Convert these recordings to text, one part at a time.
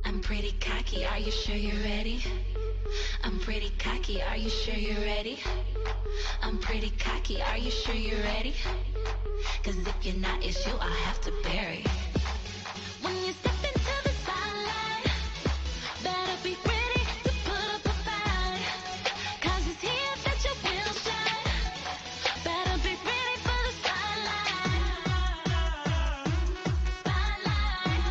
I'm pretty cocky, are you sure you're ready? I'm pretty cocky, are you sure you're ready? I'm pretty cocky, are you sure you're ready? Cause if you're not, it's you I have to bury. When you step into the spotlight, better be ready to put up a fight. Cause it's here that you will shine. Better be ready for the spotlight. Spotlight.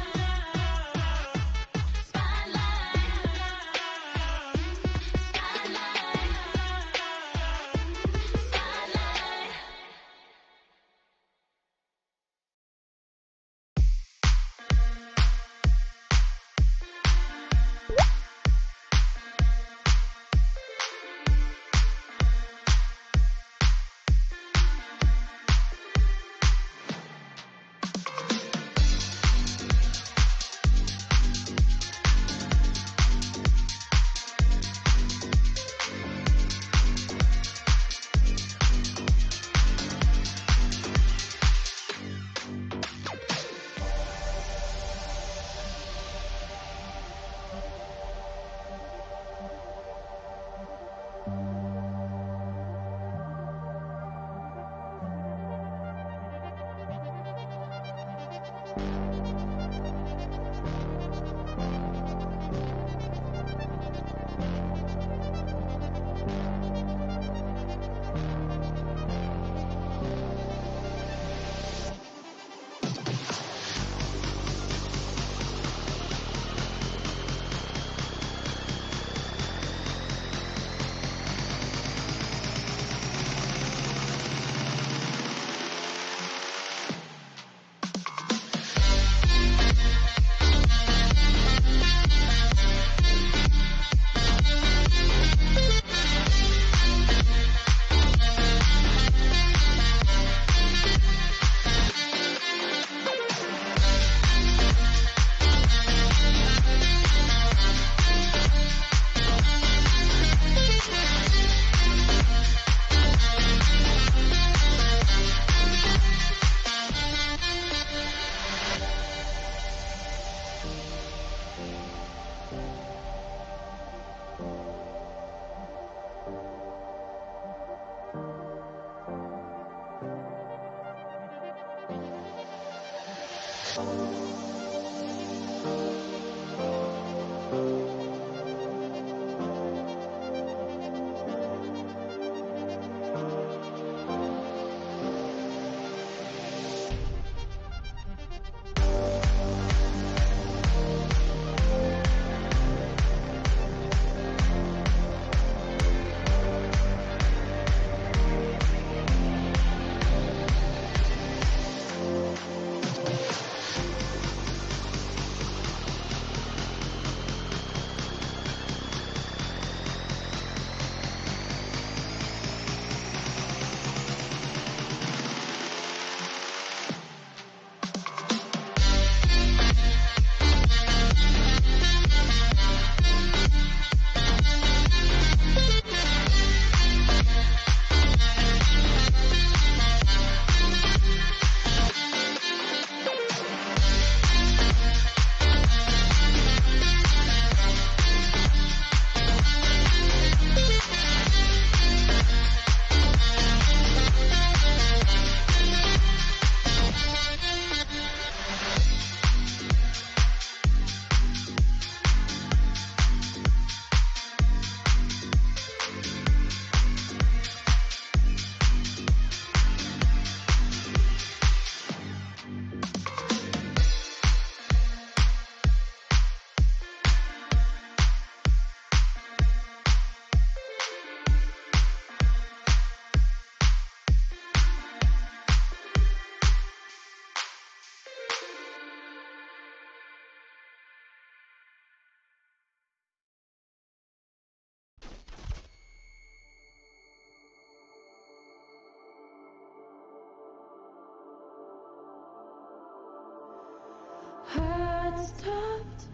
stopped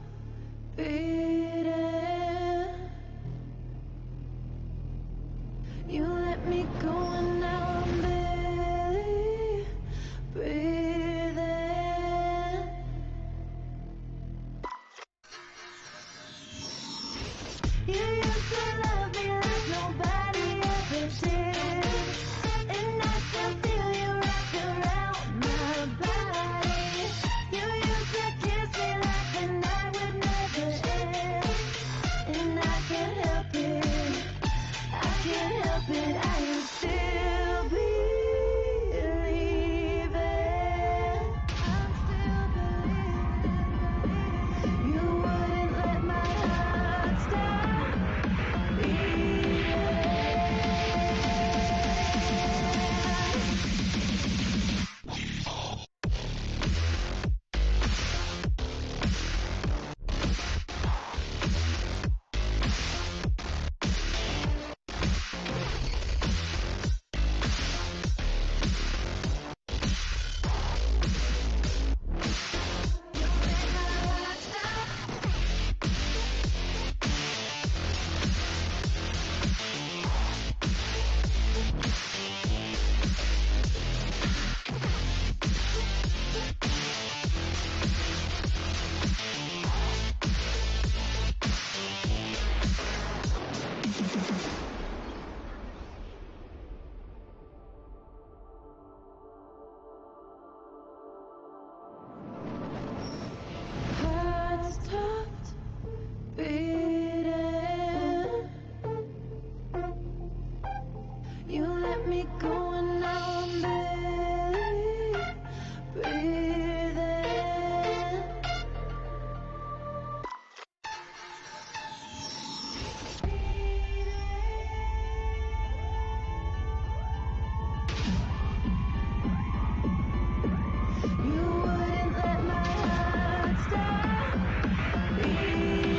beating. You let me go and now I'm barely breathing. You used to love me like nobody ever did, and I still feel you wrapped around my body. You used to kiss me like the night would never end, and I can't help it, I can't help it, I am still believing, I'm still believing. You wouldn't let my heart stop beating. Heart stopped beating. You let me go and now I'm barely breathing. You wouldn't let my heart stop beating.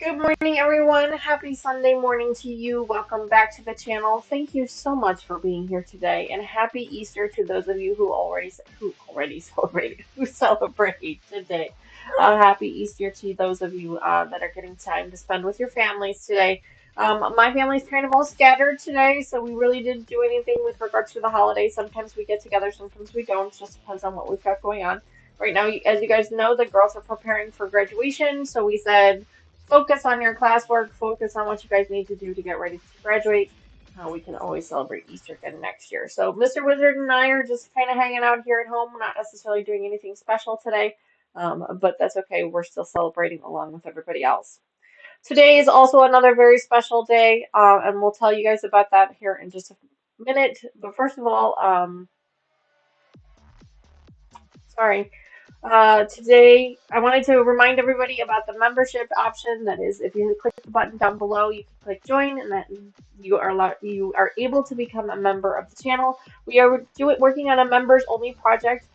Good morning, everyone. Happy Sunday morning to you. Welcome back to the channel. Thank you so much for being here today, and happy Easter to those of you who already celebrate who celebrate today. Happy Easter to those of you that are getting time to spend with your families today. My family's kind of all scattered today, so we really didn't do anything with regards to the holidays. Sometimes we get together, sometimes we don't. It just depends on what we've got going on. Right now, as you guys know, the girls are preparing for graduation, so we said focus on your classwork, focus on what you guys need to do to get ready to graduate. We can always celebrate Easter again next year. So Mr. Wizard and I are just kind of hanging out here at home. We're not necessarily doing anything special today, but that's okay. We're still celebrating along with everybody else. Today is also another very special day, and we'll tell you guys about that here in just a minute. But first of all, sorry. Today, I wanted to remind everybody about the membership option. That is, if you click the button down below, you can click join, and then you are able to become a member of the channel. We are working on a members only project.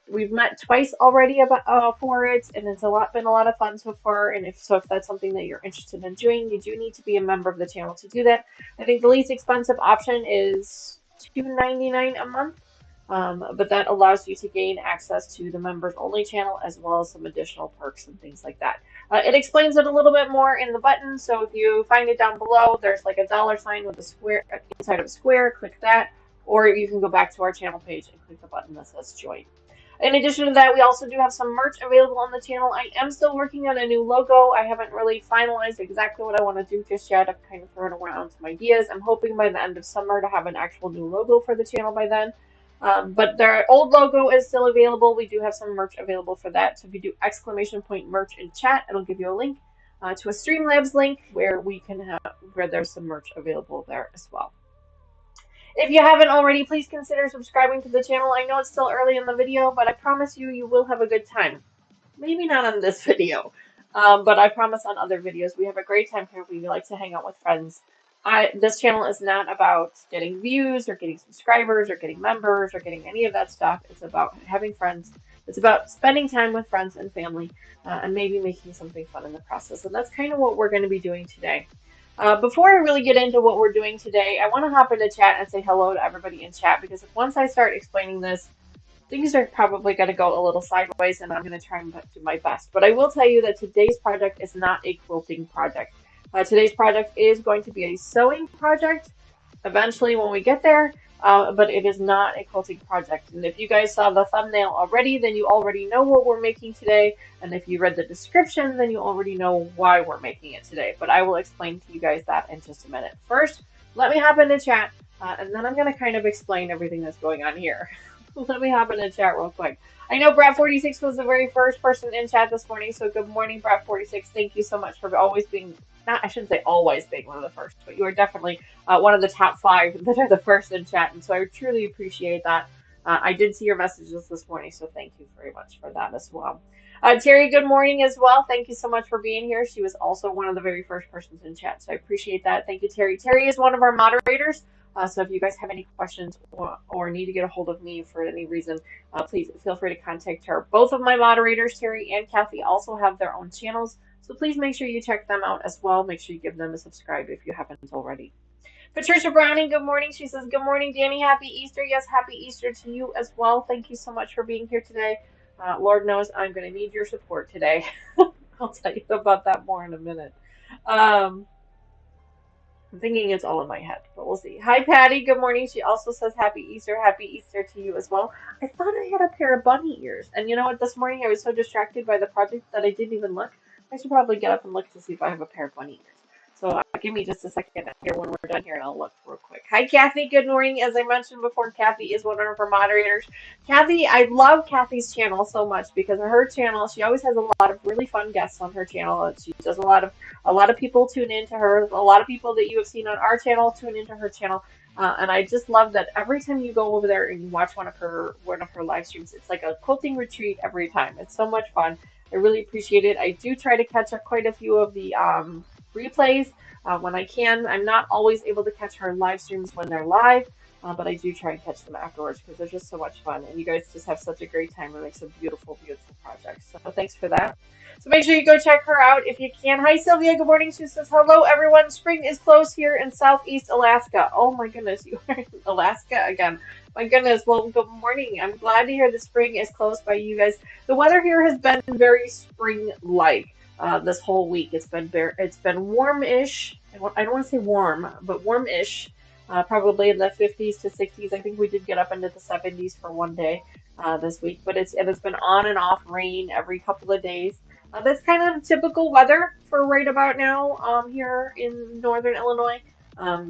We've met twice already about for it, and it's been a lot of fun so far. And if that's something that you're interested in doing, you do need to be a member of the channel to do that. I think the least expensive option is $2.99 a month. But that allows you to gain access to the members only channel as well as some additional perks and things like that. It explains it a little bit more in the button, so if you find it down below, there's like a $ with a square inside of a square, click that, or you can go back to our channel page and click the button that says join. In addition to that, we also do have some merch available on the channel. I am still working on a new logo. I haven't really finalized exactly what I want to do just yet. I'm kind of throwing around some ideas. I'm hoping by the end of summer to have an actual new logo for the channel by then. But their old logo is still available. We do have some merch available for that. So if you do !merch in chat, it'll give you a link to a Streamlabs link where there's some merch available there as well. If you haven't already, please consider subscribing to the channel. I know it's still early in the video, but I promise you, you will have a good time. Maybe not on this video. But I promise on other videos, we have a great time here. We like to hang out with friends. This channel is not about getting views or getting subscribers or getting members or getting any of that stuff. It's about having friends. It's about spending time with friends and family and maybe making something fun in the process. And that's kind of what we're going to be doing today. Before I really get into what we're doing today, I want to hop into chat and say hello to everybody in chat because once I start explaining this, things are probably going to go a little sideways, and I'm going to try and do my best. But I will tell you that today's project is not a quilting project. Today's project is going to be a sewing project eventually when we get there, but it is not a quilting project. And if you guys saw the thumbnail already, then you already know what we're making today. And if you read the description, then you already know why we're making it today. But I will explain to you guys that in just a minute. First, let me hop into chat, and then I'm going to kind of explain everything that's going on here. Let me hop in the chat real quick. I know Brad46 was the very first person in chat this morning, so good morning, Brad46. Thank you so much for always being, not, I shouldn't say always being one of the first, but you are definitely one of the top 5 that are the first in chat, and so I truly appreciate that. I did see your messages this morning, so thank you very much for that as well. Terry, good morning as well. Thank you so much for being here. She was also one of the very first persons in chat, so I appreciate that. Thank you, Terry. Terry is one of our moderators. So if you guys have any questions or need to get a hold of me for any reason, please feel free to contact her. Both of my moderators, Terry and Kathy, also have their own channels. So please make sure you check them out as well. Make sure you give them a subscribe if you haven't already. Patricia Browning, good morning. She says, good morning, Danny. Happy Easter. Yes, happy Easter to you as well. Thank you so much for being here today. Lord knows I'm going to need your support today. I'll tell you about that more in a minute. I'm thinking it's all in my head, but we'll see. Hi, Patty. Good morning. She also says happy Easter. Happy Easter to you as well. I thought I had a pair of bunny ears. And you know what? This morning I was so distracted by the project that I didn't even look. I should probably get up and look to see if I have a pair of bunny ears. So give me just a second here when we're done here and I'll look real quick. Hi, Kathy. Good morning. As I mentioned before, Kathy is one of our moderators. Kathy, I love Kathy's channel so much because her channel, she always has a lot of really fun guests on her channel. She does a lot of people tune into her. A lot of people that you have seen on our channel tune into her channel. And I just love that every time you go over there and you watch one of her live streams, it's like a quilting retreat every time. It's so much fun. I really appreciate it. I do try to catch up quite a few of the replays when I can. I'm not always able to catch her live streams when they're live, but I do try and catch them afterwards because they're just so much fun. And you guys just have such a great time and make some beautiful, beautiful projects. So thanks for that. So make sure you go check her out if you can. Hi, Sylvia. Good morning. She says, hello, everyone. Spring is close here in Southeast Alaska. Oh, my goodness. You are in Alaska again. My goodness. Well, good morning. I'm glad to hear the spring is close by you guys. The weather here has been very spring-like this whole week. It's been warm-ish. I don't want to say warm, but warm-ish. Probably in the 50s to 60s. I think we did get up into the 70s for one day this week. But it's been on and off rain every couple of days. That's kind of typical weather for right about now here in northern Illinois.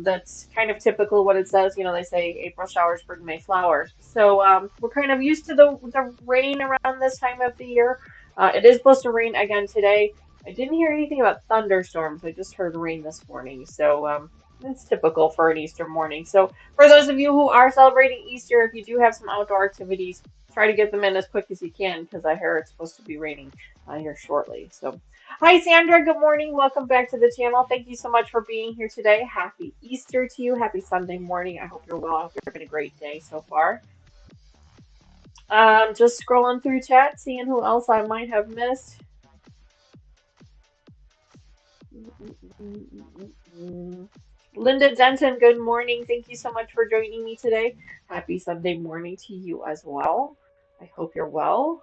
That's kind of typical what it says. You know, they say April showers, spring May flowers. So we're kind of used to the rain around this time of the year. It is supposed to rain again today. I didn't hear anything about thunderstorms. I just heard rain this morning. So it's typical for an Easter morning. So for those of you who are celebrating Easter, if you do have some outdoor activities, try to get them in as quick as you can because I hear it's supposed to be raining here shortly. So, hi Sandra, good morning. Welcome back to the channel. Thank you so much for being here today. Happy Easter to you. Happy Sunday morning. I hope you're well. I hope you're having a great day so far. Just scrolling through chat, seeing who else I might have missed. Linda Denton, good morning. Thank you so much for joining me today. Happy Sunday morning to you as well. I hope you're well.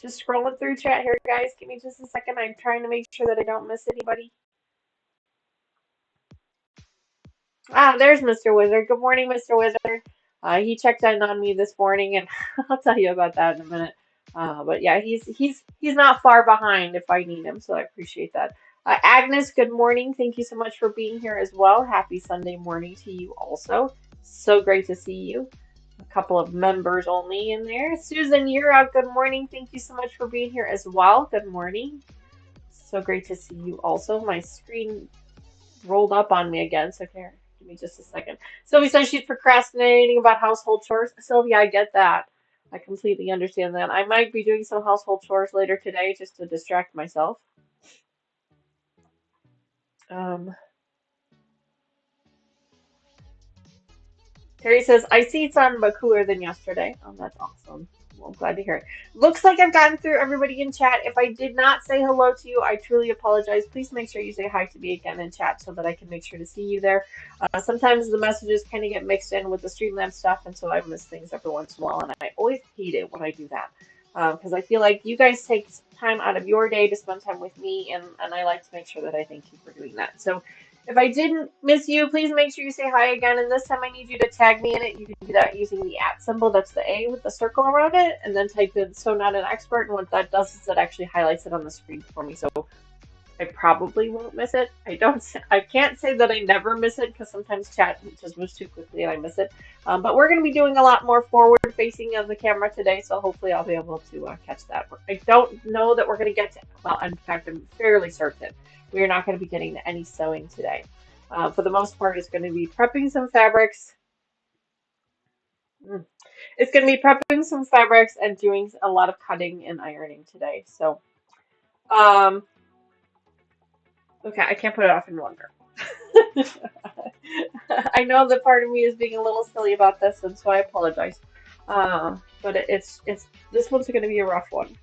Just scrolling through chat here, guys. Give me just a second. I'm trying to make sure that I don't miss anybody. There's Mr. Wizard. Good morning, Mr. Wizard. He checked in on me this morning, and I'll tell you about that in a minute. But yeah, he's not far behind if I need him, so I appreciate that. Agnes, good morning. Thank you so much for being here as well. Happy Sunday morning to you also. So great to see you. A couple of members only in there. Susan, you're out. Good morning. Thank you so much for being here as well. Good morning. So great to see you also. My screen rolled up on me again, so here, give me just a second. Sylvia says she's procrastinating about household chores. Sylvia, I get that. I completely understand that. I might be doing some household chores later today just to distract myself. Um, Terry says, I see sun, but cooler than yesterday. Oh, that's awesome. Well, I'm glad to hear it. Looks like I've gotten through everybody in chat. If I did not say hello to you, I truly apologize. Please make sure you say hi to me again in chat so that I can make sure to see you there. Sometimes the messages kind of get mixed in with the Streamlabs stuff, and so I miss things every once in a while, and I always hate it when I do that. Because I feel like you guys take time out of your day to spend time with me, and I like to make sure that I thank you for doing that. So if I didn't miss you, please make sure you say hi again. And this time I need you to tag me in it. You can do that using the @ symbol. That's the A with the circle around it. And then type in "so not an expert." And what that does is it actually highlights it on the screen for me. So I probably won't miss it. I can't say that I never miss it because sometimes chat just moves too quickly and I miss it. But we're going to be doing a lot more forward facing of the camera today. So hopefully I'll be able to catch that. I don't know that we're going to get to, well, in fact, I'm fairly certain we are not going to be getting to any sewing today. For the most part, it's going to be prepping some fabrics. It's going to be prepping some fabrics and doing a lot of cutting and ironing today. So, okay, I can't put it off any longer. I know that part of me is being a little silly about this, and so I apologize. But it's this one's going to be a rough one.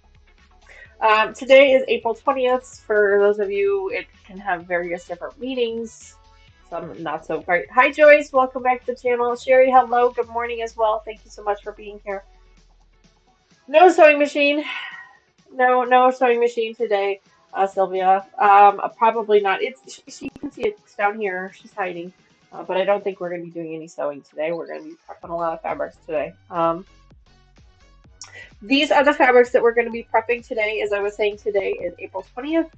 Today is April 20th. For those of you, it can have various different meanings. Some not so great. Hi, Joyce. Welcome back to the channel. Sherry, hello. Good morning as well. Thank you so much for being here. No sewing machine. No sewing machine today, Sylvia. Probably not. She can see it's down here. She's hiding. But I don't think we're going to be doing any sewing today. We're going to be prepping a lot of fabrics today. These are the fabrics that we're going to be prepping today. As I was saying, today is April 20th.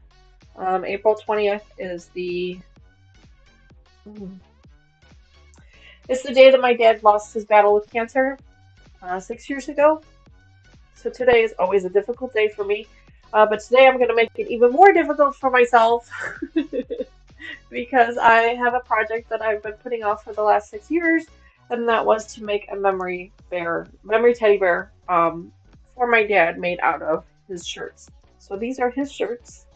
April 20th is it's the day that my dad lost his battle with cancer 6 years ago. So today is always a difficult day for me. But today I'm going to make it even more difficult for myself because I have a project that I've been putting off for the last 6 years, and that was to make a memory teddy bear for my dad made out of his shirts. So these are his shirts.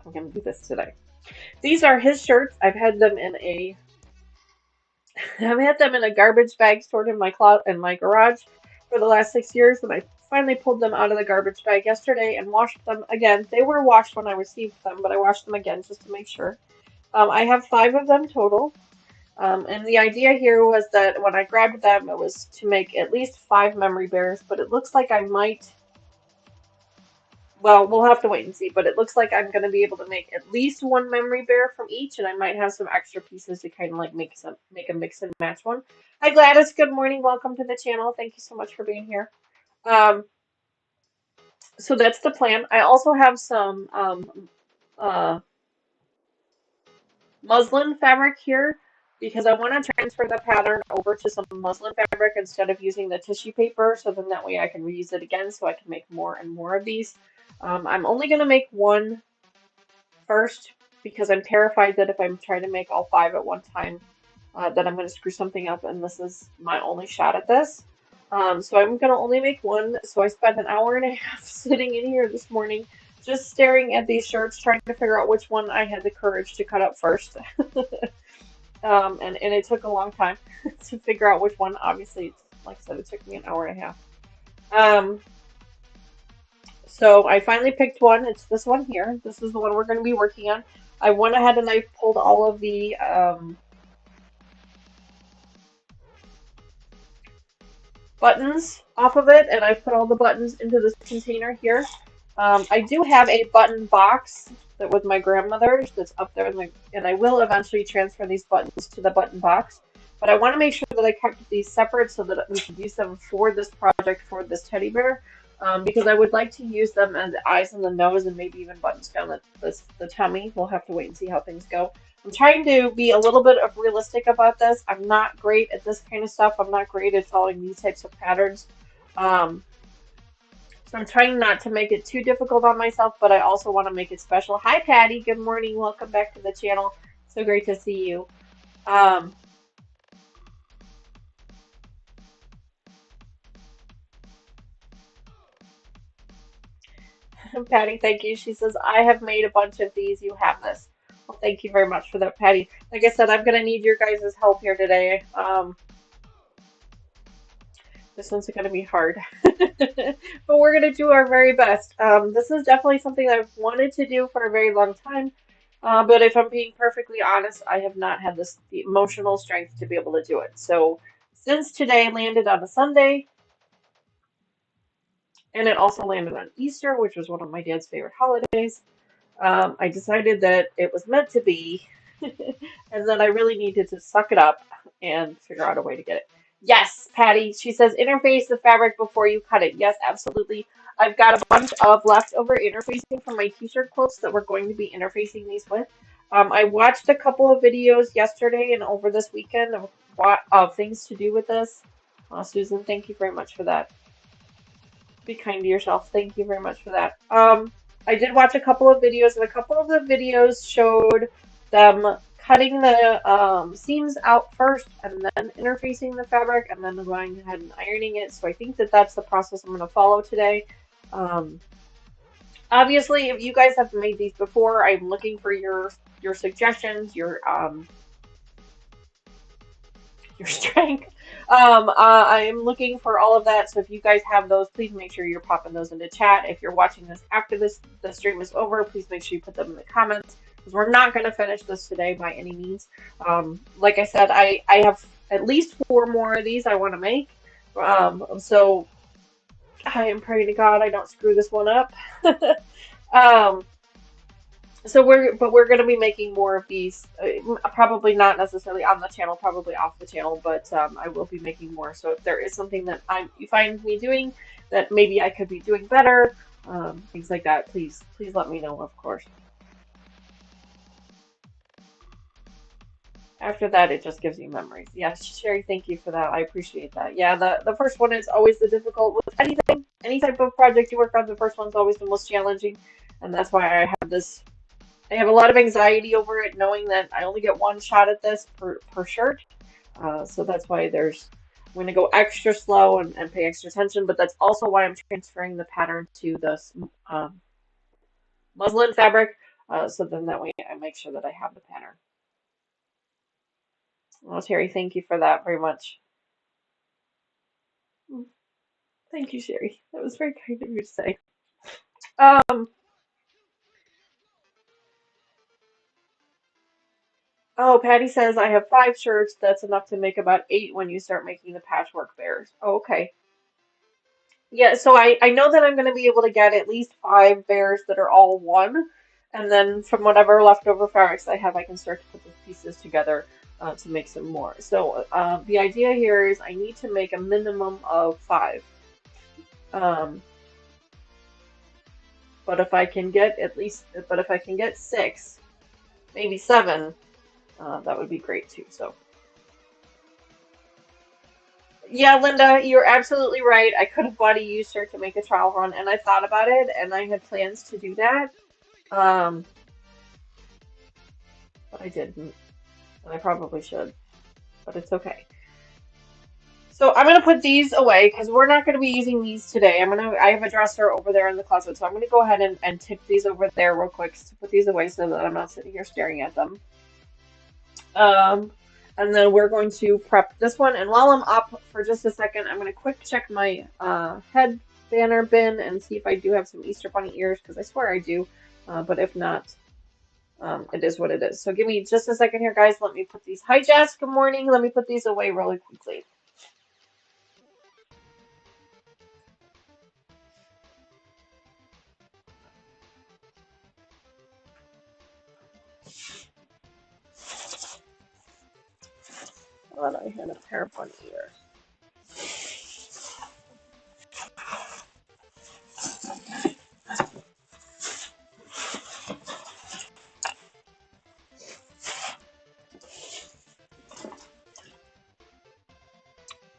I'm going to do this today. These are his shirts. I've had them in a garbage bag stored in my garage for the last 6 years, and I finally pulled them out of the garbage bag yesterday and washed them again. They were washed when I received them, but I washed them again just to make sure. I have 5 of them total. And the idea here was that when I grabbed them, it was to make at least 5 memory bears, but it looks like I might, well, we'll have to wait and see, but it looks like I'm going to be able to make at least 1 memory bear from each, and I might have some extra pieces to kind of like make a mix and match one. Hi Gladys, good morning, welcome to the channel. Thank you so much for being here. So that's the plan. I also have some muslin fabric here because I want to transfer the pattern over to some muslin fabric instead of using the tissue paper, so then that way I can reuse it again so I can make more and more of these. I'm only going to make 1 first because I'm terrified that if I'm trying to make all 5 at one time that I'm going to screw something up, and this is my only shot at this. So I'm going to only make 1. So I spent an hour and a half sitting in here this morning just staring at these shirts, trying to figure out which one I had the courage to cut up first. And it took a long time to figure out which one. Obviously, like I said, it took me an hour and a half. So I finally picked one. It's this one here. This is the one we're going to be working on. I went ahead and I pulled all of the buttons off of it, and I put all the buttons into this container here. I do have a button box that was my grandmother's that's up there, and I will eventually transfer these buttons to the button box. But I want to make sure that I kept these separate so that we can use them for this project, for this teddy bear, because I would like to use them as the eyes and the nose and maybe even buttons down the tummy. We'll have to wait and see how things go. I'm trying to be a little bit of realistic about this. I'm not great at this kind of stuff. I'm not great at following these types of patterns. So I'm trying not to make it too difficult on myself, but I also want to make it special. Hi, Patty. Good morning. Welcome back to the channel. So great to see you. Patty, thank you. She says, I have made a bunch of these. You have this. Well, thank you very much for that, Patty. Like I said, I'm going to need your guys' help here today. This one's going to be hard, but we're going to do our very best. This is definitely something I've wanted to do for a very long time, but if I'm being perfectly honest, I have not had the emotional strength to be able to do it. So, since today landed on a Sunday, and it also landed on Easter, which was one of my dad's favorite holidays, I decided that it was meant to be, and that I really needed to suck it up and figure out a way to get it. Yes, Patty, she says interface the fabric before you cut it. Yes, absolutely. I've got a bunch of leftover interfacing from my t-shirt quilts that we're going to be interfacing these with. I watched a couple of videos yesterday and over this weekend of things to do with this. Susan, thank you very much for that. Be kind to yourself. Thank you very much for that. I did watch a couple of videos, and a couple of the videos showed them cutting the seams out first and then interfacing the fabric and then going ahead and ironing it. So I think that that's the process I'm going to follow today. Um, Obviously, if you guys have made these before, I'm looking for your suggestions, your strength. I am looking for all of that. So if you guys have those, please make sure you're popping those into chat. If you're watching this after the stream is over, please make sure you put them in the comments because we're not going to finish this today by any means. Like I said, I have at least 4 more of these I want to make. So I am praying to God I don't screw this one up. um, so we're going to be making more of these, probably not necessarily on the channel, probably off the channel, but I will be making more. So if there is something that you find me doing that maybe I could be doing better, things like that, please let me know, of course. After that, it just gives you memories. Yes, Sherry, thank you for that. I appreciate that. Yeah, the first one is always the difficult with anything, any type of project you work on. The first one's always the most challenging, and that's why I have this. I have a lot of anxiety over it, knowing that I only get one shot at this per shirt. So that's why I'm going to go extra slow and pay extra attention, but that's also why I'm transferring the pattern to the muslin fabric, so then that way I make sure that I have the pattern. Well, Terry, thank you for that very much. Thank you, Sherry. That was very kind of you to say. Um, oh, Patty says I have 5 shirts. That's enough to make about 8 when you start making the patchwork bears. Oh, okay. Yeah, so I know that I'm going to be able to get at least 5 bears that are all one, and then from whatever leftover fabrics I have, I can start to put the pieces together to make some more. So the idea here is I need to make a minimum of 5. Um, but if I can get but if I can get 6, maybe 7, that would be great too. So. Yeah, Linda, you're absolutely right. I could have bought a used shirt to make a trial run, and I thought about it, and I had plans to do that. Um, but I didn't, and I probably should, but it's okay. So I'm gonna put these away because we're not gonna be using these today. I have a dresser over there in the closet, so I'm gonna go ahead and tip these over there real quick to put these away so that I'm not sitting here staring at them. Um, and then we're going to prep this one. And while I'm up for just a second, I'm going to quick check my head banner bin and see if I do have some Easter Bunny ears, because I swear I do. But if not, it is what it is. So give me just a second here, guys. Let me put these. Hi, Jess. Good morning. Let me put these away really quickly. I thought I had a pair of bunny ears.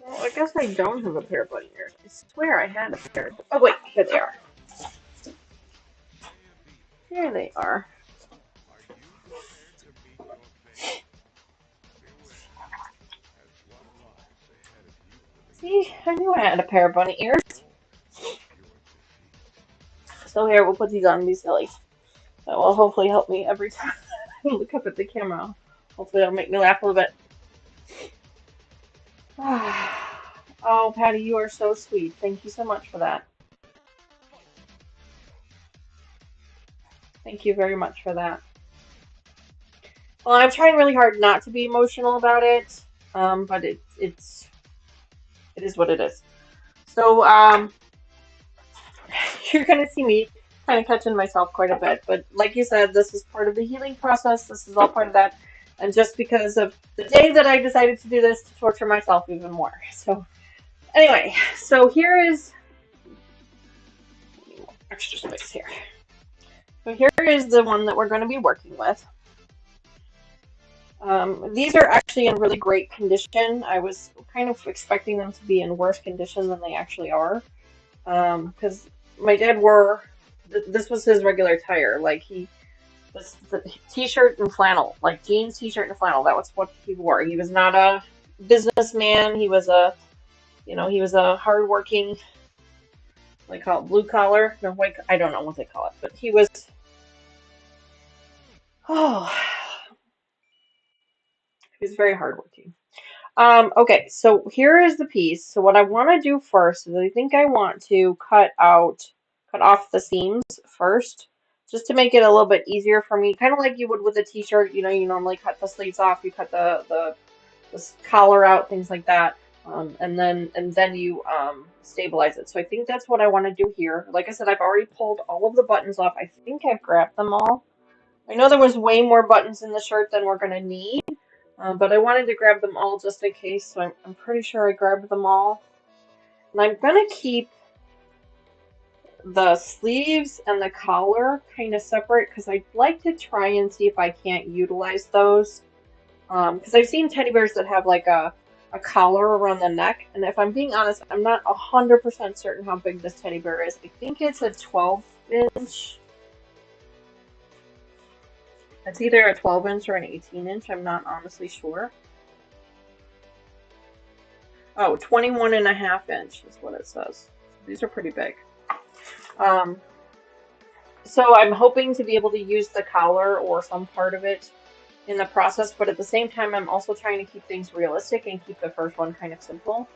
Well, I guess I don't have a pair of bunny ears. I swear I had a pair. Oh, wait. Here they are. Here they are. See, I knew I had a pair of bunny ears. So here, we'll put these on and be silly. That will hopefully help me every time I look up at the camera. Hopefully that'll make me laugh a little bit. Oh, Patty, you are so sweet. Thank you so much for that. Thank you very much for that. Well, I'm trying really hard not to be emotional about it, but it is what it is. So, you're gonna see me kind of catching myself quite a bit, but like you said, this is part of the healing process. This is all part of that, and just because of the day that I decided to do this to torture myself even more. So, anyway, so here is extra space here. So here is the one that we're going to be working with. These are actually in really great condition. I was kind of expecting them to be in worse condition than they actually are. Because my dad wore, this was his regular attire. Like this the t-shirt and flannel, like jeans, t-shirt and flannel. That was what he wore. He was not a businessman. He was he was a hardworking, they call it blue collar. No, white, I don't know what they call it, but he was, oh, he was very hardworking. Okay, so here is the piece. So what I want to do first is I think I want to cut off the seams first, just to make it a little bit easier for me. Kind of like you would with a t-shirt, you normally cut the sleeves off, you cut the collar out, things like that, and then you stabilize it. So I think that's what I want to do here. Like I said, I've already pulled all of the buttons off. I think I've grabbed them all. I know there was way more buttons in the shirt than we're gonna need. But I wanted to grab them all just in case, so I'm pretty sure I grabbed them all. And I'm gonna keep the sleeves and the collar kind of separate because I'd like to try and see if I can't utilize those. Because I've seen teddy bears that have like a collar around the neck, and if I'm being honest, I'm not 100% certain how big this teddy bear is. I think it's a 12-inch. It's either a 12-inch or an 18-inch. I'm not honestly sure. Oh, 21.5 inch is what it says. These are pretty big. Um, so I'm hoping to be able to use the collar or some part of it in the process, but at the same time, I'm also trying to keep things realistic and keep the first one kind of simple.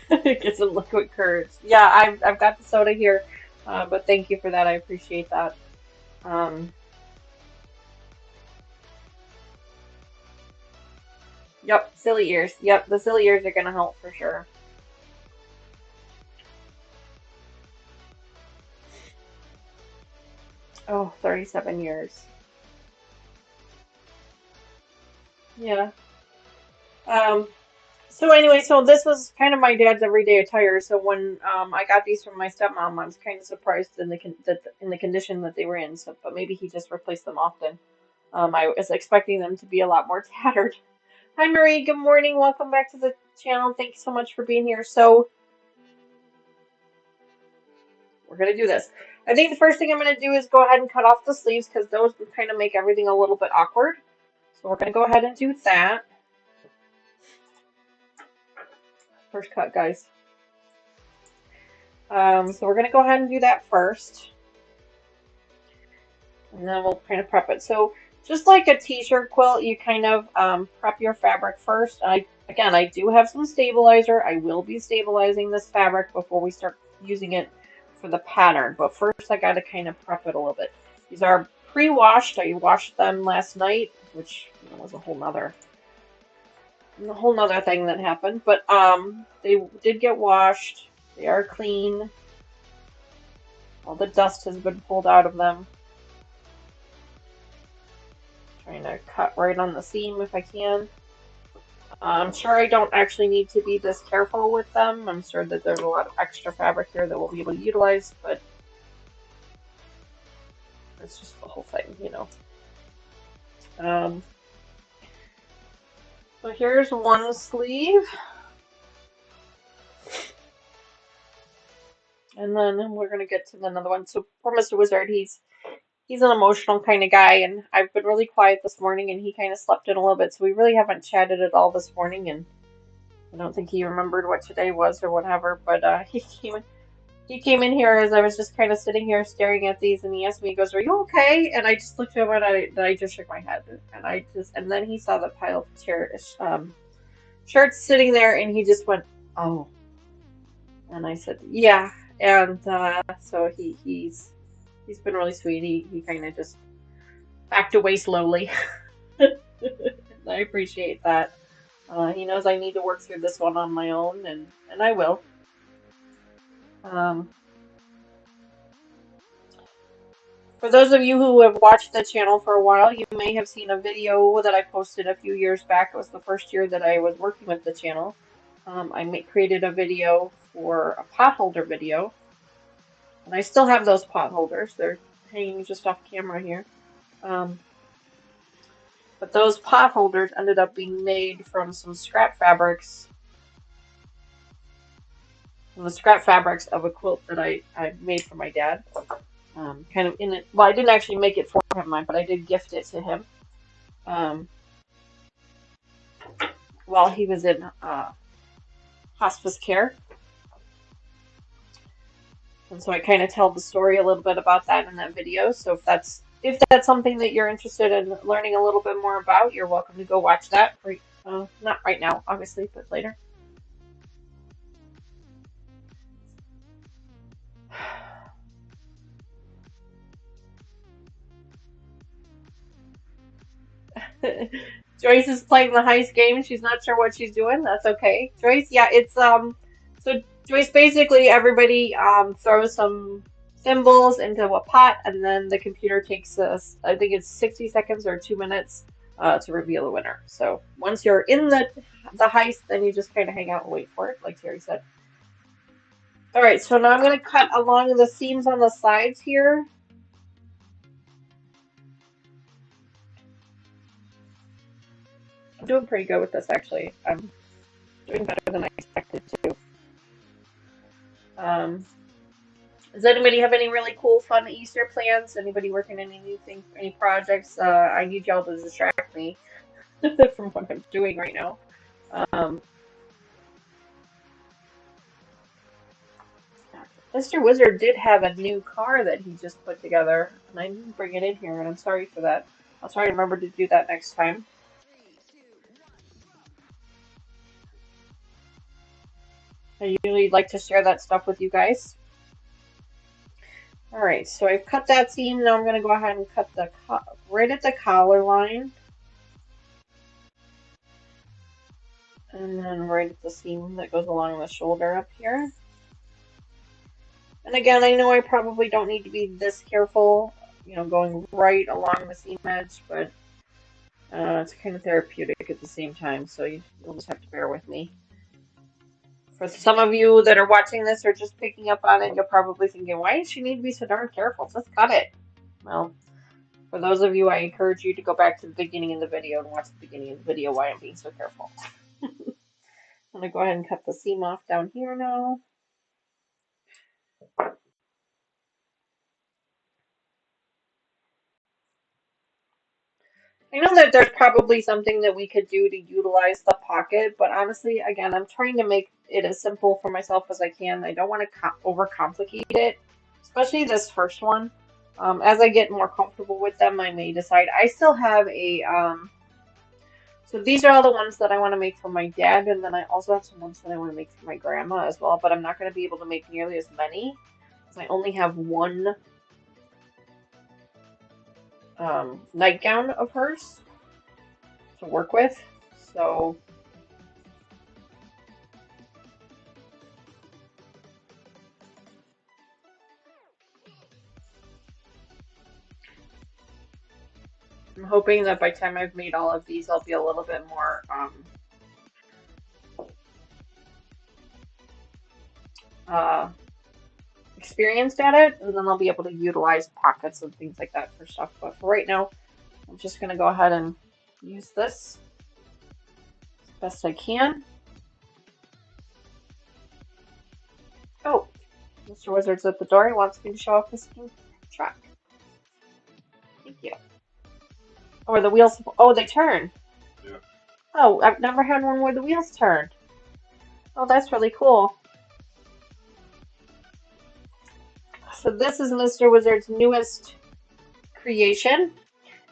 It gets a liquid courage. Yeah, I've got the soda here, but thank you for that. I appreciate that. Um, yep, silly ears. Yep, the silly ears are gonna help for sure. Oh, 37 years. Yeah. Um, so anyway, so this was kind of my dad's everyday attire. So when I got these from my stepmom, I was kind of surprised in in the condition that they were in. So, but maybe he just replaced them often. I was expecting them to be a lot more tattered. Hi Marie, good morning. Welcome back to the channel. Thank you so much for being here. So we're gonna do this. I think the first thing I'm gonna do is go ahead and cut off the sleeves because those would kind of make everything a little bit awkward. So we're gonna go ahead and do that. First cut, guys. So we're gonna go ahead and do that first, and then we'll kind of prep it. So just like a t-shirt quilt, you kind of prep your fabric first. I do have some stabilizer. I will be stabilizing this fabric before we start using it for the pattern. But first, I got to kind of prep it a little bit. These are pre-washed. I washed them last night, which was a whole nother thing that happened. But they did get washed. They are clean. All the dust has been pulled out of them. Trying to cut right on the seam if I can. I'm sure I don't actually need to be this careful with them. I'm sure that there's a lot of extra fabric here that we'll be able to utilize, but it's just the whole thing. Um, so here's one sleeve. And then we're gonna get to another one. So poor Mr. Wizard, he's an emotional kind of guy, and I've been really quiet this morning, and he kind of slept in a little bit, so we really haven't chatted at all this morning, and I don't think he remembered what today was or whatever, but he came in here as I was just kind of sitting here staring at these, and he asked me, he goes, "Are you okay?" And I just looked at him and I just shook my head, and then he saw the pile of shirts sitting there, and he just went, "Oh," and I said, "Yeah," and so he's been really sweet. He kind of just backed away slowly. I appreciate that. He knows I need to work through this one on my own, and I will. Um, For those of you who have watched the channel for a while, you may have seen a video that I posted a few years back. It was the first year that I was working with the channel. Created a video for a pot holder video, and I still have those pot holders. They're hanging just off camera here. Um, but those pot holders ended up being made from some scrap fabrics, from the scrap fabrics of a quilt that I made for my dad. Kind of in it. Well, I didn't actually make it for him, but I did gift it to him. Um, while he was in hospice care. And so I kind of tell the story a little bit about that in that video. So if that's something that you're interested in learning a little bit more about, you're welcome to go watch that. Not right now, obviously, but later. Joyce is playing the heist game. She's not sure what she's doing. That's okay. Joyce, yeah, it's so Joyce, basically everybody throws some thimbles into a pot, and then the computer takes us, I think it's 60 seconds or 2 minutes to reveal the winner. So once you're in the heist, then you just kind of hang out and wait for it, like Terry said. All right, so now I'm going to cut along the seams on the sides here. I'm doing pretty good with this, actually. I'm doing better than I expected to. Does anybody have any really cool, fun Easter plans? Anybody working on anything, any projects? I need y'all to distract me from what I'm doing right now. Mr. Wizard did have a new car that he just put together, and I didn't bring it in here, and I'm sorry for that. I'll try to remember to do that next time. I usually like to share that stuff with you guys. All right, so I've cut that seam. Now I'm going to go ahead and cut the right at the collar line. And then right at the seam that goes along the shoulder up here. And again, I know I probably don't need to be this careful, going right along the seam edge, but it's kind of therapeutic at the same time, so you'll just have to bear with me. For some of you that are watching this or just picking up on it, you're probably thinking, why does she need to be so darn careful? Just cut it. Well, for those of you, I encourage you to go back to the beginning of the video and watch the beginning of the video why I'm being so careful. I'm going to go ahead and cut the seam off down here now. I know that there's probably something that we could do to utilize the pocket, but honestly, again, I'm trying to make it as simple for myself as I can. I don't want to overcomplicate it, especially this first one. As I get more comfortable with them, I may decide. I still have so these are all the ones that I want to make for my dad, and then I also have some ones that I want to make for my grandma as well, but I'm not going to be able to make nearly as many, because I only have one nightgown of hers to work with. So I'm hoping that by the time I've made all of these, I'll be a little bit more experienced at it, and then I'll be able to utilize pockets and things like that for stuff. But for right now, I'm just going to go ahead and use this as best I can. Oh, Mr. Wizard's at the door. He wants me to show off his pink truck. Thank you. Oh, the wheels. Oh, they turn. Yeah. Oh, I've never had one where the wheels turned. Oh, that's really cool. So this is Mr. Wizard's newest creation.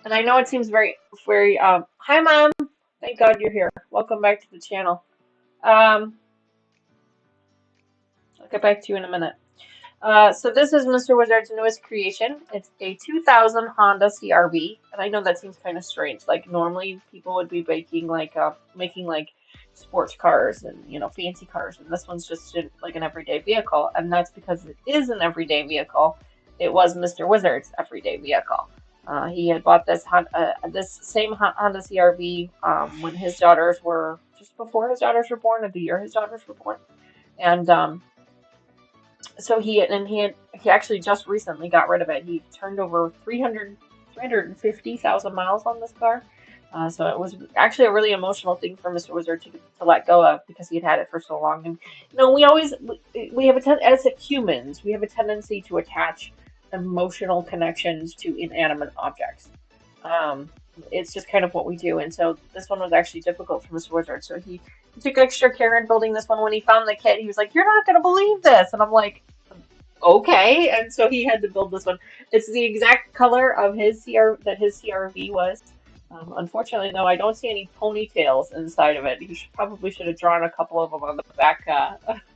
And I know it seems very, hi Mom. Thank God you're here. Welcome back to the channel. Um, I'll get back to you in a minute. So this is Mr. Wizard's newest creation. It's a 2000 Honda CRV, and I know that seems kind of strange. Like normally people would be making like sports cars and fancy cars, and this one's just like an everyday vehicle, and that's because it is an everyday vehicle. It was Mr. Wizard's everyday vehicle. He had bought this same Honda CRV when his daughters were just before his daughters were born, or the year his daughters were born, and so he actually just recently got rid of it. He turned over 350,000 miles on this car. So it was actually a really emotional thing for Mr. Wizard to let go of because he had it for so long. And we have as humans, we have a tendency to attach emotional connections to inanimate objects. Um, it's just kind of what we do. And so this one was actually difficult for Mr. Wizard. So he took extra care in building this one. When he found the kit, he was like, "You're not going to believe this." And I'm like, okay. And so he had to build this one. It's the exact color of his CRV was. Unfortunately, though, I don't see any ponytails inside of it. Probably should have drawn a couple of them on the back,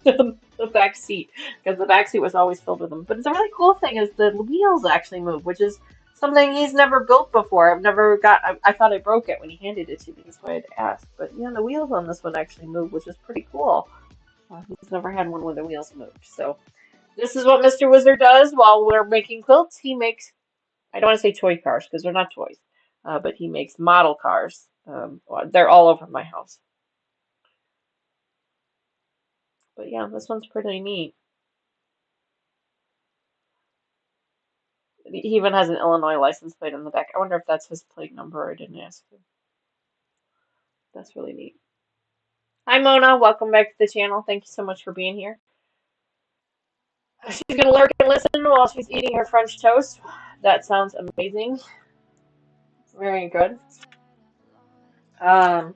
the back seat, because the back seat was always filled with them. But the really cool thing is the wheels actually move, which is something he's never built before. I thought I broke it when he handed it to me, so I had to ask. But yeah, the wheels on this one actually move, which is pretty cool. He's never had one where the wheels moved, so. This is what Mr. Wizard does while we're making quilts. He makes, I don't want to say toy cars because they're not toys, but he makes model cars. They're all over my house. But yeah, this one's pretty neat. He even has an Illinois license plate on the back. I wonder if that's his plate number. I didn't ask him. That's really neat. Hi, Mona. Welcome back to the channel. Thank you so much for being here. She's going to lurk and listen while she's eating her French toast. That sounds amazing. Very good. Um,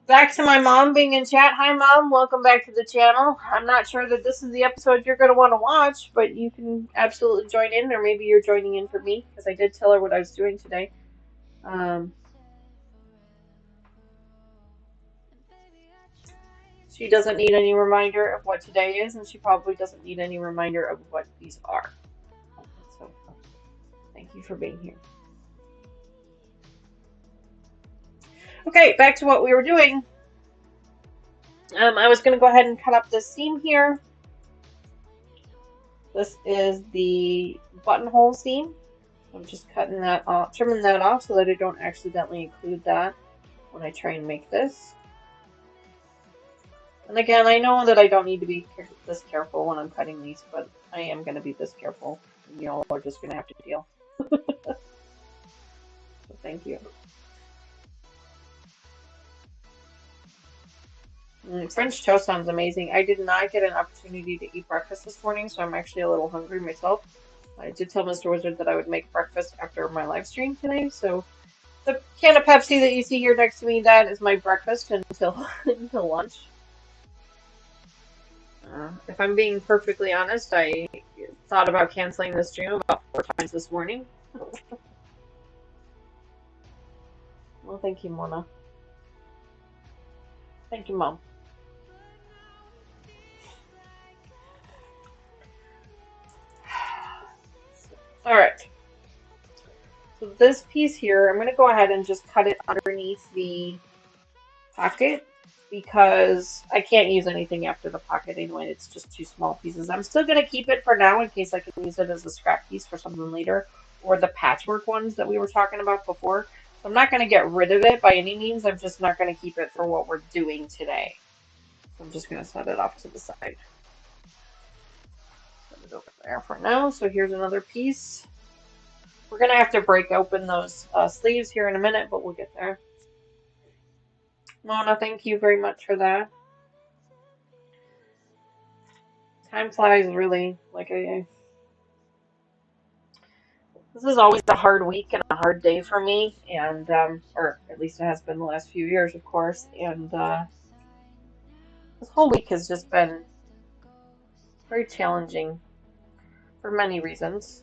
Back to my mom being in chat. Hi, Mom. Welcome back to the channel. I'm not sure that this is the episode you're going to want to watch, but you can absolutely join in, or maybe you're joining in for me, because I did tell her what I was doing today. She doesn't need any reminder of what today is, and she probably doesn't need any reminder of what these are. So, thank you for being here. Okay, back to what we were doing. I was going to go ahead and cut up this seam here. This is the buttonhole seam. I'm just cutting that off, trimming that off so that I don't accidentally include that when I try and make this. And again, I know that I don't need to be this careful when I'm cutting these, but I am going to be this careful. You all are just going to have to deal. So thank you. French toast sounds amazing. I did not get an opportunity to eat breakfast this morning, so I'm actually a little hungry myself. I did tell Mr. Wizard that I would make breakfast after my live stream today, so the can of Pepsi that you see here next to me, that is my breakfast until lunch. If I'm being perfectly honest, I thought about canceling the stream about 4 times this morning. Well, thank you, Mona. Thank you, Mom. Alright. So this piece here, I'm going to go ahead and just cut it underneath the pocket because I can't use anything after the pocket anyway. It's just 2 small pieces. I'm still going to keep it for now in case I can use it as a scrap piece for something later, or the patchwork ones that we were talking about before. So I'm not going to get rid of it by any means. I'm just not going to keep it for what we're doing today. So I'm just going to set it off to the side. Set it over there for now. So here's another piece. We're going to have to break open those sleeves here in a minute, but we'll get there. Mona, thank you very much for that. Time flies really. This is always a hard week and a hard day for me, and or at least it has been the last few years, of course. And This whole week has just been very challenging for many reasons.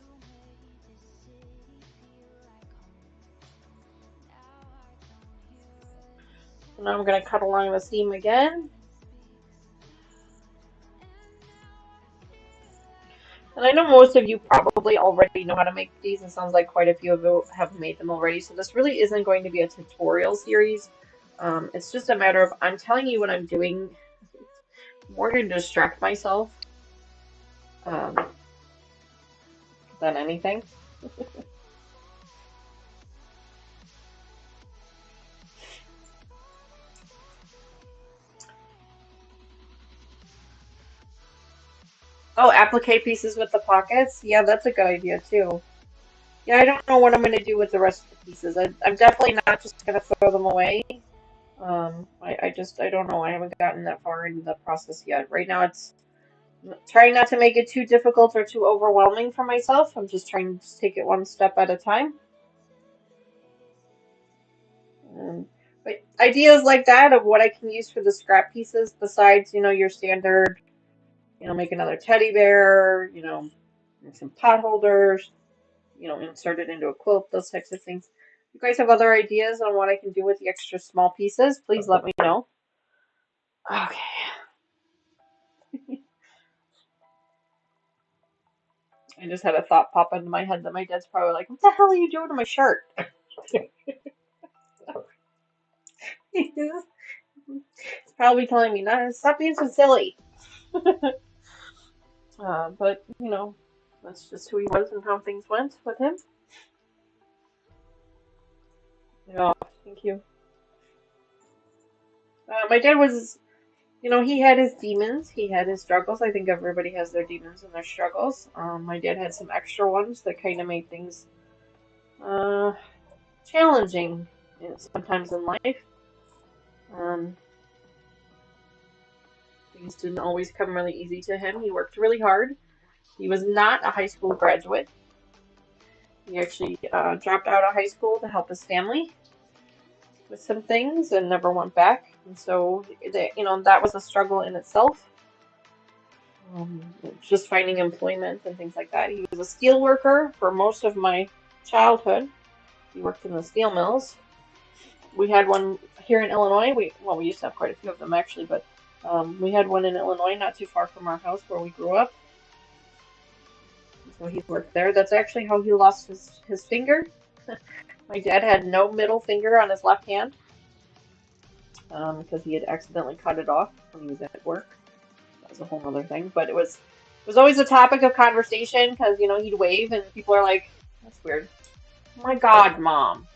So now I'm going to cut along the seam again. And I know most of you probably already know how to make these. It sounds like quite a few of you have made them already. So this really isn't going to be a tutorial series. It's just a matter of I'm telling you what I'm doing more to distract myself um, than anything. Oh, applique pieces with the pockets? Yeah, that's a good idea too. Yeah, I don't know what I'm going to do with the rest of the pieces. I'm definitely not just going to throw them away. I don't know. I haven't gotten that far into the process yet. Right now, it's trying not to make it too difficult or too overwhelming for myself. I'm just trying to take it one step at a time. Um, but ideas like that of what I can use for the scrap pieces, besides, your standard, make another teddy bear, make some pot holders, insert it into a quilt, those types of things. If you guys have other ideas on what I can do with the extra small pieces, please let me know. Okay. I just had a thought pop into my head that my dad's probably like, "What the hell are you doing to my shirt?" He's probably telling me, "No, stop being so silly." But that's just who he was and how things went with him. Yeah, thank you. My dad was, he had his demons, he had his struggles. I think everybody has their demons and their struggles. My dad had some extra ones that kind of made things uh, challenging sometimes in life. Um, things didn't always come really easy to him. He worked really hard. He was not a high school graduate. He actually dropped out of high school to help his family with some things and never went back. And so, that was a struggle in itself. Um, just finding employment and things like that. He was a steel worker for most of my childhood. He worked in the steel mills. We had one here in Illinois. We used to have quite a few of them actually, but we had one in Illinois, not too far from our house where we grew up. So he worked there. That's actually how he lost his finger. My dad had no middle finger on his left hand because he had accidentally cut it off when he was at work. That was a whole other thing, but it was always a topic of conversation because he'd wave and people are like, "That's weird." Oh my God, Mom,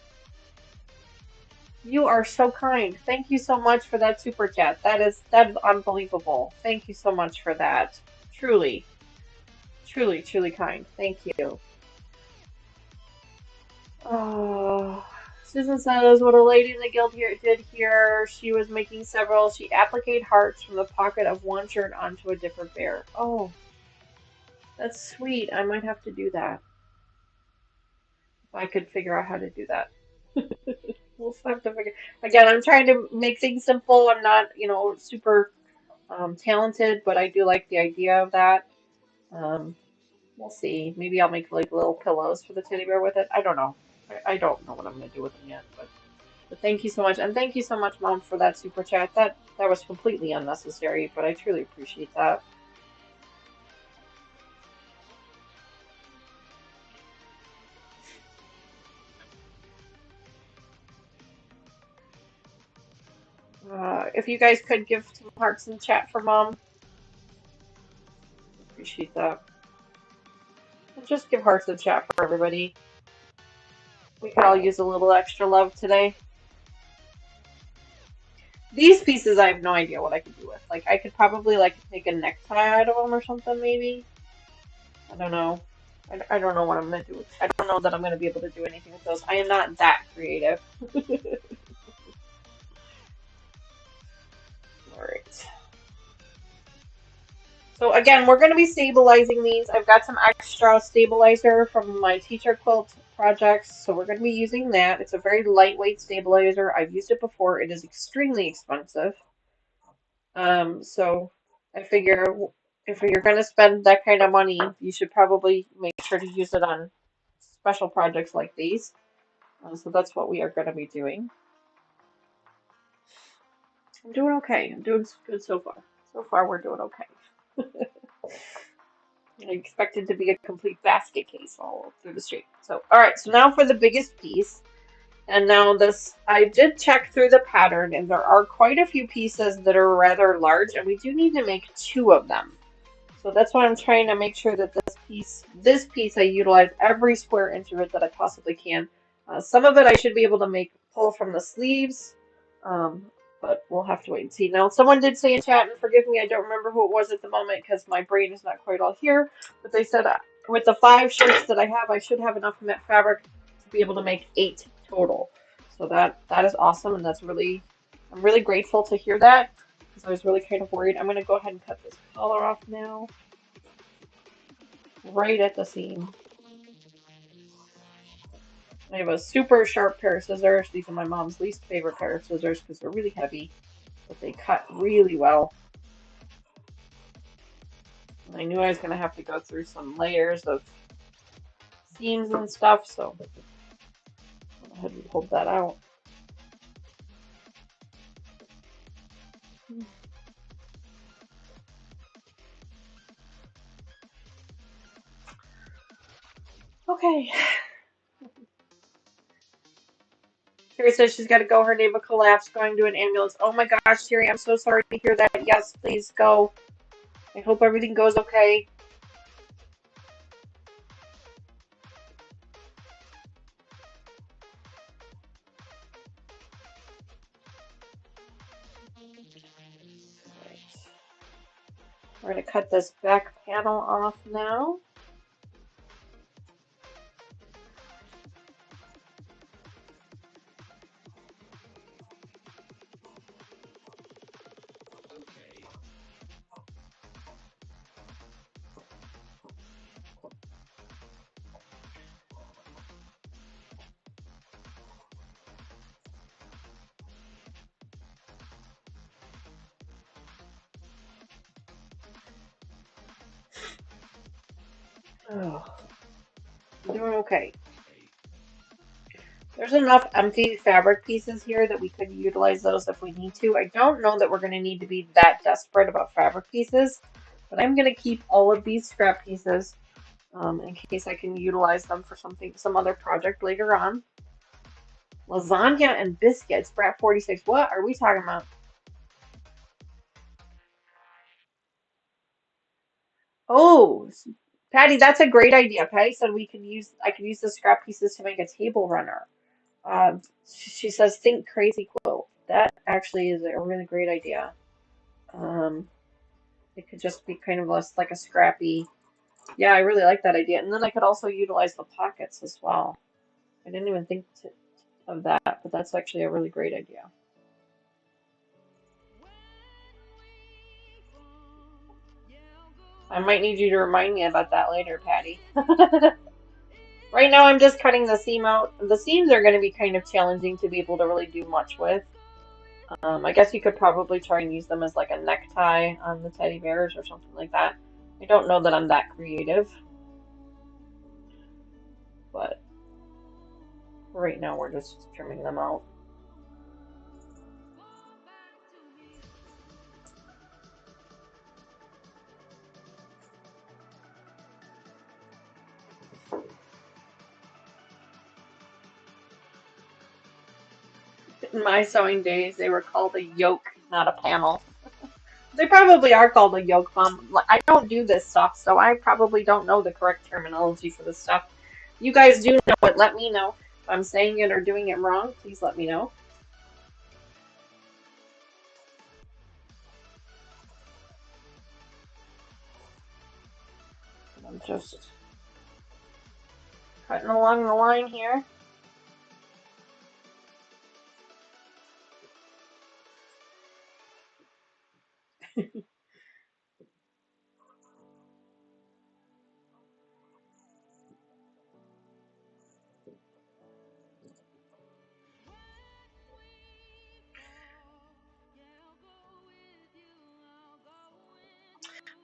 you are so kind. Thank you so much for that super chat. That is unbelievable. Thank you so much for that. Truly, truly, truly kind. Thank you. Oh, Susan says, what a lady in the guild here did here. She was making several. She appliqued hearts from the pocket of one shirt onto a different bear. Oh, that's sweet. I might have to do that if I could figure out how to do that. We'll have to figure. Again, I'm trying to make things simple. I'm not, super talented, but I do like the idea of that. Um, we'll see. Maybe I'll make like little pillows for the teddy bear with it. I don't know. I don't know what I'm gonna do with them yet, but thank you so much, and thank you so much, Mom, for that super chat. That was completely unnecessary, but I truly appreciate that. If you guys could give some hearts in chat for Mom, appreciate that. And just give hearts in chat for everybody. We could all use a little extra love today. These pieces, I have no idea what I could do with. Like, I could probably like make a necktie out of them or something, maybe. I don't know. I don't know what I'm gonna do. I don't know that I'm gonna be able to do anything with those. I am not that creative. All right. So again, we're going to be stabilizing these. I've got some extra stabilizer from my teacher quilt projects, so we're going to be using that. It's a very lightweight stabilizer. I've used it before. It is extremely expensive. So I figure if you're going to spend that kind of money, you should probably make sure to use it on special projects like these. So that's what we are going to be doing. I'm doing okay. I'm doing good so far. So far, we're doing okay. I expected to be a complete basket case all through the street. So, all right. So now for the biggest piece. And now this, I did check through the pattern, and there are quite a few pieces that are rather large, and we do need to make two of them. So that's why I'm trying to make sure that this piece, I utilize every square inch of it that I possibly can. Some of it I should be able to pull from the sleeves, um, but we'll have to wait and see. Now, someone did say in chat, and forgive me, I don't remember who it was at the moment because my brain is not quite all here, but they said with the 5 shirts that I have, I should have enough net fabric to be able to make 8 total. So that is awesome, and I'm really grateful to hear that because I was really kind of worried. I'm going to go ahead and cut this collar off now, right at the seam. I have a super sharp pair of scissors. These are my mom's least favorite pair of scissors because they're really heavy, but they cut really well. And I knew I was going to have to go through some layers of seams and stuff, so I went ahead and pulled that out. Okay. Terry says she's got to go. Her neighbor collapsed, going to an ambulance. Oh my gosh, Terry, I'm so sorry to hear that. Yes, please go. I hope everything goes okay. Right. We're going to cut this back panel off now. Oh, I'm doing okay. There's enough empty fabric pieces here that we could utilize those if we need to. I don't know that we're going to need to be that desperate about fabric pieces, but I'm going to keep all of these scrap pieces in case I can utilize them for some other project later on. Lasagna and biscuits, Brat 46. What are we talking about? Oh, Patty, that's a great idea. Patty said I could use the scrap pieces to make a table runner. She says, think crazy quilt. That actually is a really great idea. Um, it could just be kind of less like a scrappy. Yeah, I really like that idea. And then I could also utilize the pockets as well. I didn't even think of that, but that's actually a really great idea. I might need you to remind me about that later, Patty. Right now, I'm just cutting the seam out. The seams are going to be kind of challenging to be able to really do much with. I guess you could probably try and use them as like a necktie on the teddy bears or something like that. I don't know that I'm that creative, but right now we're just trimming them out. In my sewing days, they were called a yoke, not a panel. They probably are called a yoke, Mom. I don't do this stuff, so I probably don't know the correct terminology for this stuff. You guys do know it. Let me know if I'm saying it or doing it wrong. Please let me know. I'm just cutting along the line here.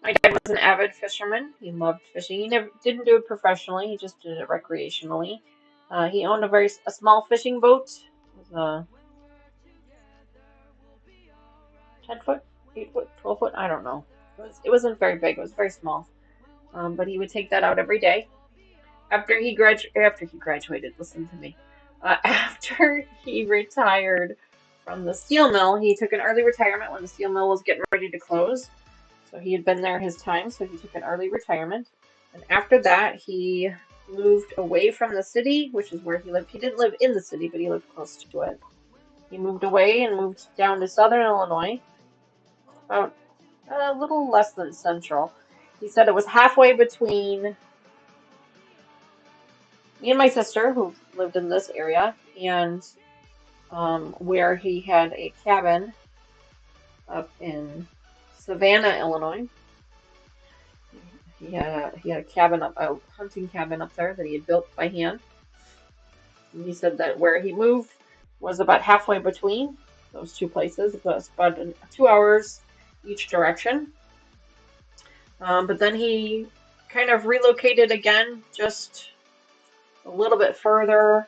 My dad was an avid fisherman. He loved fishing. He never didn't do it professionally. He just did it recreationally. He owned a small fishing boat. It was a 10 foot, 8 foot, 12 foot. I don't know. It wasn't very big. It was very small. But he would take that out every day. After he graduated, listen to me. After he retired from the steel mill, he took an early retirement when the steel mill was getting ready to close. So he had been there his time, so he took an early retirement. And after that, he moved away from the city, which is where he lived. He didn't live in the city, but he lived close to it. He moved away and moved down to southern Illinois, about a little less than central. He said it was halfway between me and my sister, who lived in this area, and where he had a cabin up in Savannah, Illinois. He had a cabin a hunting cabin up there that he had built by hand. And he said that where he moved was about halfway between those two places. It was about 2 hours each direction. But then he kind of relocated again, just a little bit further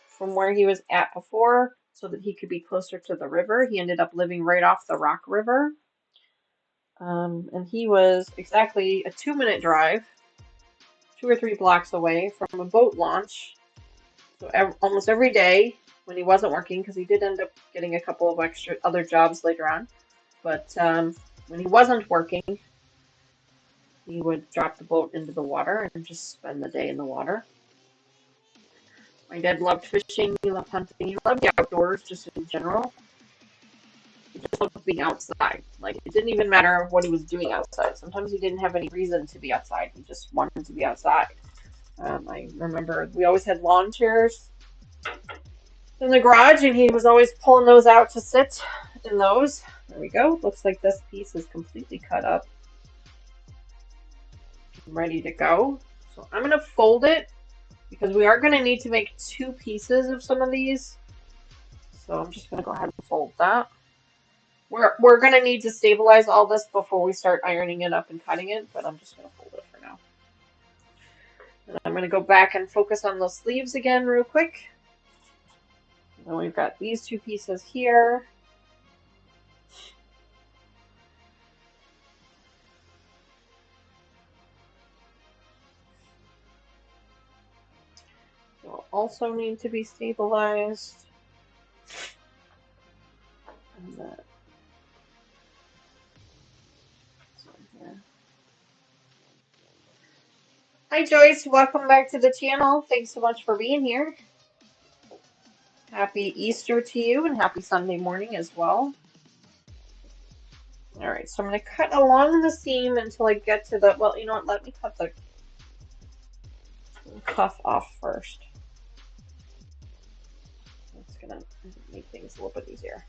from where he was at before, so that he could be closer to the river. He ended up living right off the Rock River. And he was exactly a 2-minute drive, 2 or 3 blocks away from a boat launch. So almost every day when he wasn't working, because he did end up getting a couple of extra other jobs later on, but when he wasn't working, he would drop the boat into the water and just spend the day in the water. My dad loved fishing, he loved hunting, he loved the outdoors just in general. He just loved being outside. Like, it didn't even matter what he was doing outside. Sometimes he didn't have any reason to be outside. He just wanted to be outside. I remember we always had lawn chairs in the garage, and he was always pulling those out to sit in those. There we go. Looks like this piece is completely cut up. I'm ready to go. So I'm going to fold it because we are going to need to make 2 pieces of some of these. So I'm just going to go ahead and fold that. We're going to need to stabilize all this before we start ironing it up and cutting it, but I'm just going to fold it for now. And I'm going to go back and focus on those sleeves again real quick. And we've got these 2 pieces here. They'll also need to be stabilized. And that. Hi Joyce, welcome back to the channel. Thanks so much for being here. Happy Easter to you and happy Sunday morning as well. Alright, so I'm going to cut along the seam until I get to the, well, you know what, let me cut the cuff off first. That's going to make things a little bit easier.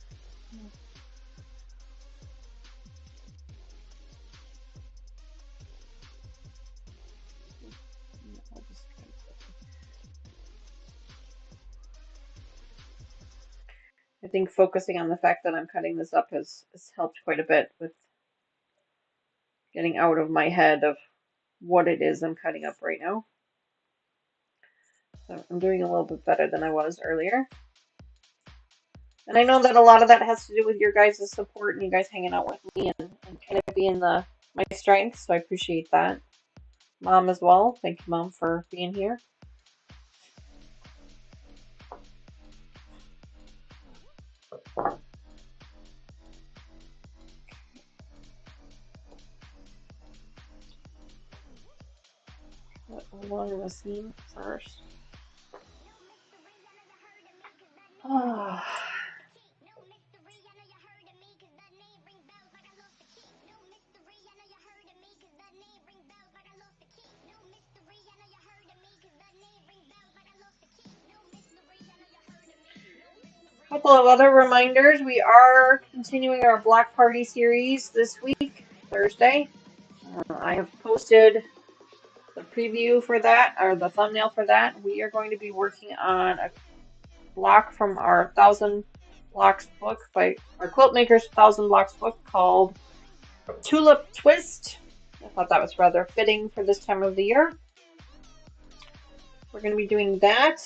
I think focusing on the fact that I'm cutting this up has helped quite a bit with getting out of my head of what it is I'm cutting up right now. So I'm doing a little bit better than I was earlier. And I know that a lot of that has to do with your guys' support and you guys hanging out with me and kind of being my strength, so I appreciate that. Mom as well. Thank you, Mom, for being here. Along the seam first. Oh. A couple of other reminders. We are continuing our Block Party series this week, Thursday. I have posted the preview for that, or the thumbnail for that. We are going to be working on a block from our 1,000 Blocks book by our Quilt Makers 1,000 Blocks book called tulip twist. I thought that was rather fitting for this time of the year. We're going to be doing that.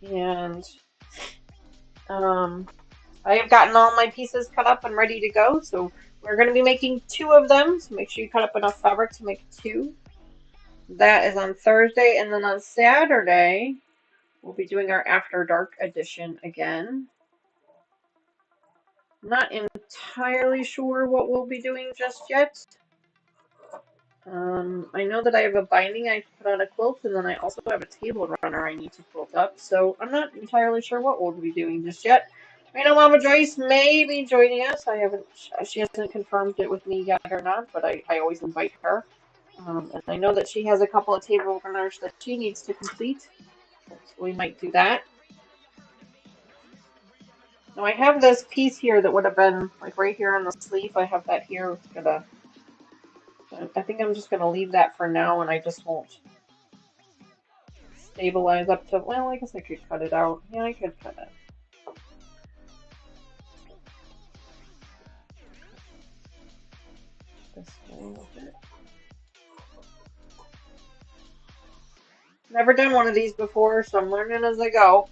And I have gotten all my pieces cut up and ready to go. So we're going to be making 2 of them. So make sure you cut up enough fabric to make 2. That is on Thursday. And then on Saturday, we'll be doing our After Dark edition again. Not entirely sure what we'll be doing just yet. I know that I have a binding I put on a quilt, and then I also have a table runner I need to quilt up, so I'm not entirely sure what we'll be doing just yet. I know Mama Joyce may be joining us. She hasn't confirmed it with me yet or not, but I always invite her. And I know that she has a couple of table runners that she needs to complete, so we might do that. Now I have this piece here that would have been like right here on the sleeve. I have that here. I think I'm just gonna leave that for now, and I just won't stabilize up to. Well, I guess I could cut it out. Yeah, I could cut it. This way with it. Never done one of these before, so I'm learning as I go.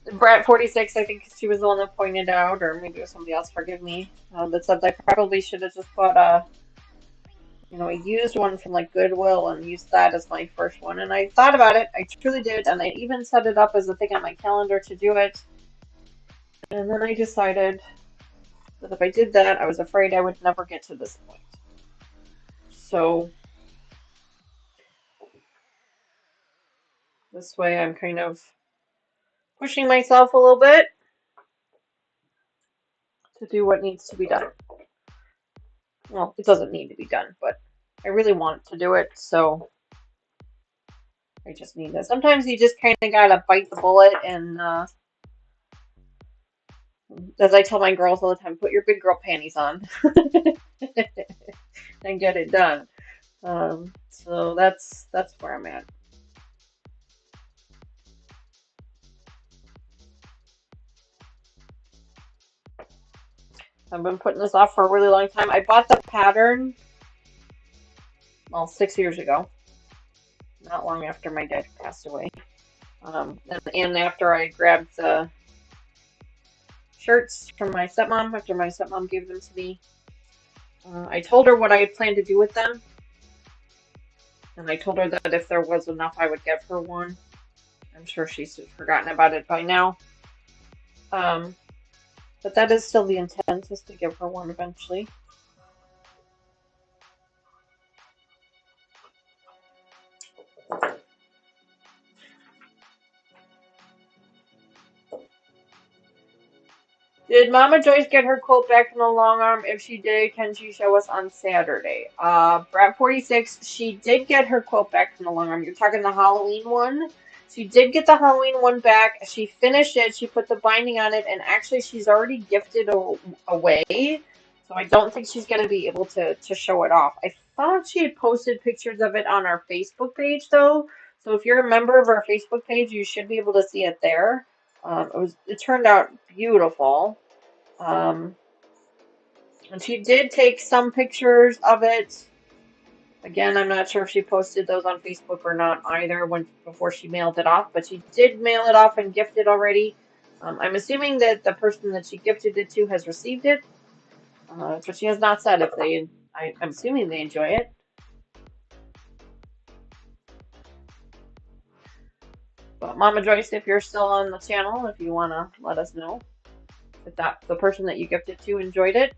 Brat46, I think she was the one that pointed out, or maybe it was somebody else, forgive me, that said I probably should have just put a used one from like Goodwill and used that as my first one. And I thought about it, I truly did, and I even set it up as a thing on my calendar to do it. And then I decided that if I did that, I was afraid I would never get to this point. So this way I'm kind of pushing myself a little bit to do what needs to be done. Well, it doesn't need to be done, but I really want to do it, so I just need this. Sometimes you just kind of gotta bite the bullet and, as I tell my girls all the time, put your big girl panties on and get it done. So that's where I'm at. I've been putting this off for a really long time. I bought the pattern, well, 6 years ago, not long after my dad passed away. And after I grabbed the shirts from my stepmom, after my stepmom gave them to me, I told her what I had planned to do with them. And I told her that if there was enough, I would give her one. I'm sure she's forgotten about it by now. But that is still the intent, is to give her one eventually. Did Mama Joyce get her quilt back from the long arm? If she did, can she show us on Saturday? Brat46, she did get her quilt back from the long arm. You're talking the Halloween one? She did get the Halloween one back. She finished it. She put the binding on it, and actually she's already gifted away. So I don't think she's going to be able to show it off. I thought she had posted pictures of it on our Facebook page, though. So if you're a member of our Facebook page, you should be able to see it there. It turned out beautiful. And she did take some pictures of it. Again, I'm not sure if she posted those on Facebook or not either before she mailed it off, but she did mail it off and gift it already. I'm assuming that the person that she gifted it to has received it, but she has not said if they. I'm assuming they enjoy it. But Mama Joyce, if you're still on the channel, if you want to let us know if the person that you gifted to enjoyed it.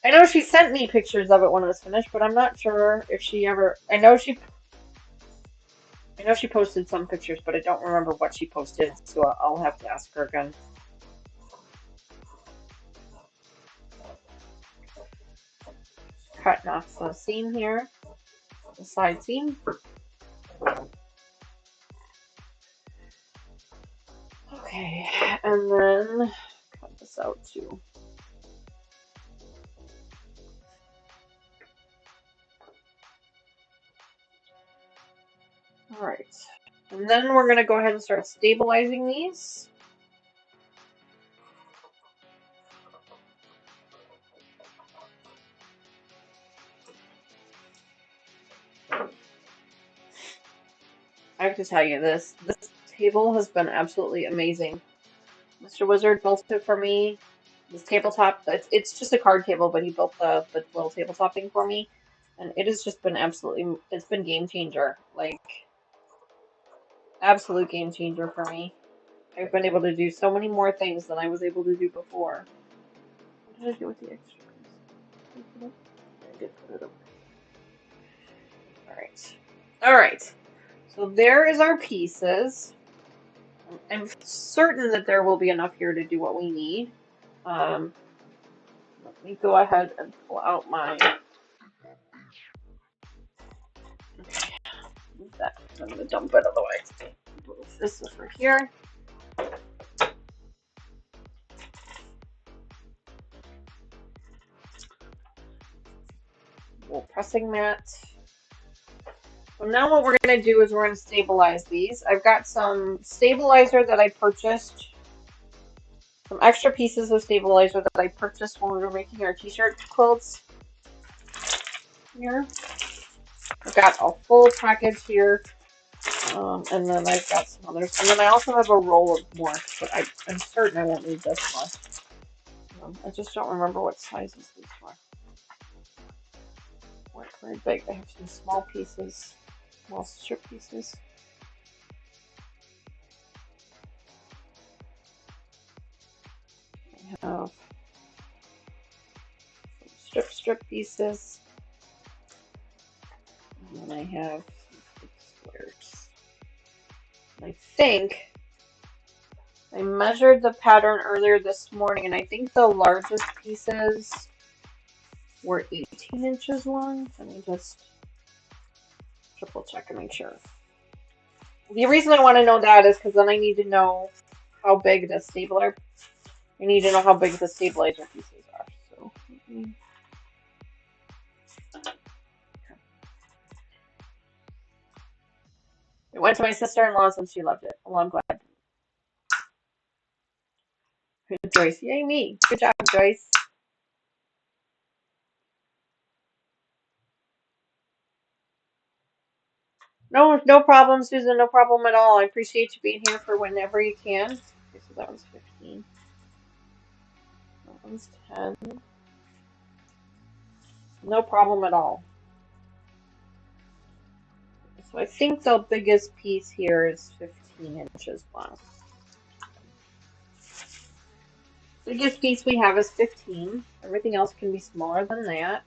I know she sent me pictures of it when it was finished, but I'm not sure if she ever. I know she posted some pictures, but I don't remember what she posted, so I'll have to ask her again. Cutting off the seam here, the side seam. Okay, and then cut this out too. All right. And then we're going to go ahead and start stabilizing these. I have to tell you, this table has been absolutely amazing. Mr. Wizard built it for me. This tabletop, it's just a card table, but he built the little tabletop thing for me. And it has just been absolutely, it's been game changer. Like, absolute game changer for me. I've been able to do so many more things than I was able to do before. What did I do with the extra piece? I did put it over. Alright. Alright. So there is our pieces. I'm certain that there will be enough here to do what we need. Let me go ahead and pull out my... Okay, move that. I'm going to dump it otherwise. Move this over here. Little pressing mat. So now what we're going to do is we're going to stabilize these. I've got some stabilizer that I purchased. Some extra pieces of stabilizer that I purchased when we were making our t-shirt quilts. Here. I've got a full package here. And then I've got some others. And then I also have a roll of more, but I'm certain I won't need this much. I just don't remember what sizes these were. Weren't very big. I have some small pieces, small strip pieces. I have some strip pieces. And then I have some big squares. I think I measured the pattern earlier this morning, and I think the largest pieces were 18 inches long. Let me just triple check and make sure. The reason I want to know that is because then I need to know how big the stabilizer. I need to know how big the stabilizer pieces are. So, it went to my sister-in-law's and she loved it. Well, I'm glad. Joyce, yay me! Good job, Joyce. No, no problem, Susan. No problem at all. I appreciate you being here for whenever you can. Okay, so that was 15. That one's 10. No problem at all. So I think the biggest piece here is 15 inches long. Biggest piece we have is 15. Everything else can be smaller than that.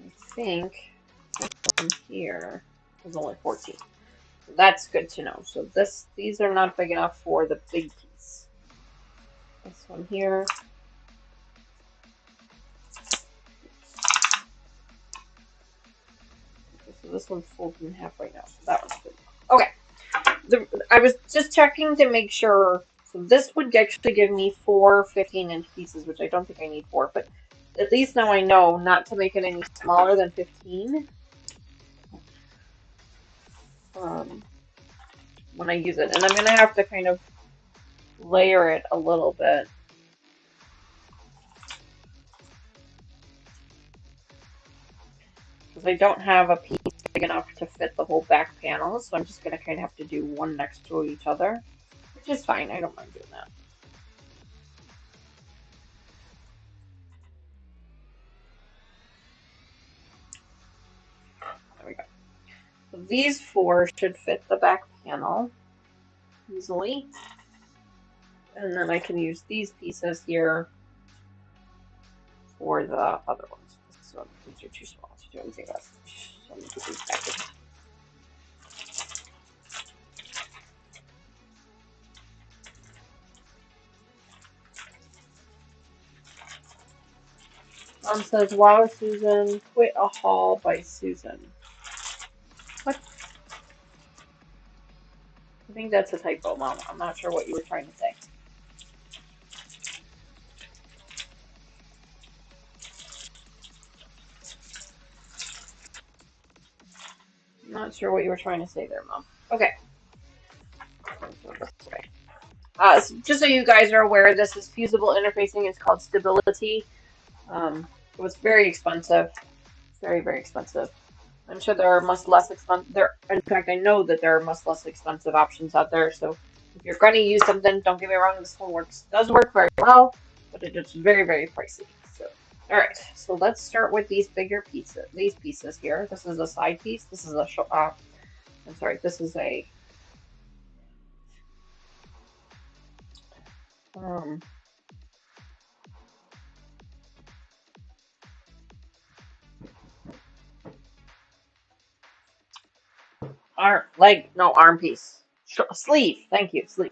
I think this one here is only 14. So that's good to know. So these are not big enough for the big piece. This one here. Okay, so this one's folded in half right now. So that one's good. Okay. I was just checking to make sure. So this would actually give me 4 15-inch pieces, which I don't think I need 4, but at least now I know not to make it any smaller than 15 when I use it. And I'm going to have to kind of layer it a little bit. Because I don't have a piece big enough to fit the whole back panel, so I'm just going to kind of have to do one next to each other, which is fine. I don't mind doing that. There we go. So these 4 should fit the back panel easily. And then I can use these pieces here for the other ones. So these are too small to do anything else. So I'm going to put these back in. Says, wow, Susan, quit a haul by Susan. What? I think that's a typo, Mom. I'm not sure what you were trying to say. I'm not sure what you were trying to say there, Mom. Okay. So just so you guys are aware, this is fusible interfacing. It's called stability. It was very expensive. Very, very expensive. I'm sure there are much less expensive. In fact, I know that there are much less expensive options out there. So if you're going to use something, don't get me wrong, this one does work very well, but it is very, very pricey. So, all right. So let's start with these bigger pieces. These pieces here. This is a side piece. This is a I'm sorry. This is a um, arm piece. Sleeve. Thank you. Sleeve.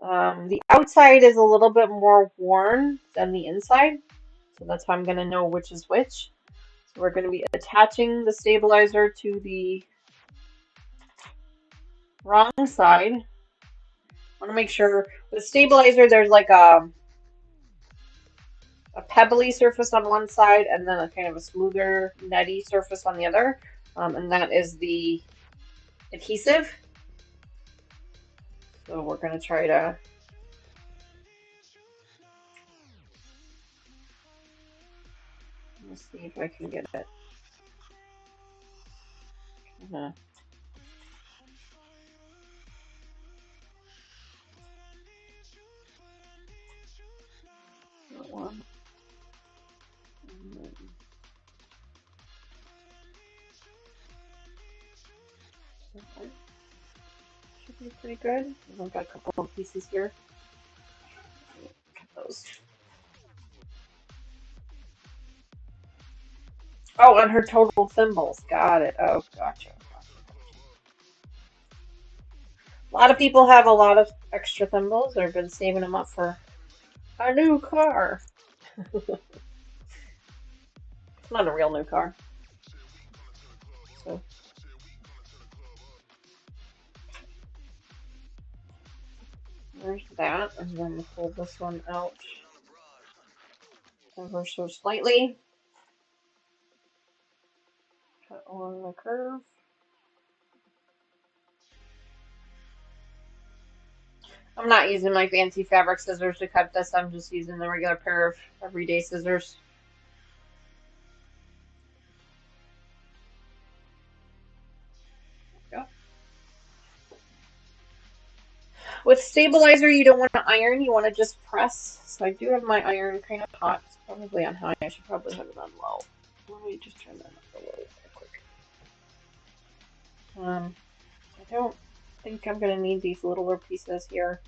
The outside is a little bit more worn than the inside, so that's how I'm going to know which is which. So we're going to be attaching the stabilizer to the wrong side. I want to make sure the stabilizer there's like a pebbly surface on one side and then a kind of a smoother, netty surface on the other, and that is the adhesive. So we're going to try to let's see if I can get it. That one. Okay. Should be pretty good. I've got a couple of pieces here. Cut those. Oh, and her total thimbles. Got it. Oh, gotcha. A lot of people have a lot of extra thimbles. They've been saving them up for a new car. It's not a real new car. So there's that. And then we'll pull this one out ever so slightly. Cut along the curve. I'm not using my fancy fabric scissors to cut this. I'm just using the regular pair of everyday scissors. There we go. With stabilizer, you don't want to iron, you want to just press. So I do have my iron kind of hot. It's probably on high. I should probably have it on low. Let me just turn that up a little bit quick. I don't think I'm going to need these littler pieces here,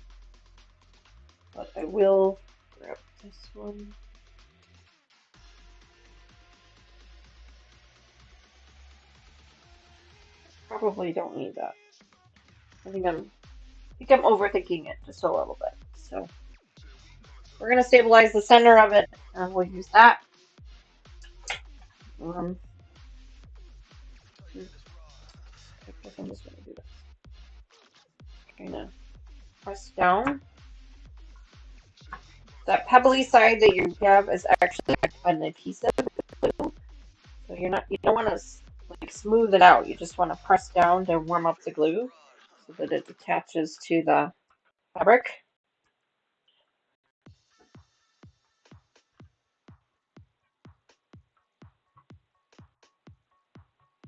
but I will grab this one. Probably don't need that. I think I'm overthinking it just a little bit. So we're going to stabilize the center of it, and we'll use that. I'm just going to do this. Kind of press down. That pebbly side that you have is actually an adhesive glue. So you don't want to like smooth it out. You just want to press down to warm up the glue so that it attaches to the fabric.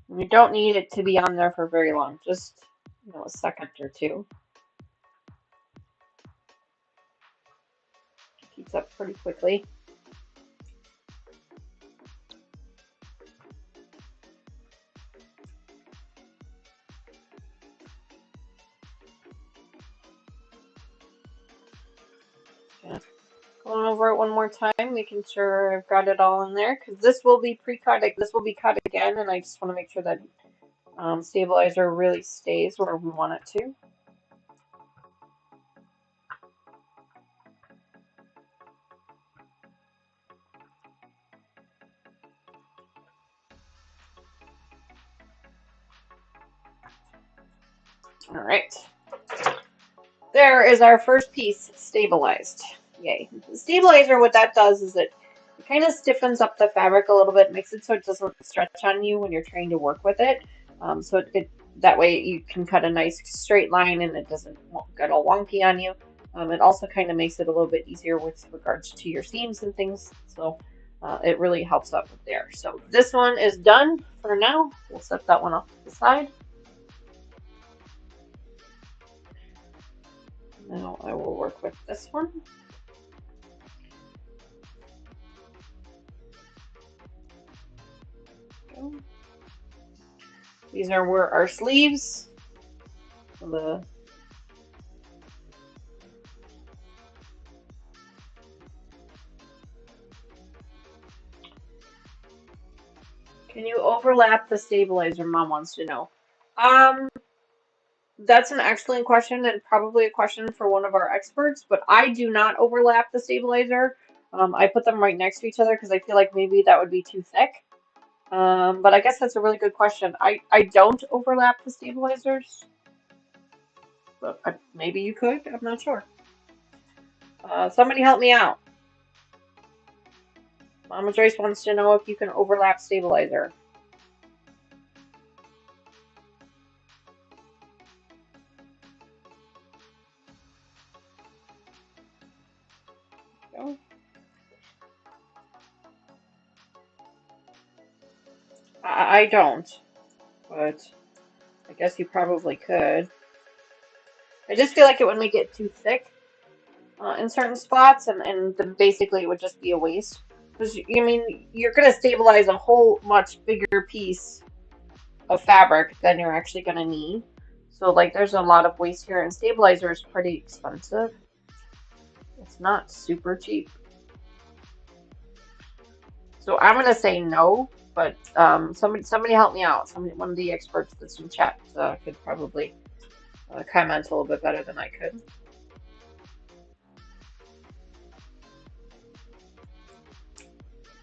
And you don't need it to be on there for very long, just a second or two. It heats up pretty quickly. Yeah. Going over it one more time, making sure I've got it all in there, because this will be pre-cut. This will be cut again, and I just want to make sure that stabilizer really stays where we want it to. All right. There is our first piece stabilized. Yay. The stabilizer, what that does is it kind of stiffens up the fabric a little bit, makes it so it doesn't stretch on you when you're trying to work with it. So that way you can cut a nice straight line and it doesn't get all wonky on you. It also kind of makes it a little bit easier with regards to your seams and things. So it really helps out with there. So this one is done for now. We'll set that one off to the side. Now I will work with this one. These are where our sleeves. The Can you overlap the stabilizer? Mom wants to know. Um, that's an excellent question and probably a question for one of our experts, but I do not overlap the stabilizer. I put them right next to each other because I feel like maybe that would be too thick. But I guess that's a really good question. I don't overlap the stabilizers, but maybe you could. I'm not sure. Somebody help me out. Mama Joyce wants to know if you can overlap stabilizer. No? I don't, but I guess you probably could. I just feel like it would make it too thick in certain spots, and then basically it would just be a waste. Because, I mean, you're going to stabilize a whole much bigger piece of fabric than you're actually going to need. So, like, there's a lot of waste here, and stabilizer is pretty expensive. It's not super cheap. So I'm going to say no, but somebody help me out. One of the experts that's in chat could probably comment a little bit better than I could.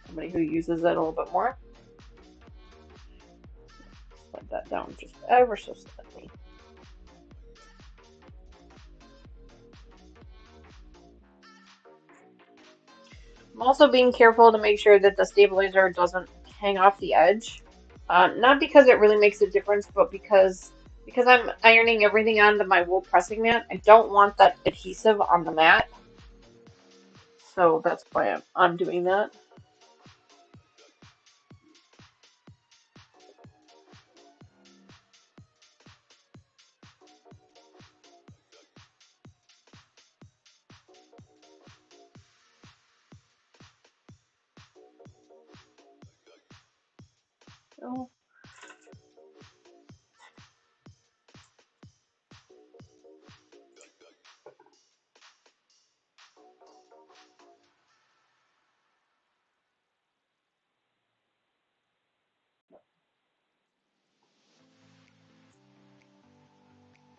Somebody who uses it a little bit more. Slide that down just ever so slightly. I'm also being careful to make sure that the stabilizer doesn't hang off the edge. Not because it really makes a difference, but because I'm ironing everything onto my wool pressing mat, I don't want that adhesive on the mat. So that's why I'm doing that. So,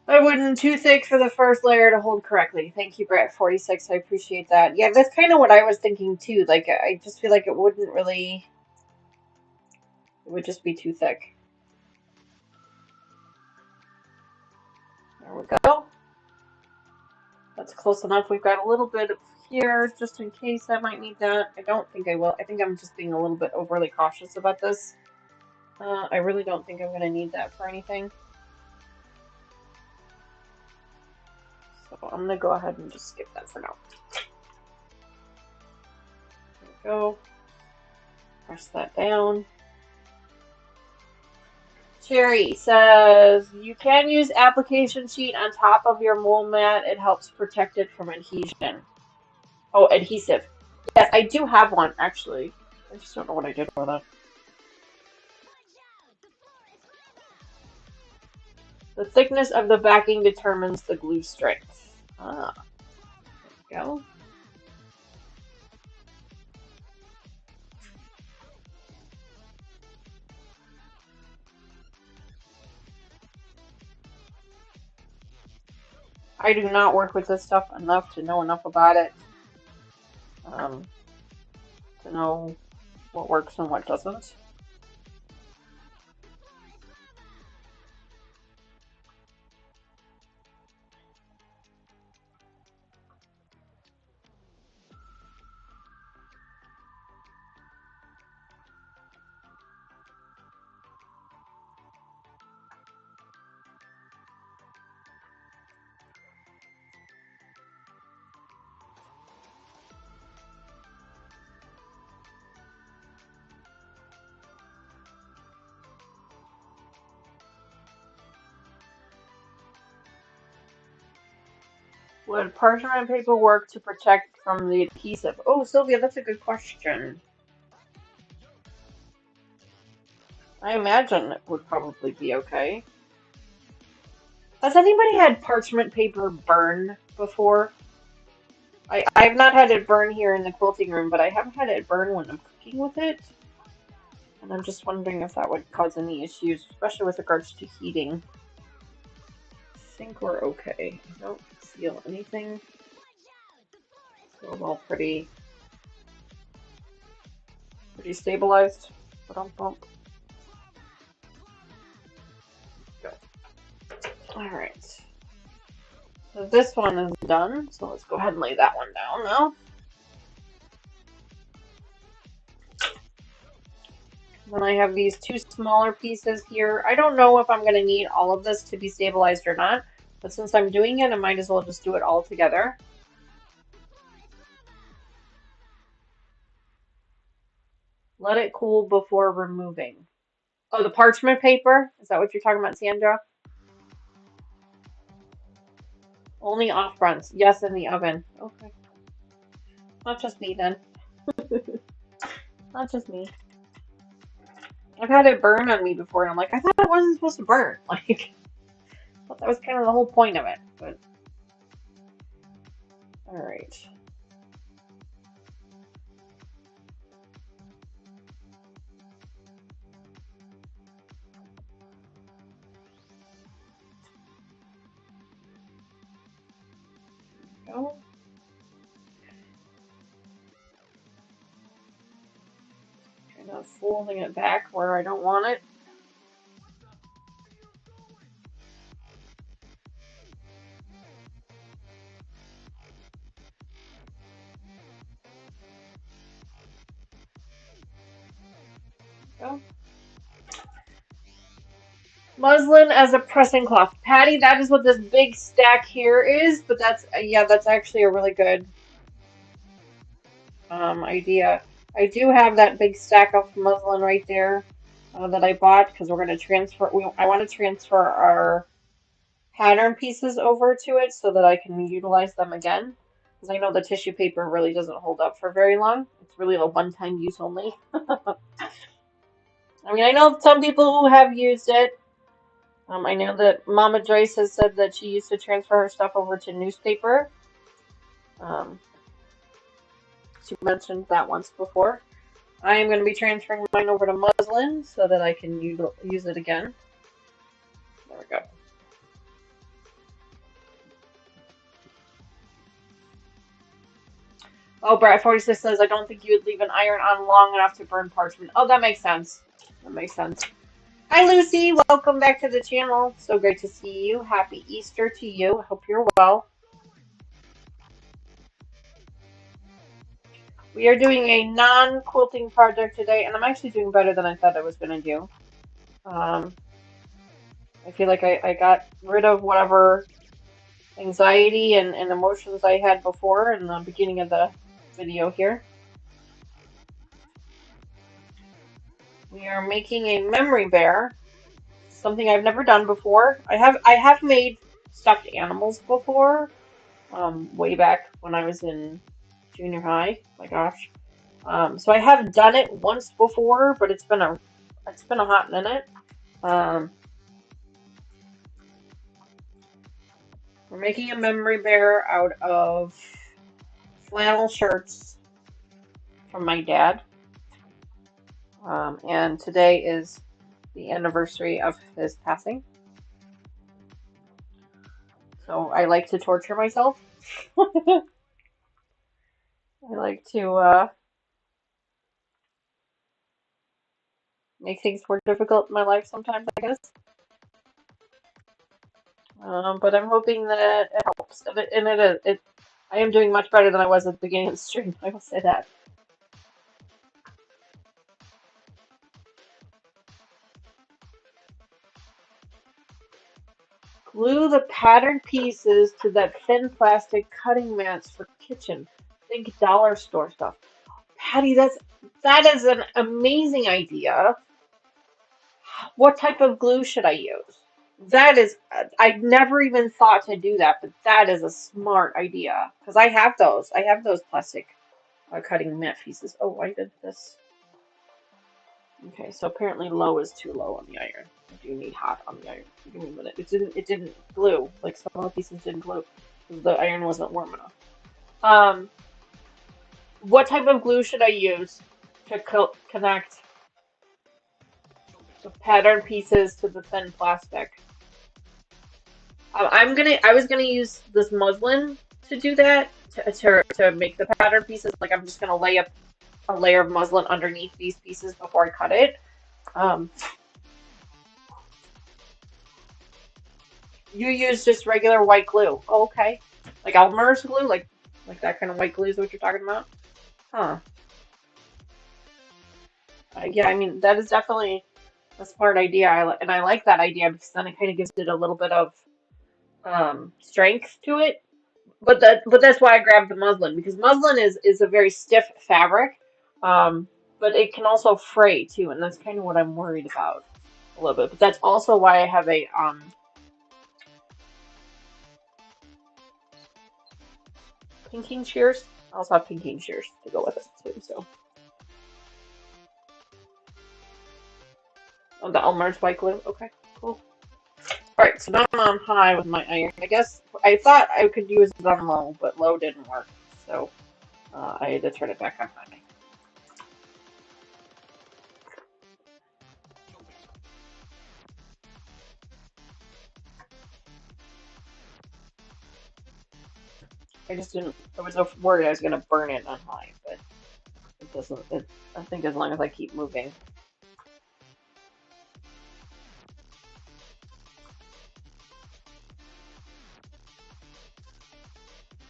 I wouldn't too thick for the first layer to hold correctly. Thank you, Brett46. I appreciate that. Yeah, that's kind of what I was thinking too. Like, I just feel like it wouldn't really, it would just be too thick. There we go. That's close enough. We've got a little bit of here just in case I might need that. I don't think I will. I think I'm just being a little bit overly cautious about this. I really don't think I'm going to need that for anything. So I'm going to go ahead and just skip that for now. There we go. Press that down. Cherry says, you can use application sheet on top of your wool mat. It helps protect it from adhesion. Oh, adhesive. Yes, I do have one, actually. I just don't know what I did with it. The thickness of the backing determines the glue strength. Ah, there we go. I do not work with this stuff enough to know enough about it. To know what works and what doesn't. Would parchment paper work to protect from the adhesive? Oh, Sylvia, that's a good question. I imagine it would probably be okay. Has anybody had parchment paper burn before? I've not had it burn here in the quilting room, but I have had it burn when I'm cooking with it. And I'm just wondering if that would cause any issues, especially with regards to heating. I think we're okay. I don't feel anything. Feels all pretty stabilized. Bump, bump. Go. All right. So this one is done. So let's go ahead and lay that one down now. Then I have these two smaller pieces here. I don't know if I'm going to need all of this to be stabilized or not, but since I'm doing it, I might as well just do it all together. Let it cool before removing. Oh, the parchment paper? Is that what you're talking about, Sandra? Only off fronts. Yes, in the oven. Okay. Not just me then. Not just me. I've had it burn on me before, and I'm like, I thought it wasn't supposed to burn. Like, I thought that was kind of the whole point of it. But all right. Go. Kind of folding it back where I don't want it. Go. Muslin as a pressing cloth. Patty, that is what this big stack here is, but that's, yeah, that's actually a really good idea. I do have that big stack of muslin right there that I bought because we're going to transfer, I want to transfer our pattern pieces over to it so that I can utilize them again. Because I know the tissue paper really doesn't hold up for very long. It's really a one-time use only. I mean, I know some people who have used it. I know that Mama Joyce has said that she used to transfer her stuff over to newspaper. Um, she mentioned that once before. I am going to be transferring mine over to muslin so that I can use it again. There we go. Oh, Brad46 says, I don't think you would leave an iron on long enough to burn parchment. Oh, that makes sense. That makes sense. Hi, Lucy. Welcome back to the channel. So great to see you. Happy Easter to you. Hope you're well. We are doing a non-quilting project today, and I'm actually doing better than I thought I was going to do. I feel like I got rid of whatever anxiety and emotions I had before in the beginning of the video here. We are making a memory bear, something I've never done before. I have made stuffed animals before, way back when I was in junior high. My gosh. So I have done it once before, but it's been a hot minute. We're making a memory bear out of flannel shirts from my dad. And today is the anniversary of his passing. So I like to torture myself. I like to make things more difficult in my life sometimes, I guess. But I'm hoping that it helps. And it is. I am doing much better than I was at the beginning of the stream. I will say that. Glue the patterned pieces to that thin plastic cutting mats for kitchen. Think dollar store stuff. Patty, that is an amazing idea. What type of glue should I use? That is, I never even thought to do that, but that is a smart idea because I have those. I have those plastic cutting mat pieces. Oh, I did this. Okay, so apparently low is too low on the iron. I do need hot on the iron. Give me a minute. It didn't glue. Like some of the pieces didn't glue. The iron wasn't warm enough. Um, what type of glue should I use to co connect the pattern pieces to the thin plastic? I was gonna use this muslin to do that to make the pattern pieces. Like I'm just gonna lay up a layer of muslin underneath these pieces before I cut it. Um, you use just regular white glue. Oh, okay. Like Elmer's glue, like that kind of white glue is what you're talking about? Huh. Yeah, I mean that is definitely a smart idea. And I like that idea because then it kind of gives it a little bit of strength to it. But that's why I grabbed the muslin because muslin is a very stiff fabric, um, but it can also fray too, and that's kind of what I'm worried about a little bit. But that's also why I have a pinking shears. I also have pinking shears to go with it too. So oh, the Elmer's white glue. Okay, cool. All right, so now I'm on high with my iron. I guess I thought I could use it on low, but low didn't work, so I had to turn it back on high. I just didn't. I was so worried I was gonna burn it on high, but it doesn't. I think as long as I keep moving.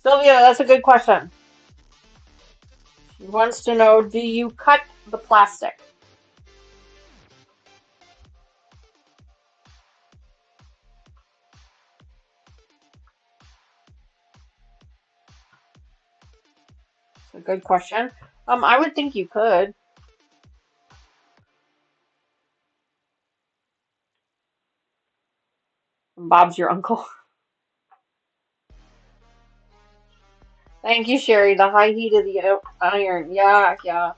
Sylvia, that's a good question. She wants to know, do you cut the plastic? It's a good question. I would think you could. Bob's your uncle. Thank you, Sherry. The high heat of the iron. Yeah, yeah.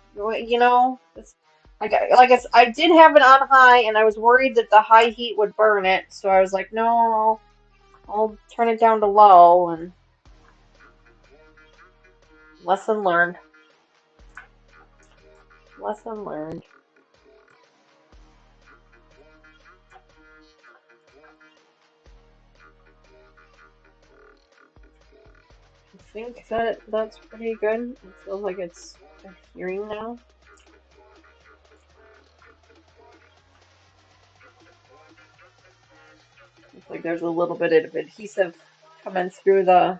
It's, I did have it on high, and I was worried that the high heat would burn it. So I was like, no, I'll turn it down to low. And lesson learned. Lesson learned. I think that's pretty good. It feels like it's adhering now. Looks like there's a little bit of adhesive coming through the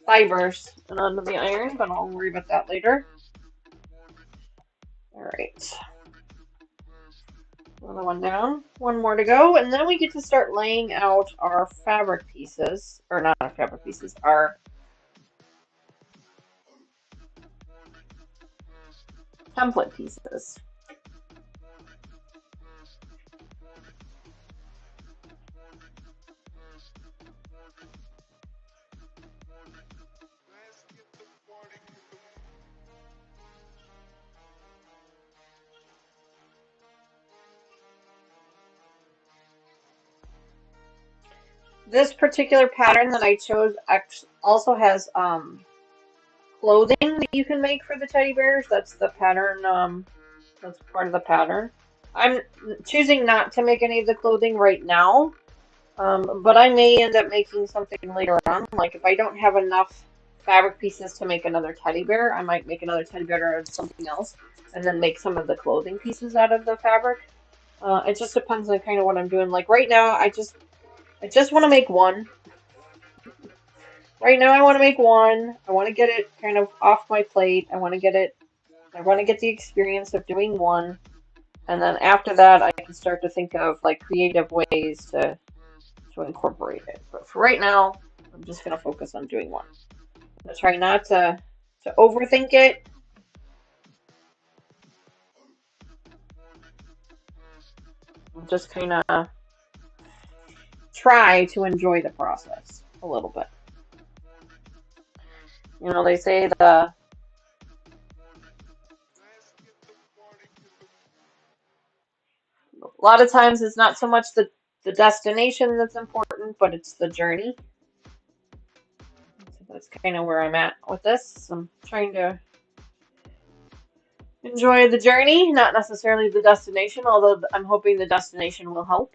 fibers and onto the iron, but I'll worry about that later. All right, another one down, one more to go, and then we get to start laying out our fabric pieces, or not our fabric pieces, our template pieces. This particular pattern that I chose also has clothing that you can make for the teddy bears. That's the pattern. That's part of the pattern. I'm choosing not to make any of the clothing right now, but I may end up making something later on. Like if I don't have enough fabric pieces to make another teddy bear, I might make another teddy bear out of something else, and then make some of the clothing pieces out of the fabric. It just depends on kind of what I'm doing. Like right now, I just want to make one. Right now, I want to make one. I want to get it kind of off my plate. I want to get it. I want to get the experience of doing one, and then after that, I can start to think of like creative ways to incorporate it. But for right now, I'm just gonna focus on doing one. I'm gonna try not to overthink it. I'm just kind of try to enjoy the process a little bit. You know, they say a lot of times it's not so much the destination that's important, but it's the journey. So that's kind of where I'm at with this. I'm trying to enjoy the journey, not necessarily the destination, although I'm hoping the destination will help.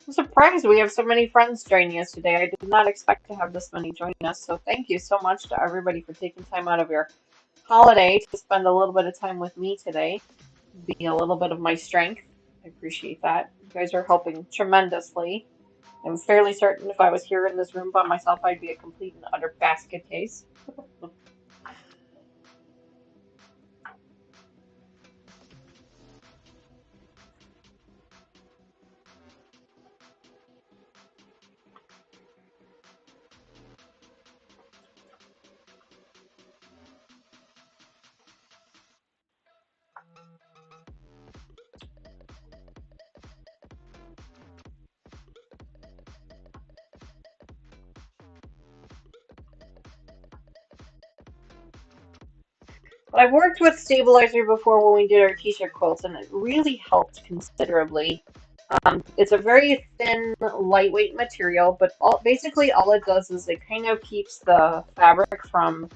I'm surprised we have so many friends joining us today. I did not expect to have this many join us, so thank you so much to everybody for taking time out of your holiday to spend a little bit of time with me today, be a little bit of my strength. I appreciate that. You guys are helping tremendously. I'm fairly certain if I was here in this room by myself, I'd be a complete and utter basket case. But I've worked with stabilizer before when we did our t-shirt quilts, and it really helped considerably. It's a very thin, lightweight material, but basically all it does is it kind of keeps the fabric from,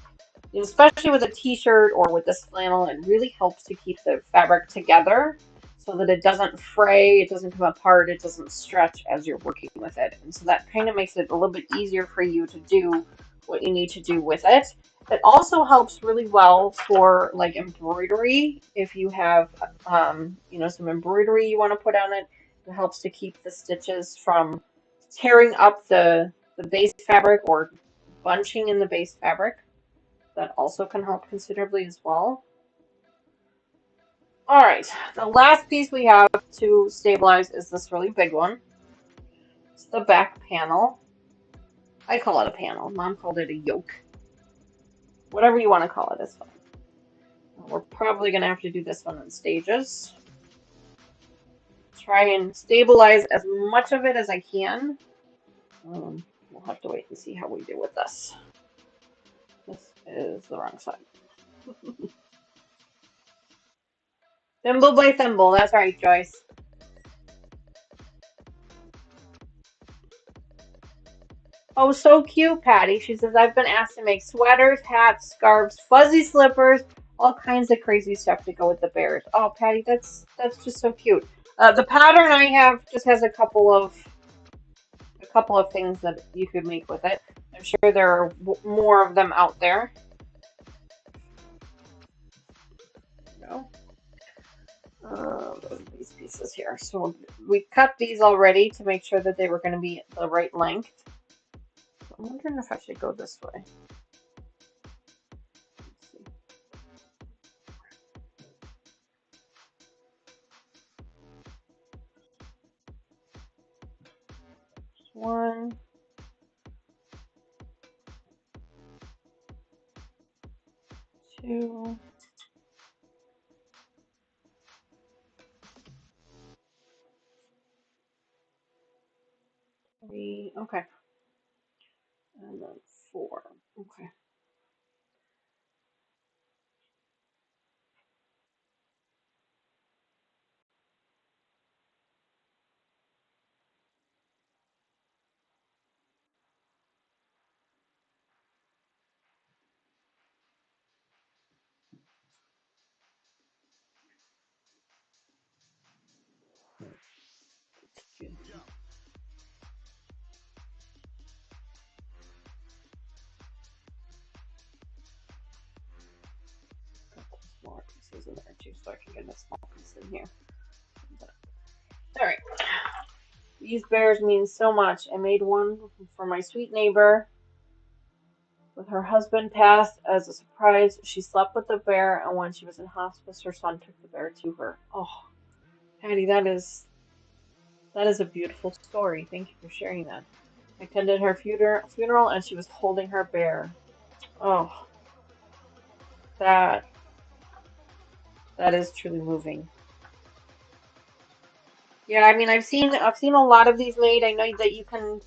especially with a t-shirt or with this flannel, it really helps to keep the fabric together so that it doesn't fray, it doesn't come apart, it doesn't stretch as you're working with it. And so that kind of makes it a little bit easier for you to do what you need to do with it. It also helps really well for like embroidery. If you have, some embroidery you want to put on it, it helps to keep the stitches from tearing up the base fabric or bunching in the base fabric. That also can help considerably as well. All right, the last piece we have to stabilize is this really big one. It's the back panel. I call it a panel. Mom called it a yoke. Whatever you want to call it is fine. We're probably going to have to do this one in stages. Try and stabilize as much of it as I can. We'll have to wait and see how we do with this. This is the wrong side. Thimble by thimble. That's right, Joyce. Oh, so cute, Patty. She says, I've been asked to make sweaters, hats, scarves, fuzzy slippers, all kinds of crazy stuff to go with the bears. Oh, Patty, that's just so cute. The pattern I have just has a couple of things that you could make with it. I'm sure there are more of them out there. No. These pieces here. So we cut these already to make sure that they were going to be the right length. I'm wondering if I should go this way. One, two, three. Okay. And then four. Okay. Got some smaller pieces in there too, so I can get a small piece in here. All right. These bears mean so much. I made one for my sweet neighbor. With her husband passed as a surprise, she slept with the bear, and when she was in hospice, her son took the bear to her. Oh, Patty, that is a beautiful story. Thank you for sharing that. I attended her funeral, and she was holding her bear. Oh, that That is truly moving. Yeah, I mean, I've seen a lot of these made. I know that you can.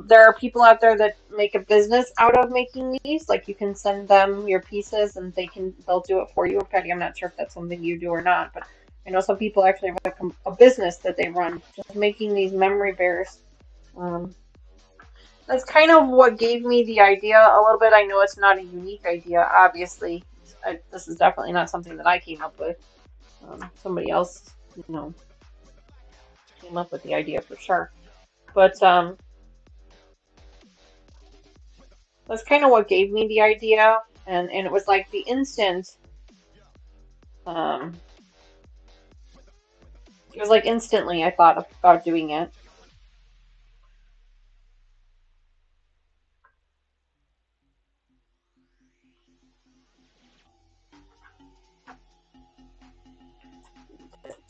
There are people out there that make a business out of making these. Like you can send them your pieces, and they'll do it for you. Patty, I'm not sure if that's something you do or not, but I know some people actually have like a business that they run just making these memory bears. Um, that's kind of what gave me the idea a little bit. I know it's not a unique idea, obviously. This is definitely not something that I came up with. Somebody else, you know, came up with the idea for sure. But that's kind of what gave me the idea, and it was like the instant. Um, it was like instantly I thought about doing it.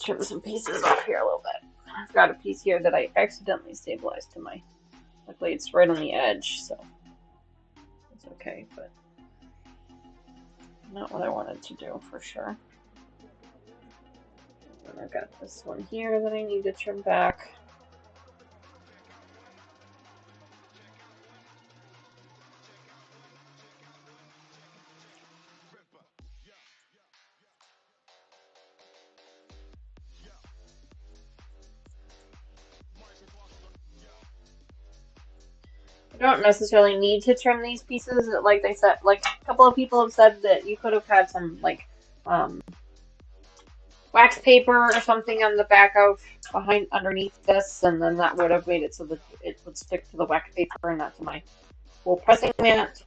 Trim some pieces off here a little bit. I've got a piece here that I accidentally stabilized to my. Luckily, it's right on the edge, so it's okay. But not what I wanted to do for sure. And I've got this one here that I need to trim back. I don't necessarily need to trim these pieces. Like they said, like a couple of people have said that you could have had some like um, wax paper or something on the back of behind underneath this, and then that would have made it so that it would stick to the wax paper and not to my full pressing mat.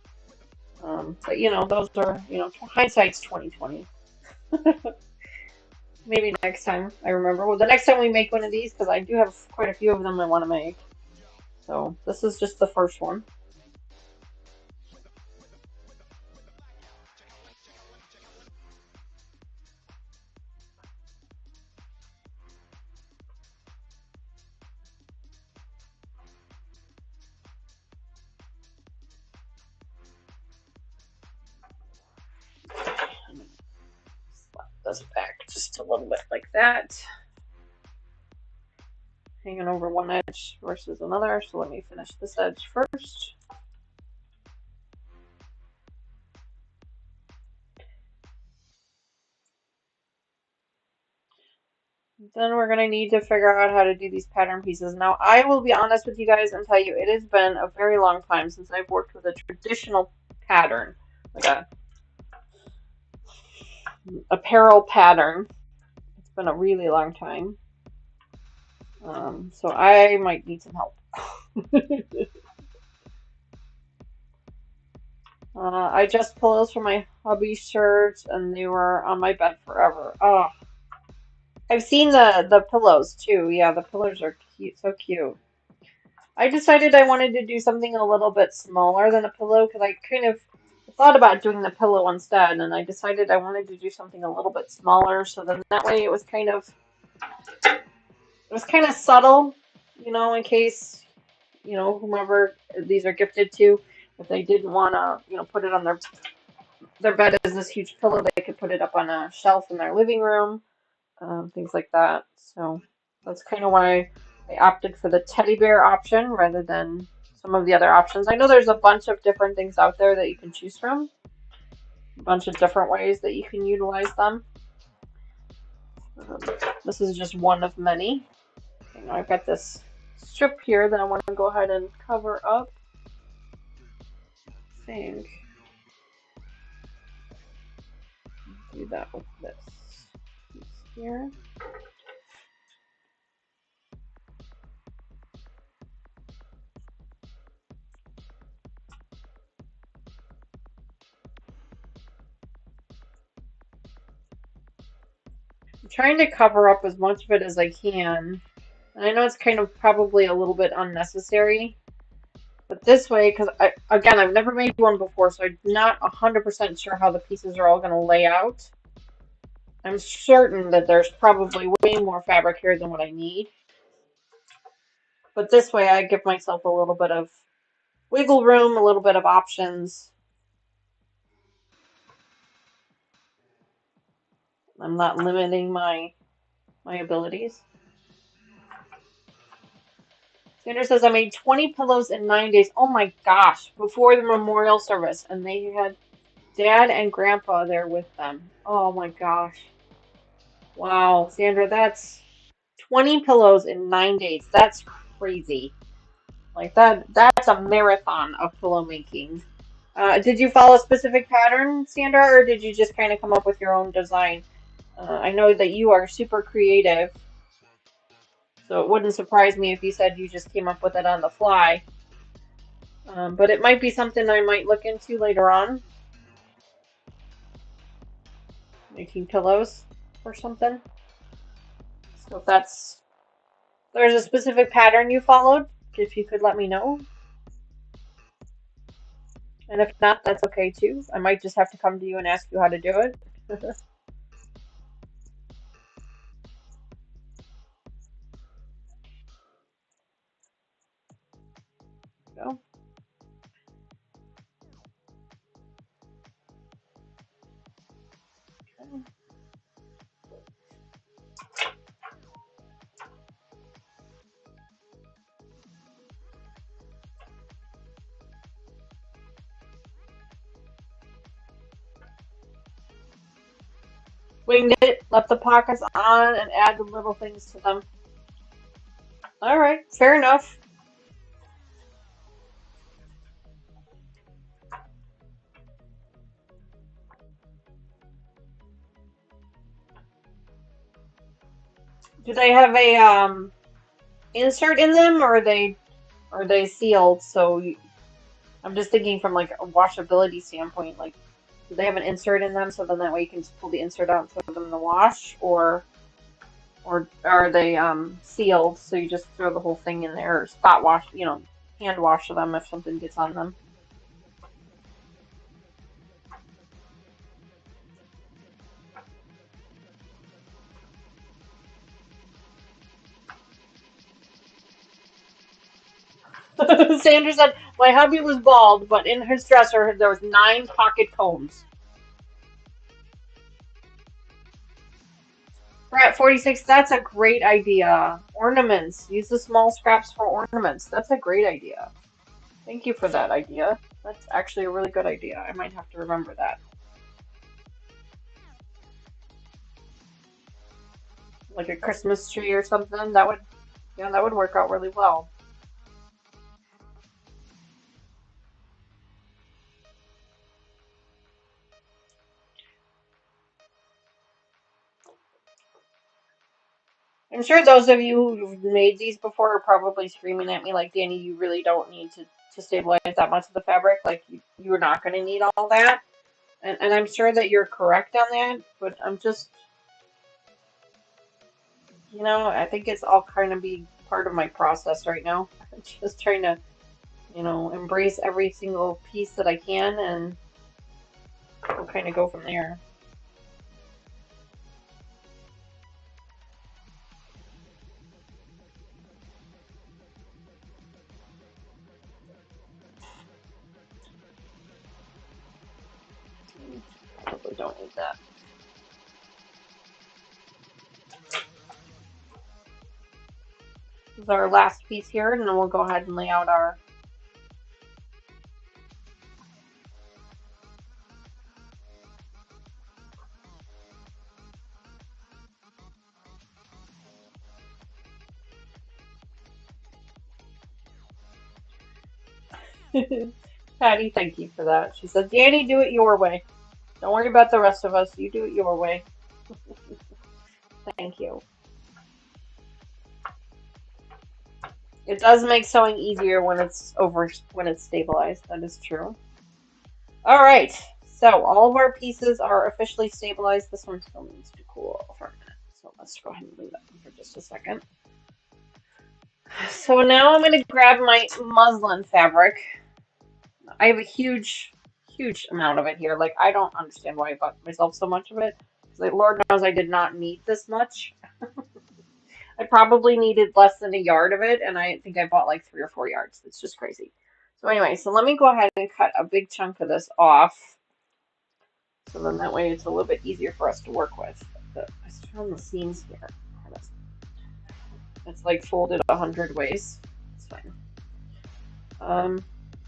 But you know, those are hindsight's 2020. Maybe next time I remember. Well, the next time we make one of these, because I do have quite a few of them I want to make. So this is just the first one. Slap this back just a little bit like that. Hanging over one edge versus another. So let me finish this edge first. Then we're going to need to figure out how to do these pattern pieces. Now, I will be honest with you guys and tell you it has been a very long time since I've worked with a traditional pattern, like a apparel pattern. It's been a really long time. So I might need some help. I just pillows for my hubby shirts, and they were on my bed forever. Oh, I've seen the pillows too. Yeah, the pillows are cute, so cute. I decided I wanted to do something a little bit smaller than a pillow because I kind of thought about doing the pillow instead, and I decided I wanted to do something a little bit smaller. So then that way it was kind of subtle, in case whomever these are gifted to, if they didn't want to put it on their bed as this huge pillow, they could put it up on a shelf in their living room, things like that. So that's kind of why I opted for the teddy bear option rather than some of the other options. I know there's a bunch of different things out there that you can choose from, a bunch of different ways that you can utilize them. Um, this is just one of many. I've got this strip here that I want to go ahead and cover up. I think do that with this piece here. I'm trying to cover up as much of it as I can. And I know it's kind of probably a little bit unnecessary, but this way, because again, I've never made one before, so I'm not 100% sure how the pieces are all going to lay out. I'm certain that there's probably way more fabric here than what I need. But this way, I give myself a little bit of wiggle room, a little bit of options. I'm not limiting my abilities. Sandra says I made 20 pillows in 9 days. Oh my gosh, before the memorial service, and they had Dad and Grandpa there with them. Oh my gosh. Wow, Sandra, that's 20 pillows in 9 days. That's crazy. Like that's a marathon of pillow making. Did you follow a specific pattern, Sandra, or did you just kind of come up with your own design? I know that you are super creative, so it wouldn't surprise me if you said you just came up with it on the fly. But it might be something I might look into later on, making pillows or something. So if there's a specific pattern you followed, if you could let me know. And if not, that's okay too. I might just have to come to you and ask you how to do it. So, okay. Winged it, left the pockets on, and add the little things to them. All right, fair enough. Do they have a insert in them, or are they sealed? So I'm just thinking from like a washability standpoint. Like, do they have an insert in them so then that way you can just pull the insert out and throw them in the wash, or are they sealed so you just throw the whole thing in there or spot wash, hand wash them if something gets on them? Sandra said, "My hubby was bald, but in his dresser there was 9 pocket combs." Brett 46, that's a great idea. Ornaments. Use the small scraps for ornaments. That's a great idea. Thank you for that idea. That's actually a really good idea. I might have to remember that. Like a Christmas tree or something. That would work out really well. I'm sure those of you who've made these before are probably screaming at me like, Danny, you really don't need to stabilize that much of the fabric. Like, you're not going to need all that. And I'm sure that you're correct on that, but I'm just, I think it's all kind of be part of my process right now. I'm just trying to, embrace every single piece that I can, and we'll kind of go from there. Probably don't need that. This is our last piece here, and then we'll go ahead and lay out our. Patty, thank you for that. She said, Danny, do it your way. Don't worry about the rest of us. You do it your way. Thank you. It does make sewing easier when it's stabilized. That is true. All right. So all of our pieces are officially stabilized. This one still needs to cool for a minute. So let's go ahead and leave that for just a second. So now I'm going to grab my muslin fabric. I have a huge, huge amount of it here. Like, I don't understand why I bought myself so much of it. Like, Lord knows I did not need this much. I probably needed less than a yard of it, and I think I bought like 3 or 4 yards. It's just crazy. So anyway, so let me go ahead and cut a big chunk of this off. So then that way it's a little bit easier for us to work with. Let's turn the seams here. It's like folded 100 ways. It's fine.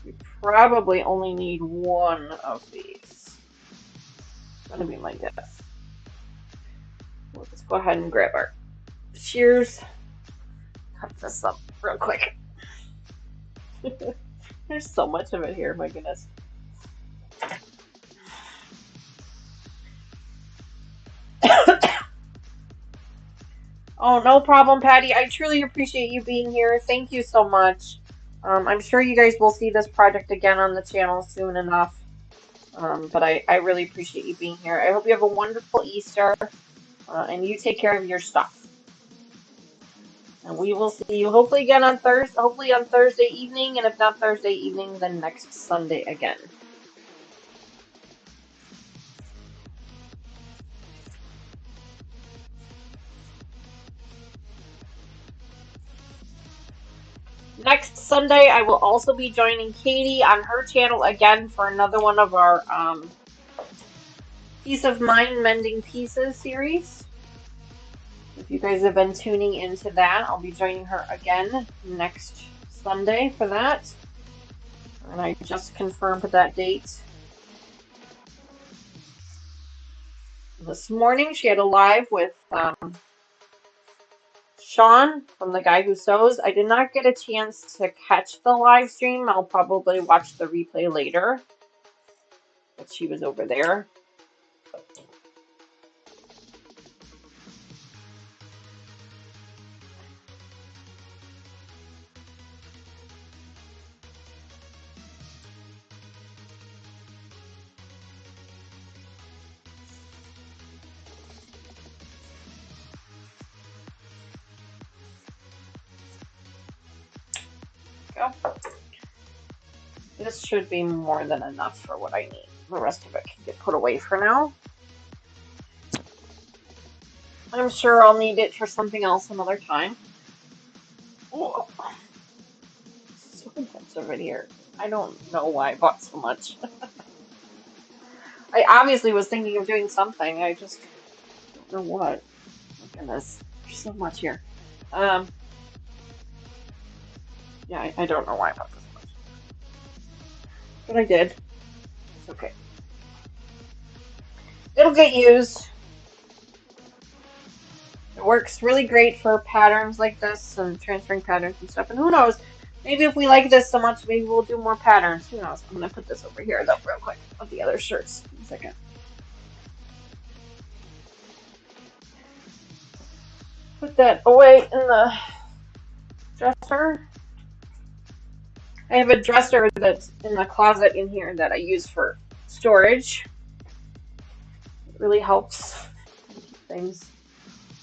We probably only need one of these. It's gonna be my guess. Let's go ahead and grab our shears. Cut this up real quick. There's so much of it here, my goodness. Oh, no problem, Patty. I truly appreciate you being here. Thank you so much. I'm sure you guys will see this project again on the channel soon enough. But I really appreciate you being here. I hope you have a wonderful Easter, and you take care of your stuff. And we will see you hopefully again on Thursday evening, and if not Thursday evening, then next Sunday again. Next Sunday, I will also be joining Katie on her channel again for another one of our Peace of Mind Mending Pieces series. If you guys have been tuning into that, I'll be joining her again next Sunday for that. And I just confirmed that date this morning. She had a live with Sean from The Guy Who Sews. I did not get a chance to catch the live stream. I'll probably watch the replay later. But she was over there. Go. This should be more than enough for what I need. The rest of it can get put away for now. I'm sure I'll need it for something else another time. Oh, so much of it here. I don't know why I bought so much. I obviously was thinking of doing something. I just don't know what. Look at this. There's so much here. Yeah, I don't know why I bought this much. But I did. It's okay. It'll get used. It works really great for patterns like this and transferring patterns and stuff. And who knows, maybe if we like this so much, maybe we'll do more patterns. Who knows? I'm going to put this over here, though, real quick, of the other shirts. In a second. Put that away in the dresser. I have a dresser that's in the closet in here that I use for storage. It really helps keep things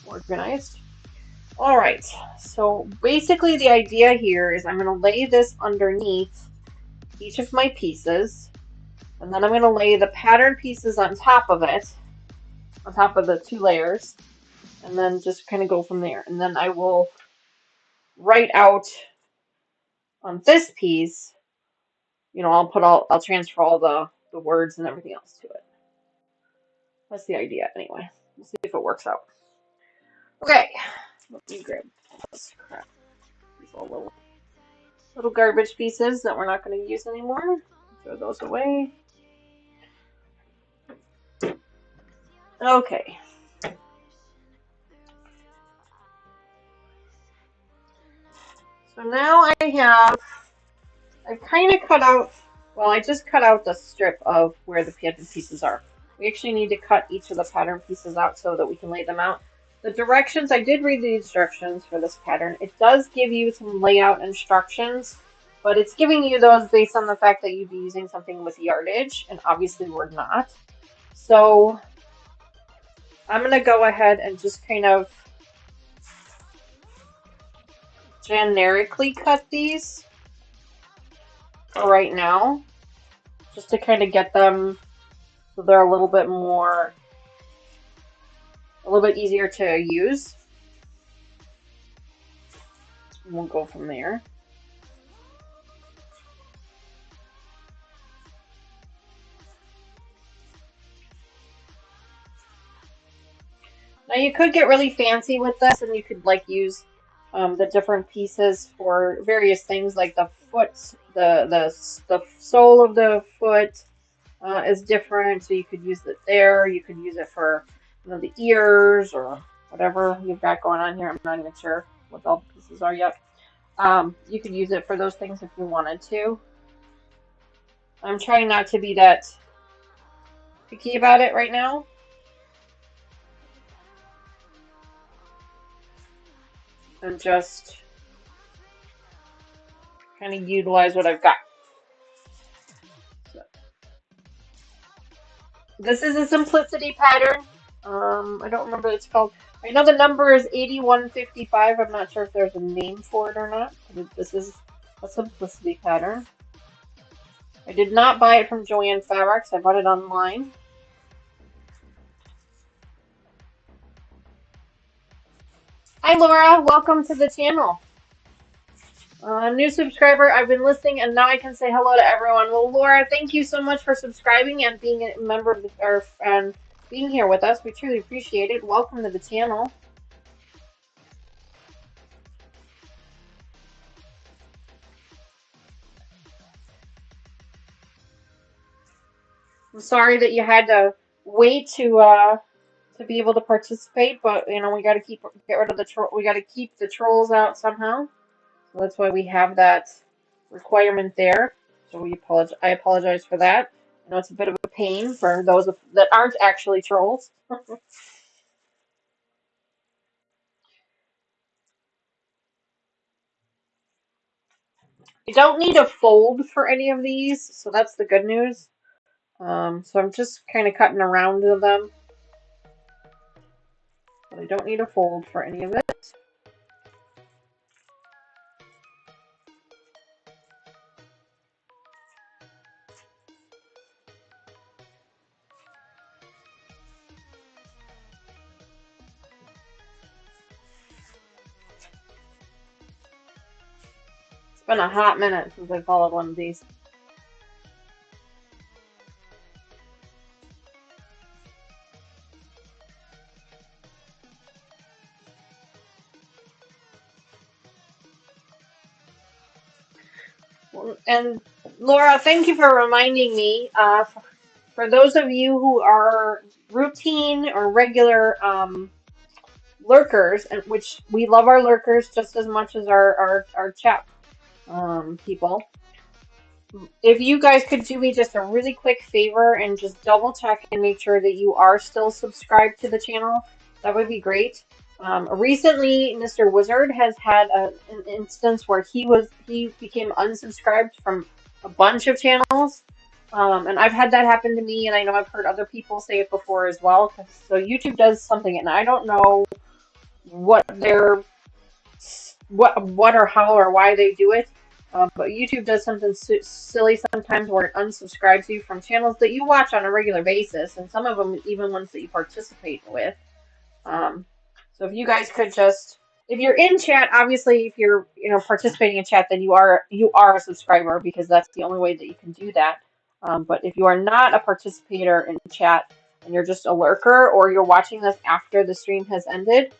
organized. All right, so basically the idea here is I'm going to lay this underneath each of my pieces, and then I'm going to lay the pattern pieces on top of it, on top of the two layers, and then just kind of go from there. And then I will write out on this piece, you know, I'll transfer all the words and everything else to it. That's the idea anyway. We'll see if it works out. Okay, let me grab this crap. These all little garbage pieces that we're not going to use anymore. Throw those away. Okay. So now I've kind of cut out, well, I just cut out the strip of where the pattern pieces are. We actually need to cut each of the pattern pieces out so that we can lay them out. The directions, I did read the instructions for this pattern. It does give you some layout instructions, but it's giving you those based on the fact that you'd be using something with yardage, and obviously we're not. So I'm going to go ahead and just kind of generically cut these for right now, just to kind of get them so they're a little bit easier to use. And we'll go from there. Now you could get really fancy with this, and you could like use the different pieces for various things, like the foot, the sole of the foot is different, so you could use it there. You could use it for the ears or whatever you've got going on here. I'm not even sure what all the pieces are yet. You could use it for those things if you wanted to. I'm trying not to be that picky about it right now, and just kind of utilize what I've got. So, this is a simplicity pattern. I don't remember what it's called. I know the number is 8155. I'm not sure if there's a name for it or not. This is a simplicity pattern. I did not buy it from Joanne Fabrics. I bought it online. Hi Laura, welcome to the channel. New subscriber, I've been listening and now I can say hello to everyone. Well, Laura, thank you so much for subscribing and being a member of and being here with us. We truly appreciate it. Welcome to the channel. I'm sorry that you had to wait to be able to participate, but you know we got to get rid of the we got to keep the trolls out somehow. So that's why we have that requirement there. So I apologize for that. I know it's a bit of a pain for those that aren't actually trolls. You don't need a fold for any of these, so that's the good news. So I'm just kind of cutting around to them, but I don't need a fold for any of it. It's been a hot minute since I followed one of these. And Laura, thank you for reminding me. For those of you who are routine or regular lurkers, and which we love our lurkers just as much as our chat people. If you guys could do me just a really quick favor and just double check and make sure that you are still subscribed to the channel, that would be great. Recently, Mr. Wizard has had an instance where he became unsubscribed from a bunch of channels. And I've had that happen to me, and I know I've heard other people say it before as well. So YouTube does something, and I don't know what their what or how or why they do it. But YouTube does something silly sometimes where it unsubscribes you from channels that you watch on a regular basis, and some of them even ones that you participate with. So if you guys could just, if you're in chat, obviously if you're participating in chat, then you are a subscriber because that's the only way that you can do that. But if you are not a participator in chat and you're just a lurker or you're watching this after the stream has ended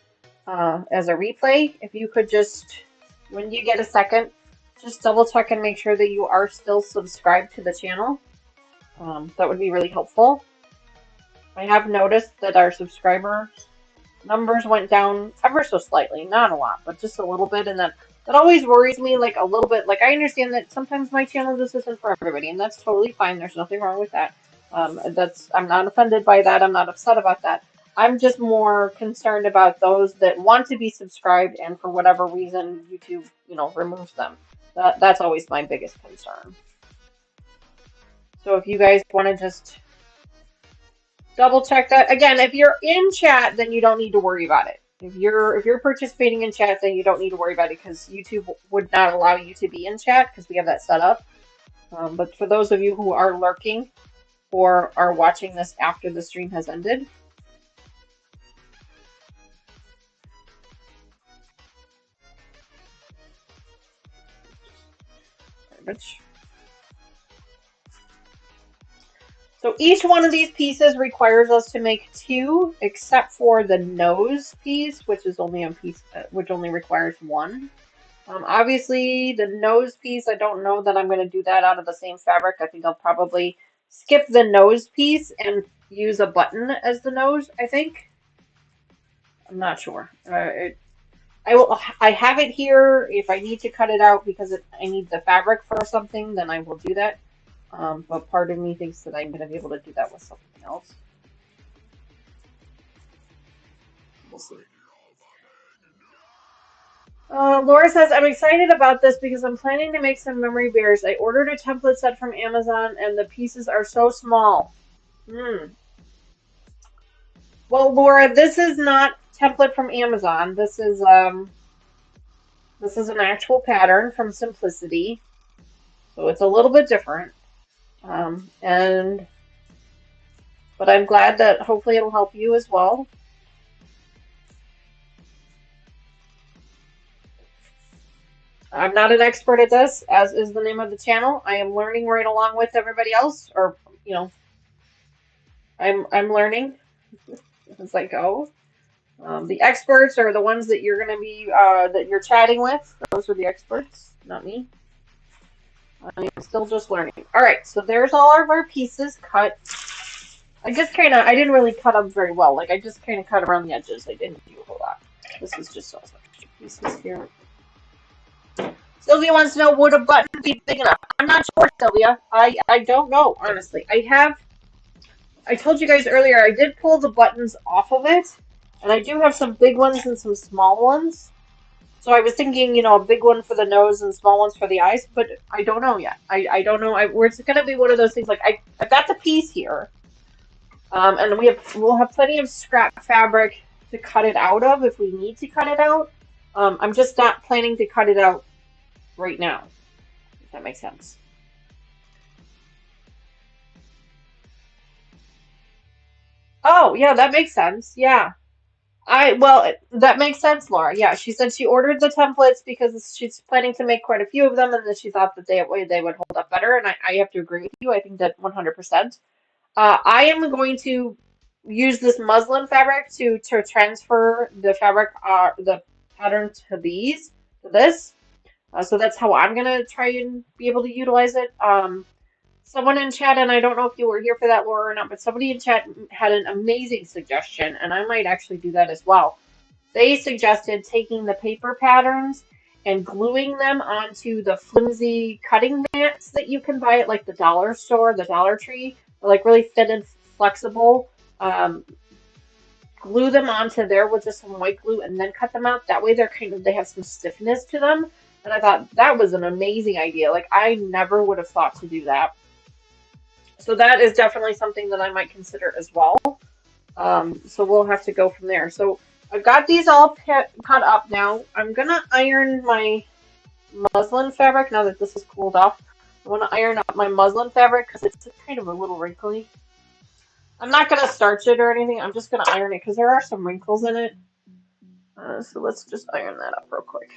as a replay, if you could just, when you get a second, just double check and make sure that you are still subscribed to the channel. That would be really helpful. I have noticed that our subscriber numbers went down ever so slightly, not a lot, but just a little bit, and that always worries me, like a little bit. Like I understand that sometimes my channel just isn't for everybody, and that's totally fine. There's nothing wrong with that. I'm not offended by that. I'm not upset about that. I'm just more concerned about those that want to be subscribed and for whatever reason YouTube, removes them. That's always my biggest concern. So if you guys want to just double check that. Again, if you're in chat, then you don't need to worry about it. If you're participating in chat, then you don't need to worry about it because YouTube would not allow you to be in chat because we have that set up. But for those of you who are lurking or are watching this after the stream has ended, garbage. So each one of these pieces requires us to make two, except for the nose piece, which is only a piece, which only requires one. Obviously, the nose piece, I don't know that I'm going to do that out of the same fabric. I think I'll probably skip the nose piece and use a button as the nose, I think. I'm not sure. I have it here. If I need to cut it out because I need the fabric for something, then I will do that. But part of me thinks that I'm going to be able to do that with something else. We'll see. Laura says, I'm excited about this because I'm planning to make some memory bears. I ordered a template set from Amazon and the pieces are so small. Hmm. Well, Laura, this is not template from Amazon. This is an actual pattern from Simplicity. So it's a little bit different. And but I'm glad that hopefully it'll help you as well. I'm not an expert at this, as is the name of the channel. I am learning right along with everybody else, or you know, I'm learning as I go. The experts are the ones that you're going to be that you're chatting with. Those are the experts, not me. I'm still just learning. All right, so there's all of our pieces cut. I didn't really cut them very well. Like I just kind of cut around the edges. I didn't do a whole lot. This is just all pieces here. Sylvia wants to know, would a button be big enough? I'm not sure, Sylvia. I don't know, honestly. I told you guys earlier, I did pull the buttons off of it, and I do have some big ones and some small ones. So I was thinking, you know, a big one for the nose and small ones for the eyes, but I don't know yet. I don't know. It's going to be one of those things like I've got the piece here, and we'll have plenty of scrap fabric to cut it out of if we need to cut it out. I'm just not planning to cut it out right now, if that makes sense. Oh, yeah, that makes sense. Yeah. Well, that makes sense, Laura. Yeah, she said she ordered the templates because she's planning to make quite a few of them, and then she thought that they would hold up better. And I have to agree with you. I think that 100%. I am going to use this muslin fabric to transfer the fabric, the pattern to this. So that's how I'm gonna try and be able to utilize it. Someone in chat, and I don't know if you were here for that, Laura, or not, but somebody in chat had an amazing suggestion, and I might actually do that as well. They suggested taking the paper patterns and gluing them onto the flimsy cutting mats that you can buy at like the dollar store, the Dollar Tree. They're like really thin and flexible. Um, Glue them onto there with just some white glue and then cut them out. That way they have some stiffness to them. And I thought that was an amazing idea. Like I never would have thought to do that. So that is definitely something that I might consider as well. So we'll have to go from there. So I've got these all cut up now. I'm gonna iron my muslin fabric now that this is cooled off. I want to iron up my muslin fabric because it's kind of a little wrinkly. I'm not gonna starch it or anything. I'm just gonna iron it because there are some wrinkles in it. So let's just iron that up real quick.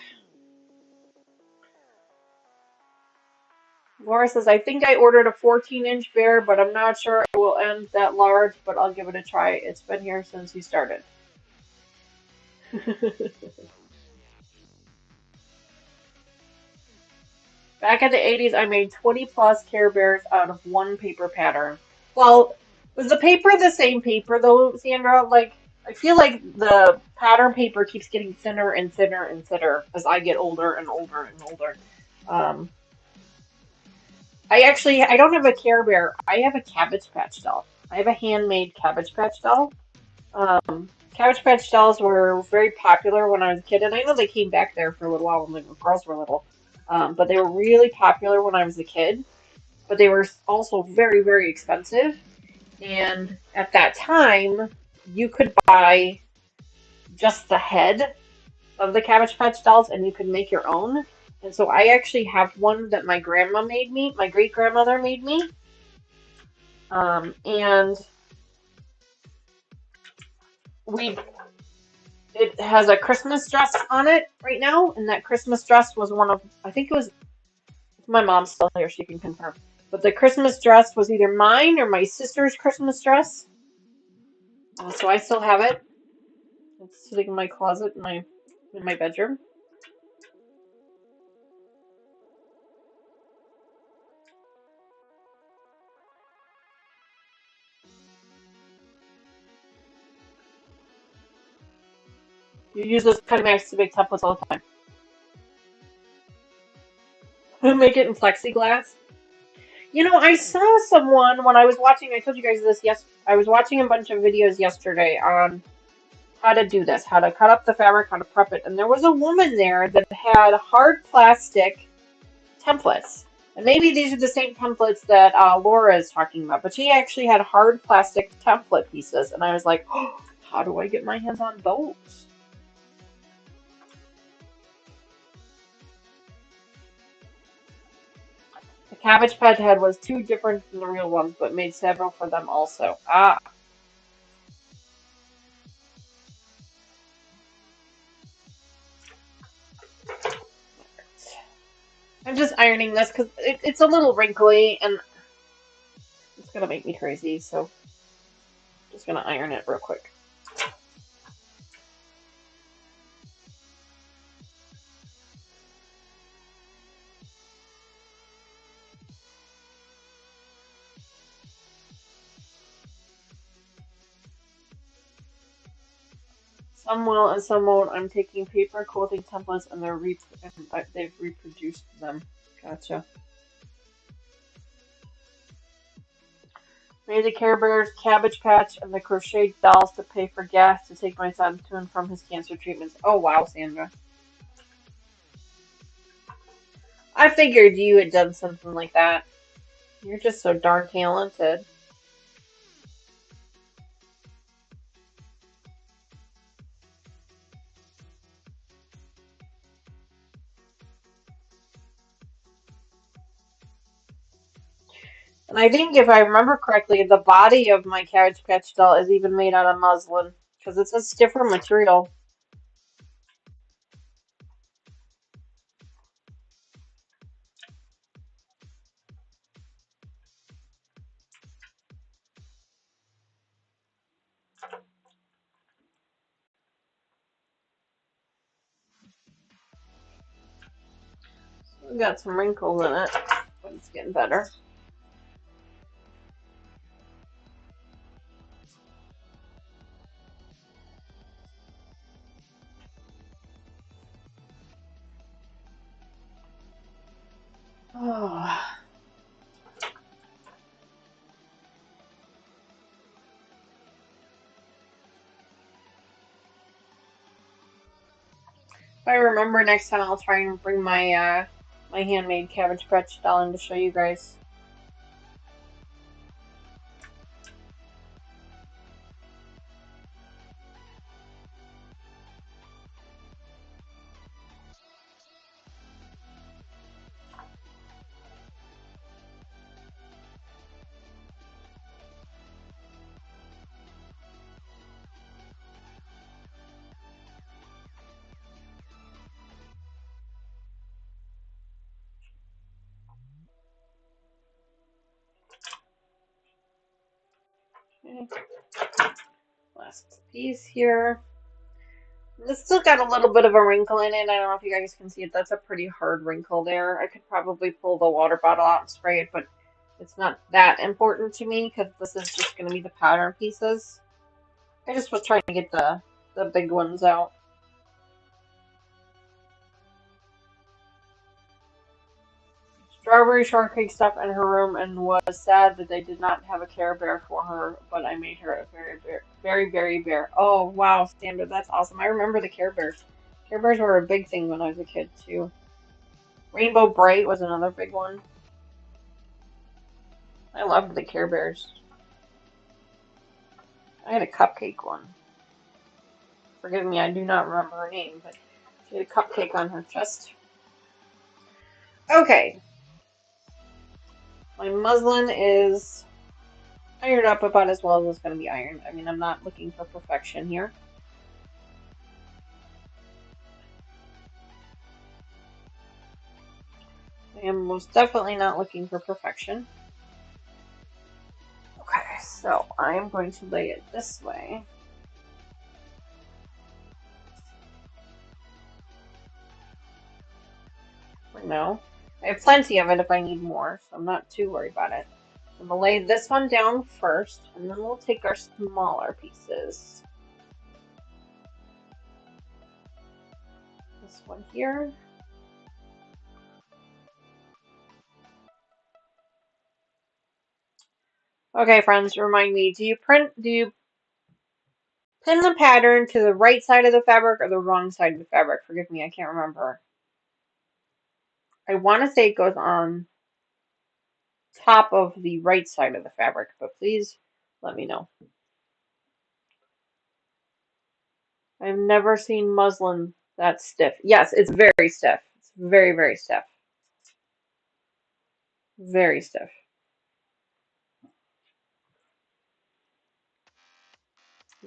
Laura says, I think I ordered a 14-inch bear, but I'm not sure it will end that large, but I'll give it a try. It's been here since you started. Back in the 80s, I made 20 plus Care Bears out of one paper pattern. Well, was the paper the same paper though, Sandra? Like, I feel like the pattern paper keeps getting thinner and thinner and thinner as I get older and older and older. Um, I don't have a Care Bear. I have a Cabbage Patch doll. I have a handmade Cabbage Patch doll. Cabbage Patch dolls were very popular when I was a kid, and I know they came back there for a little while when the girls were little. But they were really popular when I was a kid. But they were also very, very expensive. And at that time, you could buy just the head of the Cabbage Patch dolls, and you could make your own. And so I actually have one that my grandma made me, my great grandmother made me. And it has a Christmas dress on it right now, and that Christmas dress was one of, I think it was, if my mom's still here, she can confirm. But the Christmas dress was either mine or my sister's Christmas dress. So I still have it. It's sitting in my closet in my bedroom. You use those cutting knives to make templates all the time. Make it in plexiglass. You know, I saw someone when I was watching, I told you guys this, yes, I was watching a bunch of videos yesterday on how to do this, how to cut up the fabric, how to prep it, and there was a woman there that had hard plastic templates. And maybe these are the same templates that Laura is talking about, but she actually had hard plastic template pieces, and I was like, oh, how do I get my hands on those? The Cabbage Patch head was too different than the real ones, but made several for them also. Ah, I'm just ironing this because it's a little wrinkly and it's gonna make me crazy, so I'm just gonna iron it real quick. Some will and some won't. I'm taking paper quilting templates and they've reproduced them. Gotcha. Made the Care Bears, Cabbage Patch, and the crocheted dolls to pay for gas to take my son to and from his cancer treatments. Oh wow, Sandra. I figured you had done something like that. You're just so darn talented. And I think if I remember correctly, the body of my Cabbage Patch doll is even made out of muslin because it's a stiffer material. We've got some wrinkles in it, but it's getting better. Oh. If I remember next time, I'll try and bring my my handmade Cabbage Patch doll in to show you guys. Okay. Last piece here. It's still got a little bit of a wrinkle in it. I don't know if you guys can see it. That's a pretty hard wrinkle there. I could probably pull the water bottle out and spray it, but it's not that important to me because this is just going to be the pattern pieces. I just was trying to get the big ones out. Strawberry shortcake stuff in her room and was sad that they did not have a Care Bear for her, but I made her a very bear. Oh wow, Sandra, that's awesome. I remember the Care Bears. Care Bears were a big thing when I was a kid too. Rainbow Bright was another big one. I loved the Care Bears. I had a cupcake one. Forgive me, I do not remember her name, but she had a cupcake on her chest. Okay. My muslin is ironed up about as well as it's going to be ironed. I mean, I'm not looking for perfection here. I am most definitely not looking for perfection. I'm going to lay it this way. For now. I have plenty of it if I need more, so I'm not too worried about it. I'm going to lay this one down first, and then we'll take our smaller pieces. This one here. Okay, friends, remind me, do you pin the pattern to the right side of the fabric or the wrong side of the fabric? Forgive me, I can't remember. I want to say it goes on top of the right side of the fabric, but please let me know. I've never seen muslin that stiff. Yes, it's very stiff. It's very, very stiff. Very stiff.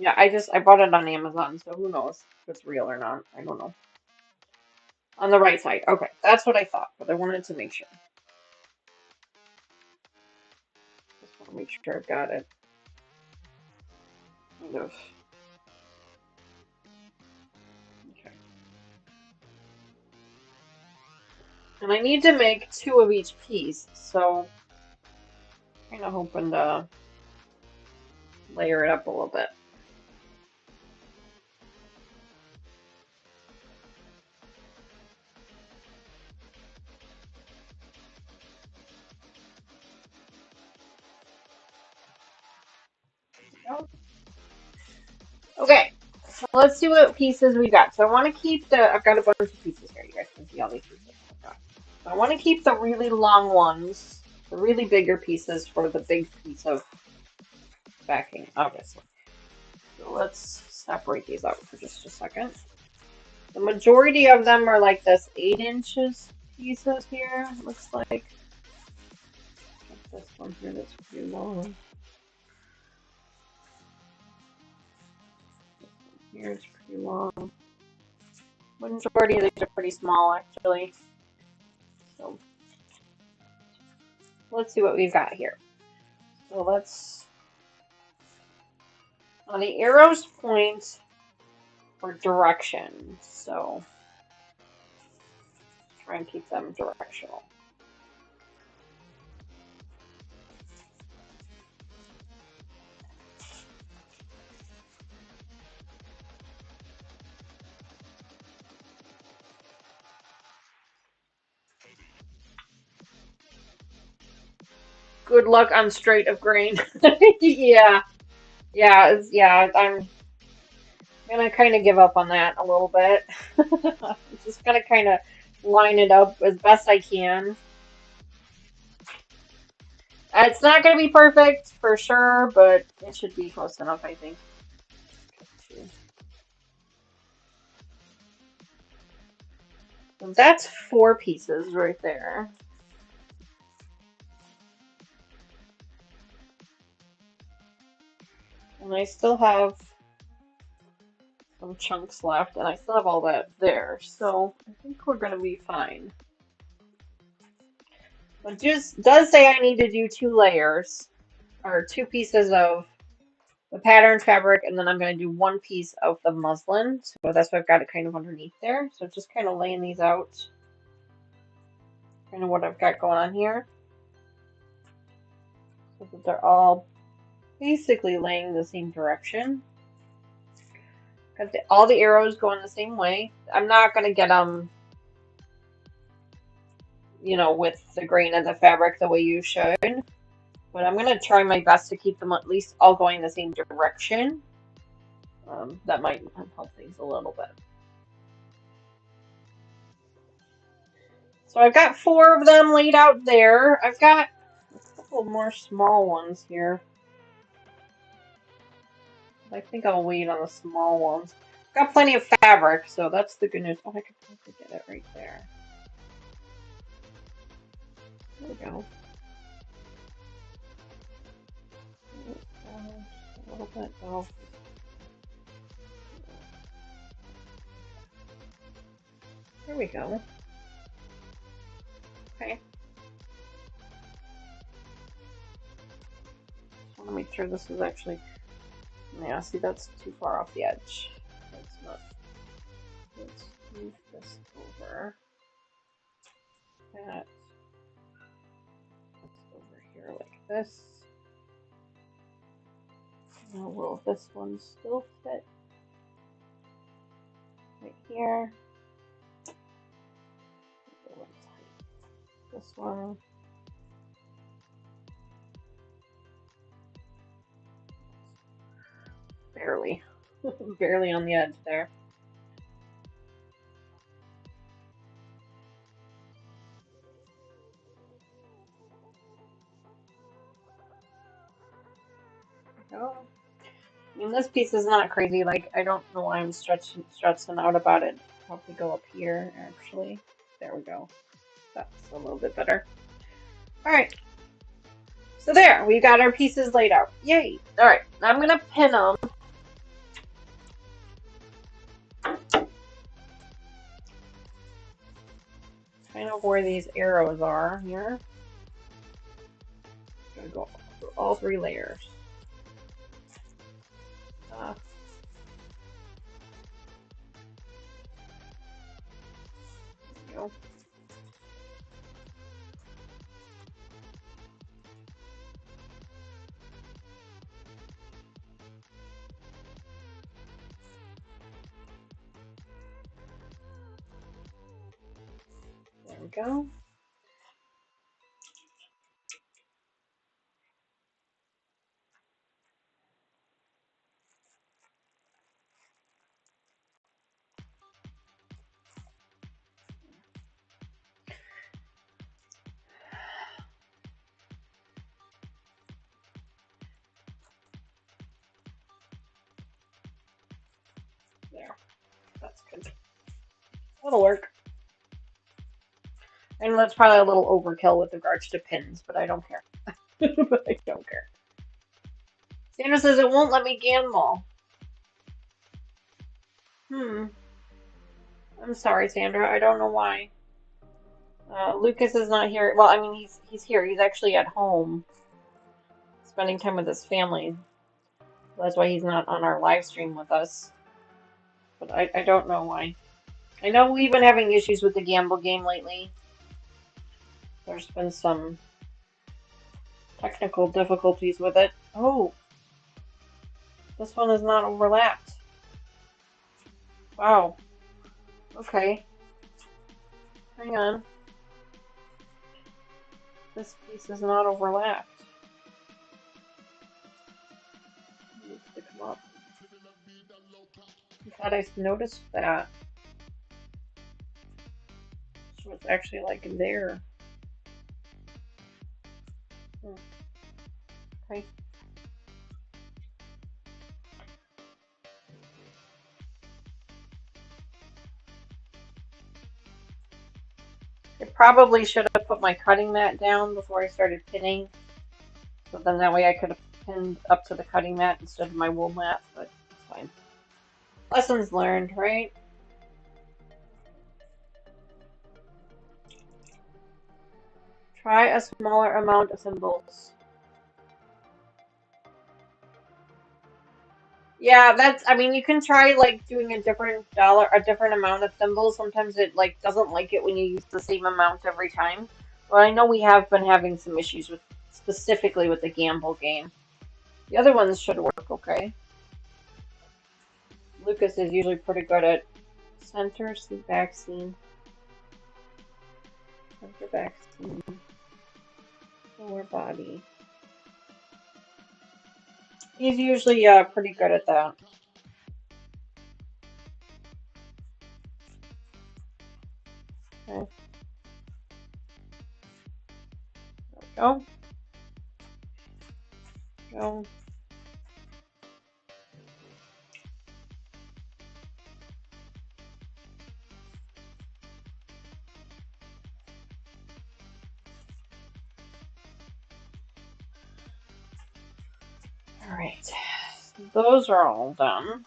Yeah, I bought it on Amazon, so who knows if it's real or not. I don't know. On the right side. Okay, that's what I thought, but I wanted to make sure. Just want to make sure I've got it. Kind of. Okay. And I need to make 2 of each piece, so I'm kind of hoping to layer it up a little bit. Okay, so let's see what pieces we got. So I want to keep I've got a bunch of pieces here. You guys can see all these pieces I've got. So I want to keep the really long ones, the really bigger pieces for the big piece of backing, obviously. So let's separate these out for just a second. The majority of them are like this 8 inches pieces here, looks like. This one here that's pretty long. Here it's pretty long. Majority of these are pretty small, actually. So let's see what we've got here. So let's. The arrows point for direction, so try and keep them directional. Good luck on straight of grain. Yeah. Yeah, I'm gonna kind of give up on that a little bit. I'm just gonna kind of line it up as best I can. It's not gonna be perfect for sure, but it should be close enough, I think. So that's 4 pieces right there. And I still have some chunks left, and I still have all that there, so I think we're going to be fine. It just does say I need to do 2 layers, or 2 pieces of the pattern fabric, and then I'm going to do 1 piece of the muslin, so that's why I've got it kind of underneath there. So just kind of laying these out, kind of what I've got going on here, so that they're all basically laying the same direction. Got all the arrows going the same way. I'm not going to get them, you know, with the grain of the fabric the way you should. But I'm going to try my best to keep them at least all going the same direction. That might help things a little bit. So I've got 4 of them laid out there. I've got a couple more small ones here. I think I'll wait on the small ones. I've got plenty of fabric, so that's the good news. Oh, I could probably get it right there. There we go. A little bit though. There we go. Okay. I want to make make sure this is actually, yeah, see, that's too far off the edge. That's not, let's move this over. That's over here like this. Now, will this one still fit right here? This one. Barely. Barely on the edge there. Oh. I mean, this piece is not crazy. Like, I don't know why I'm stressing out about it. Probably go up here, actually. There we go. That's a little bit better. All right. So there, we got our pieces laid out. Yay! All right, now I'm gonna pin them. Kind of where these arrows are here. Gonna go through all 3 layers. There we go. There we go. There. That's good. That'll work. And that's probably a little overkill with regards to pins, but I don't care. But I don't care. Sandra says it won't let me gamble. I'm sorry, Sandra. I don't know why. Lucas is not here. Well, I mean, he's here. He's actually at home, spending time with his family. That's why he's not on our live stream with us. But I don't know why. I know we've been having issues with the gamble game lately. There's been some technical difficulties with it. Oh, this one is not overlapped. Wow. Okay. Hang on. This piece is not overlapped. It needs to come up. I thought I noticed that. So it's actually like there. Okay. I probably should have put my cutting mat down before I started pinning. So then that way I could have pinned up to the cutting mat instead of my wool mat, but it's fine. Lessons learned, right? Try a smaller amount of symbols. Yeah, I mean, you can try like doing a different amount of thimbles. Sometimes it like doesn't like it when you use the same amount every time. But I know we have been having some issues with, specifically with the gamble game. The other ones should work okay. Lucas is usually pretty good at center, seat back seam. Center back seam. Lower body. He's usually pretty good at that. Okay. There we go. Go. All right. Those are all done.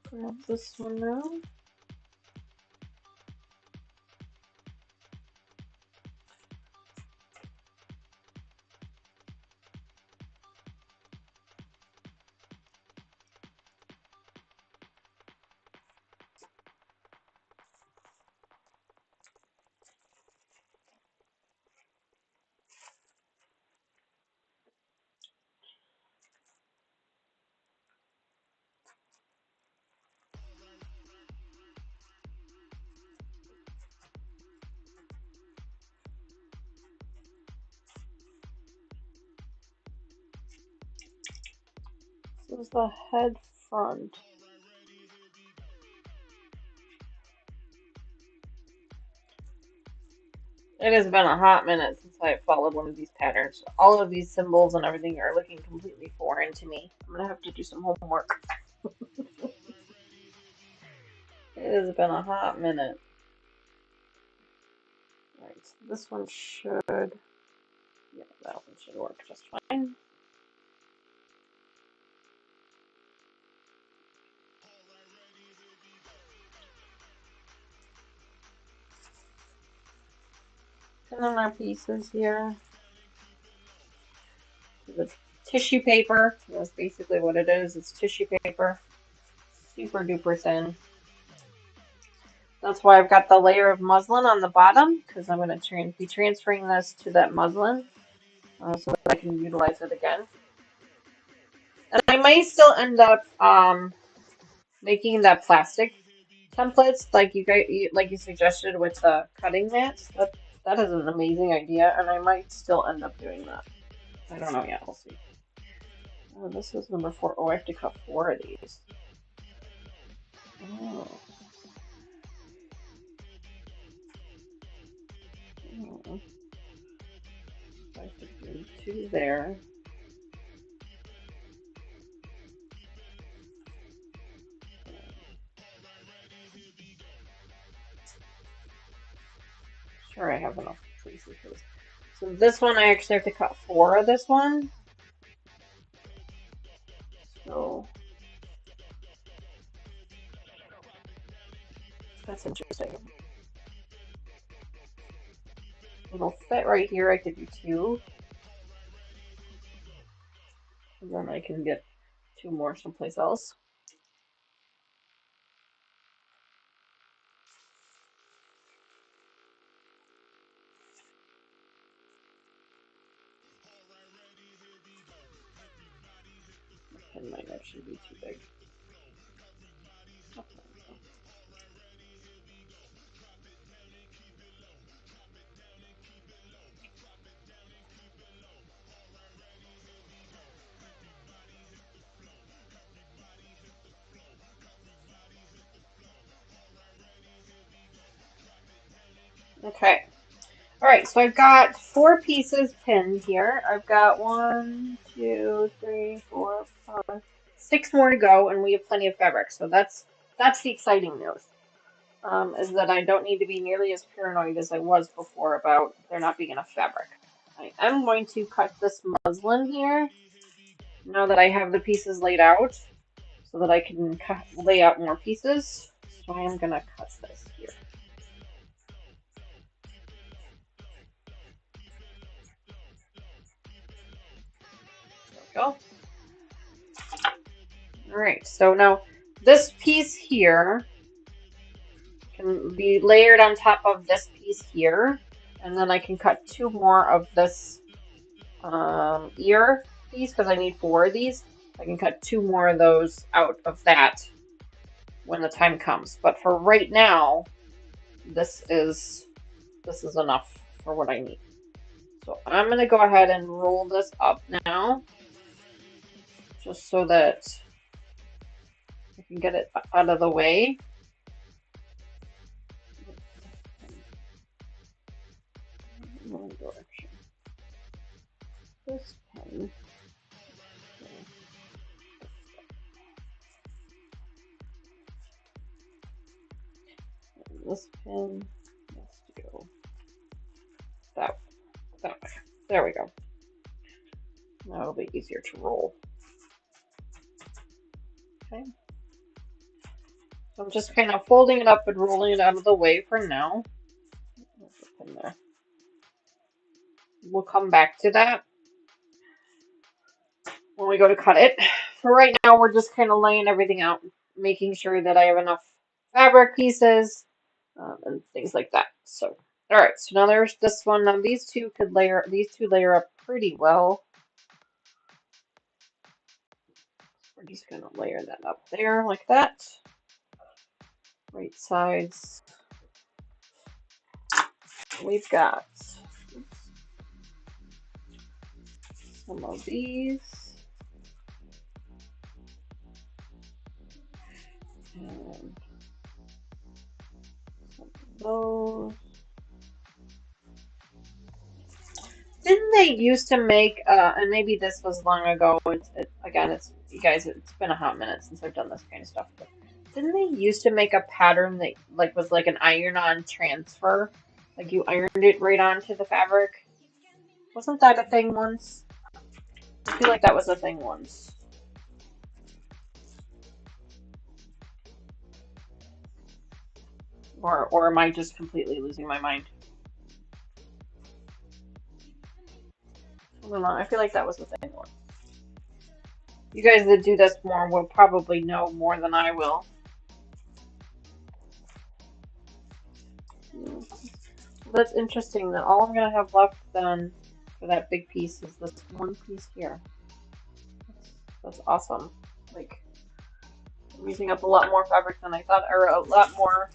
Grab this one now. This is the head front. It has been a hot minute since I followed one of these patterns. All of these symbols and everything are looking completely foreign to me. I'm gonna have to do some homework. It has been a hot minute. Alright, so this one should, yeah, that one should work just fine. And then our pieces here. The tissue paper, that's basically what it is. It's tissue paper, super duper thin. That's why I've got the layer of muslin on the bottom, because I'm going to be transferring this to that muslin so that I can utilize it again. And I might still end up making that plastic templates like you suggested with the cutting mats. That is an amazing idea, and I might still end up doing that. I don't know yet. We'll see. Oh, this is number 4. Oh, I have to cut 4 of these. Oh. Oh. I have to do 2 there. Sure, I have enough places for this. So this one, I actually have to cut 4 of this one. So that's interesting. It'll fit right here. I could do 2. And then I can get 2 more someplace else. It might actually be too big. Okay. All right, so I've got 4 pieces pinned here. I've got 1, 2, 3, 4, 5, 6 more to go, and we have plenty of fabric. So that's the exciting news. Is that I don't need to be nearly as paranoid as I was before about there not being enough fabric. I am going to cut this muslin here now that I have the pieces laid out so that I can lay out more pieces. So I am going to cut this here. There we go. All right, so now this piece here can be layered on top of this piece here, and then I can cut 2 more of this ear piece because I need 4 of these. I can cut 2 more of those out of that when the time comes. But for right now, this is enough for what I need. So I'm going to go ahead and roll this up now, just so that I can get it out of the way. Wrong direction. This pen. This pin has to go that way. There we go. That'll be easier to roll. Okay. So I'm just kind of folding it up and rolling it out of the way for now. Pin there. We'll come back to that when we go to cut it. For right now, we're just kind of laying everything out, making sure that I have enough fabric pieces and things like that. So, all right. So now there's this one. Now these two layer up pretty well. We're just gonna layer that up there like that. Right sides. We've got some of these. And those. Didn't they used to make, and maybe this was long ago, again, you guys, it's been a hot minute since I've done this kind of stuff, but didn't they used to make a pattern that, like, was like an iron-on transfer? Like, you ironed it right onto the fabric? Wasn't that a thing once? I feel like that was a thing once. Or am I just completely losing my mind? I don't know, I feel like that was a thing once. You guys that do this more will probably know more than I will. That's interesting that all I'm gonna have left then for that big piece is this one piece here. That's awesome. Like, I'm using up a lot more fabric than I thought, or a lot more.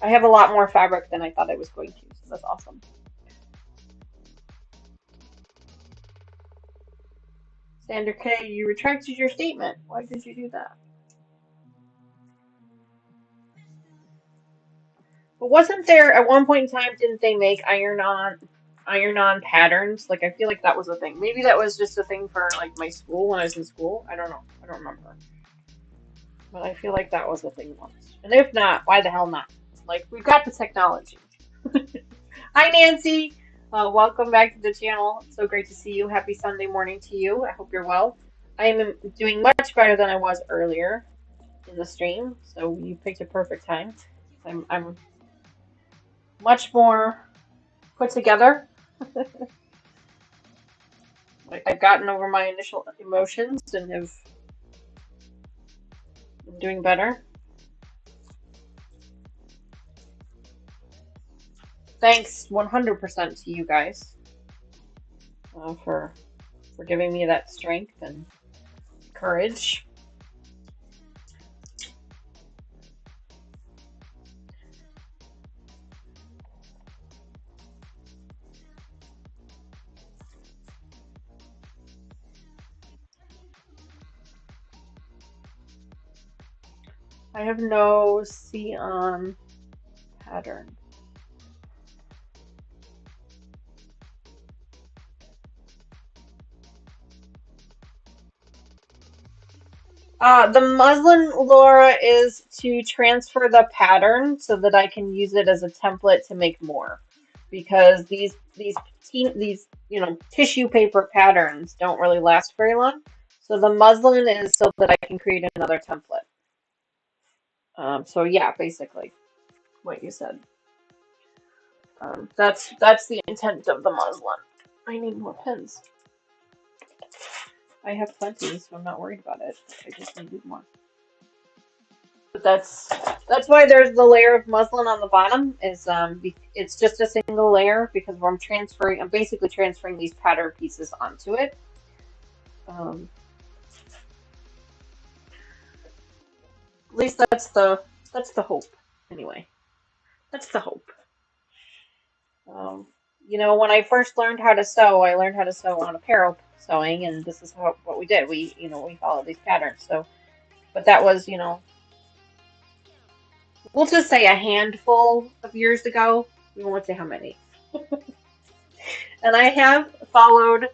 I have a lot more fabric than I thought I was going to, so that's awesome. Sandra K, you retracted your statement. Why did you do that? But wasn't there at one point in time, didn't they make iron on patterns? Like I feel like that was a thing. Maybe that was just a thing for like my school when I was in school. I don't know. I don't remember. But I feel like that was a thing once. And if not, why the hell not? Like we've got the technology. Hi Nancy. Welcome back to the channel. It's so great to see you. Happy Sunday morning to you. I hope you're well. I am doing much better than I was earlier in the stream, so you picked a perfect time. I'm much more put together. I've gotten over my initial emotions and have been doing better. Thanks 100% to you guys for giving me that strength and courage. I have no see-on pattern. The muslin, Laura, is to transfer the pattern so that I can use it as a template to make more. Because these tissue paper patterns don't really last very long. So the muslin is so that I can create another template. So yeah, basically what you said. That's the intent of the muslin. I need more pins. I have plenty, so I'm not worried about it. I just needed more. But that's why there's the layer of muslin on the bottom. It's just a single layer because I'm basically transferring these pattern pieces onto it. At least that's the hope. Anyway, that's the hope. When I first learned how to sew, I learned how to sew on apparel sewing, and this is what we did. We followed these patterns. So, but that was, we'll just say a handful of years ago. We won't say how many. And I have followed,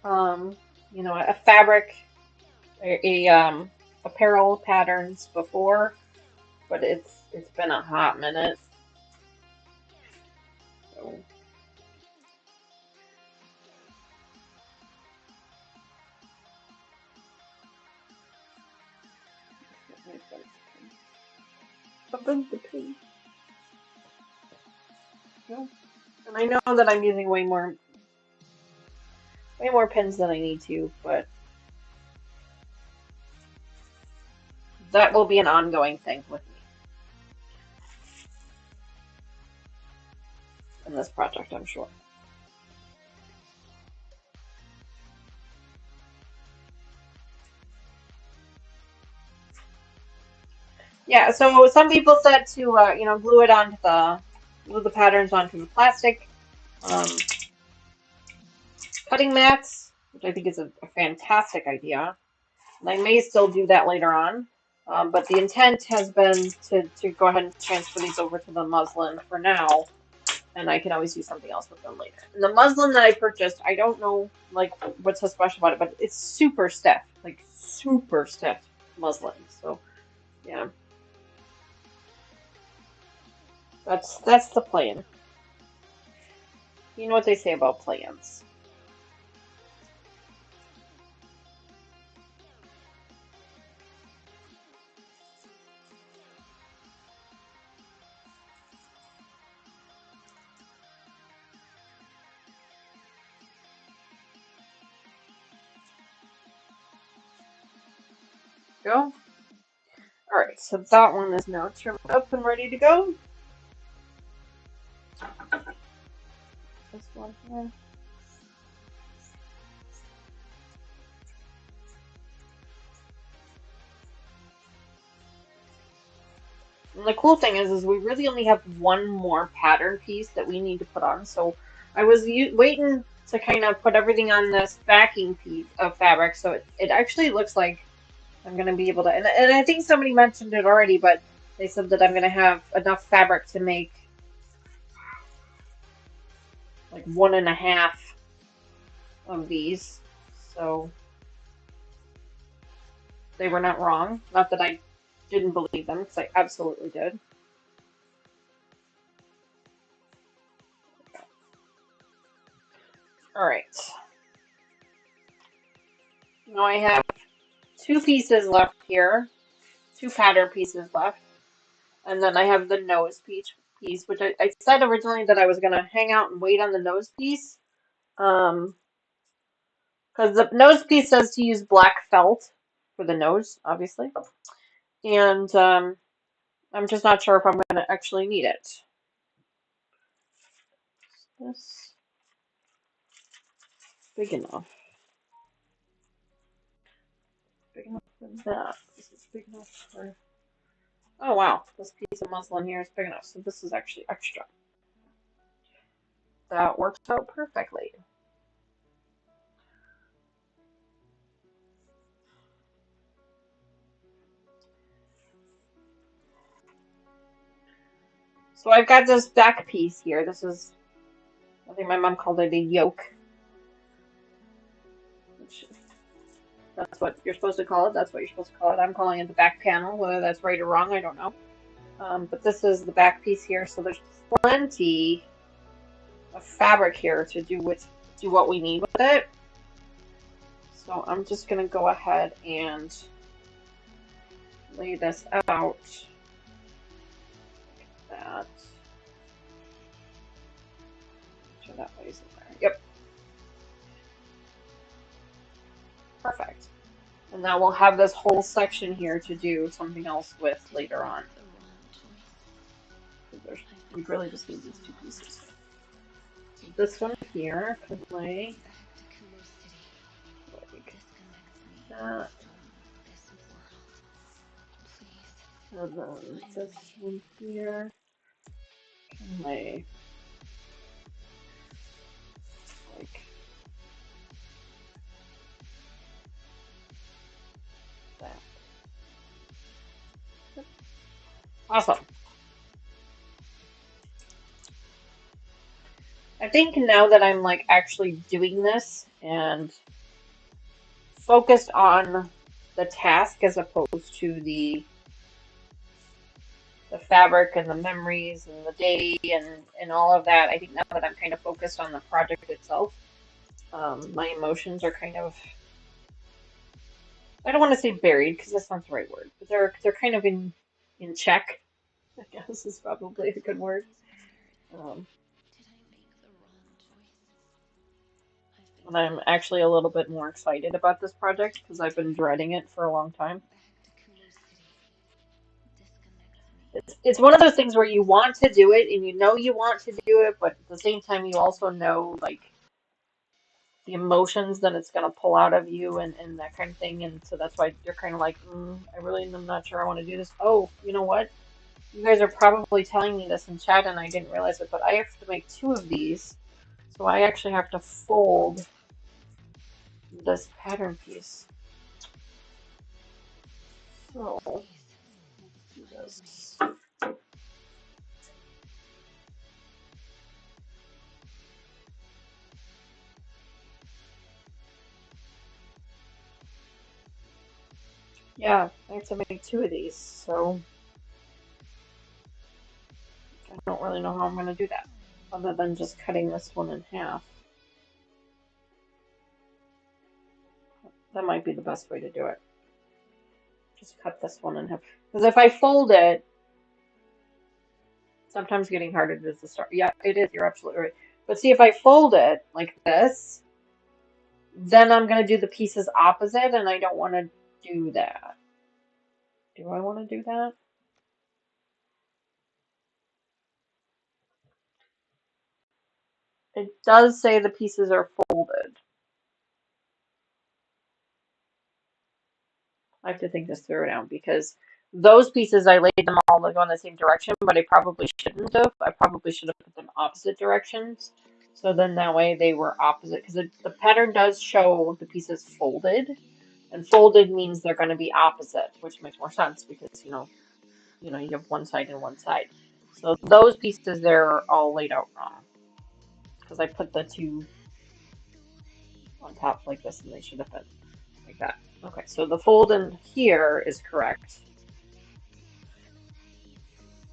a fabric, apparel patterns before, but it's been a hot minute. So. And I know that I'm using way more pins than I need to, but that will be an ongoing thing with me in this project, I'm sure. Yeah, so some people said to glue the patterns onto the plastic cutting mats, which I think is a fantastic idea. And I may still do that later on. But the intent has been to go ahead and transfer these over to the muslin for now, and I can always do something else with them later. And the muslin that I purchased, I don't know like what's so special about it, but it's super stiff, like super stiff muslin. So yeah, that's the plan. You know what they say about plans. Go. All right, so that one is now trimmed up and ready to go. This one here. And the cool thing is we really only have one more pattern piece that we need to put on. So I was waiting to kind of put everything on this backing piece of fabric, so it actually looks like I'm going to be able to. And I think somebody mentioned it already, but they said that I'm going to have enough fabric to make like 1.5 of these. So they were not wrong. Not that I didn't believe them, because I absolutely did. All right. Now I have 2 pieces left here, 2 pattern pieces left, and then I have the nose piece, which I said originally that I was gonna hang out and wait on the nose piece, because the nose piece says to use black felt for the nose, obviously, and I'm just not sure if I'm gonna actually need it. This big enough, big enough for that. This is big enough for. Oh wow, this piece of muslin here is big enough, so this is actually extra. That works out perfectly. So I've got this back piece here. This is, I think my mom called it a yoke. Which, that's what you're supposed to call it. That's what you're supposed to call it. I'm calling it the back panel. Whether that's right or wrong, I don't know. But this is the back piece here. So there's plenty of fabric here to do what we need with it. So I'm just gonna go ahead and lay this out. Like that. Sure that lays in there. Yep. Perfect. And now we'll have this whole section here to do something else with later on. We really just need these 2 pieces. So this one here could lay like that. And then this one here can lay like that. Awesome. I think now that I'm like actually doing this and focused on the task as opposed to the fabric and the memories and the day and all of that, I think now that I'm kind of focused on the project itself, my emotions are kind of, I don't want to say buried because that's not the right word, but they're kind of in check, I guess is probably a good word. Um, and I'm actually a little bit more excited about this project because I've been dreading it for a long time. It's one of those things where you want to do it and you know you want to do it, but at the same time you also know like the emotions that it's going to pull out of you and that kind of thing. And so that's why you're kind of like, I really am not sure I want to do this. Oh, you know what? You guys are probably telling me this in chat and I didn't realize it, but I have to make 2 of these. So I actually have to fold this pattern piece. So this. Yeah, I have to make 2 of these, so I don't really know how I'm going to do that, other than just cutting this one in half. That might be the best way to do it. Just cut this one in half. Because if I fold it, sometimes getting harder to start. Yeah, it is. You're absolutely right. But see, if I fold it like this, then I'm going to do the pieces opposite, and I don't want to do that. Do I want to do that? It does say the pieces are folded. I have to think this through now because those pieces I laid them all like on the same direction, but I probably shouldn't have. I probably should have put them opposite directions. So then that way they were opposite because the pattern does show the pieces folded, and folded means they're going to be opposite, which makes more sense because you have one side and one side. So those pieces there are all laid out wrong because I put the 2 on top like this and they should have been like that. Okay, so the fold in here is correct,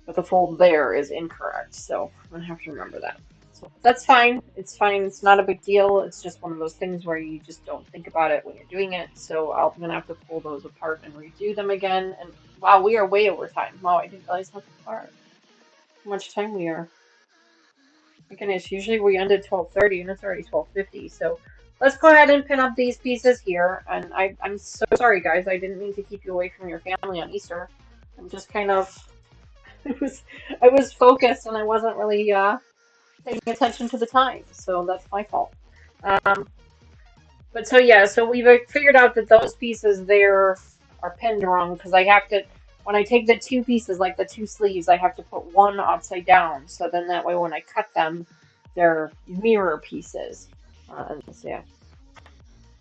but the fold there is incorrect. So I'm gonna have to remember that. So that's fine. It's fine. It's not a big deal. It's just one of those things where you just don't think about it when you're doing it. So I'm gonna have to pull those apart and redo them again. And wow, we are way over time. Wow, I didn't realize how much time we are. My goodness, usually we end at 12:30 and it's already 12:50. So let's go ahead and pin up these pieces here. And I'm so sorry, guys. I didn't mean to keep you away from your family on Easter. I'm just kind of I was focused and I wasn't really paying attention to the time, so that's my fault. Um, but so yeah, so we've figured out that those pieces there are pinned wrong because I have to when I take the 2 pieces, like the 2 sleeves, I have to put one upside down. So then that way when I cut them, they're mirror pieces. So yeah.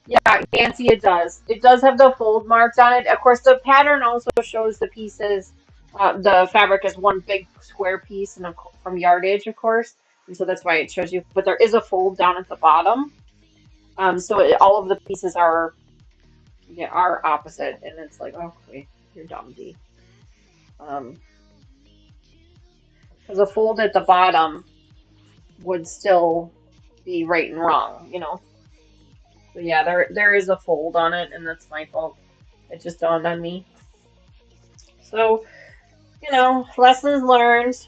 Yeah, Nancy, it does. It does have the fold marks on it. Of course, the pattern also shows the pieces, the fabric as one big square piece and from yardage, of course. And so that's why it shows you. But there is a fold down at the bottom. So all of the pieces are opposite, and it's like, oh, wait, you're dumb, D. Because a fold at the bottom would still be right and wrong. So yeah, there is a fold on it, and that's my fault. It just dawned on me. So, lessons learned.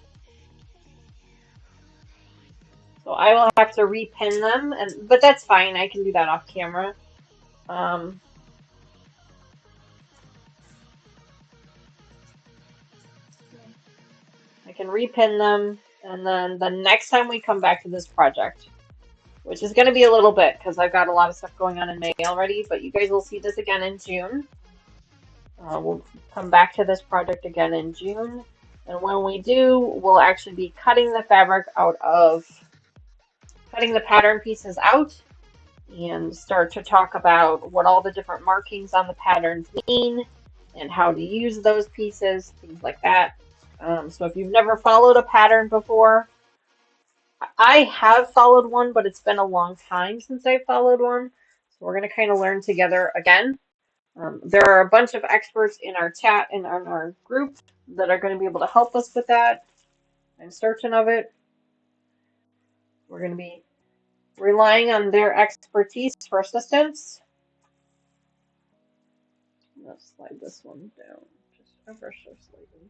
So I will have to repin them, but that's fine. I can do that off camera. Um, I can repin them, and then the next time we come back to this project, which is going to be a little bit because I've got a lot of stuff going on in May already, but you guys will see this again in June. We'll come back to this project again in June, and when we do, we'll actually be cutting the pattern pieces out and start to talk about what all the different markings on the patterns mean and how to use those pieces, things like that. So if you've never followed a pattern before, I have followed one, but it's been a long time since I followed one. So we're going to kind of learn together again. There are a bunch of experts in our chat and in our group that are going to be able to help us with that. I'm certain of it. We're going to be relying on their expertise for assistance. Let's slide this one down just ever so slightly.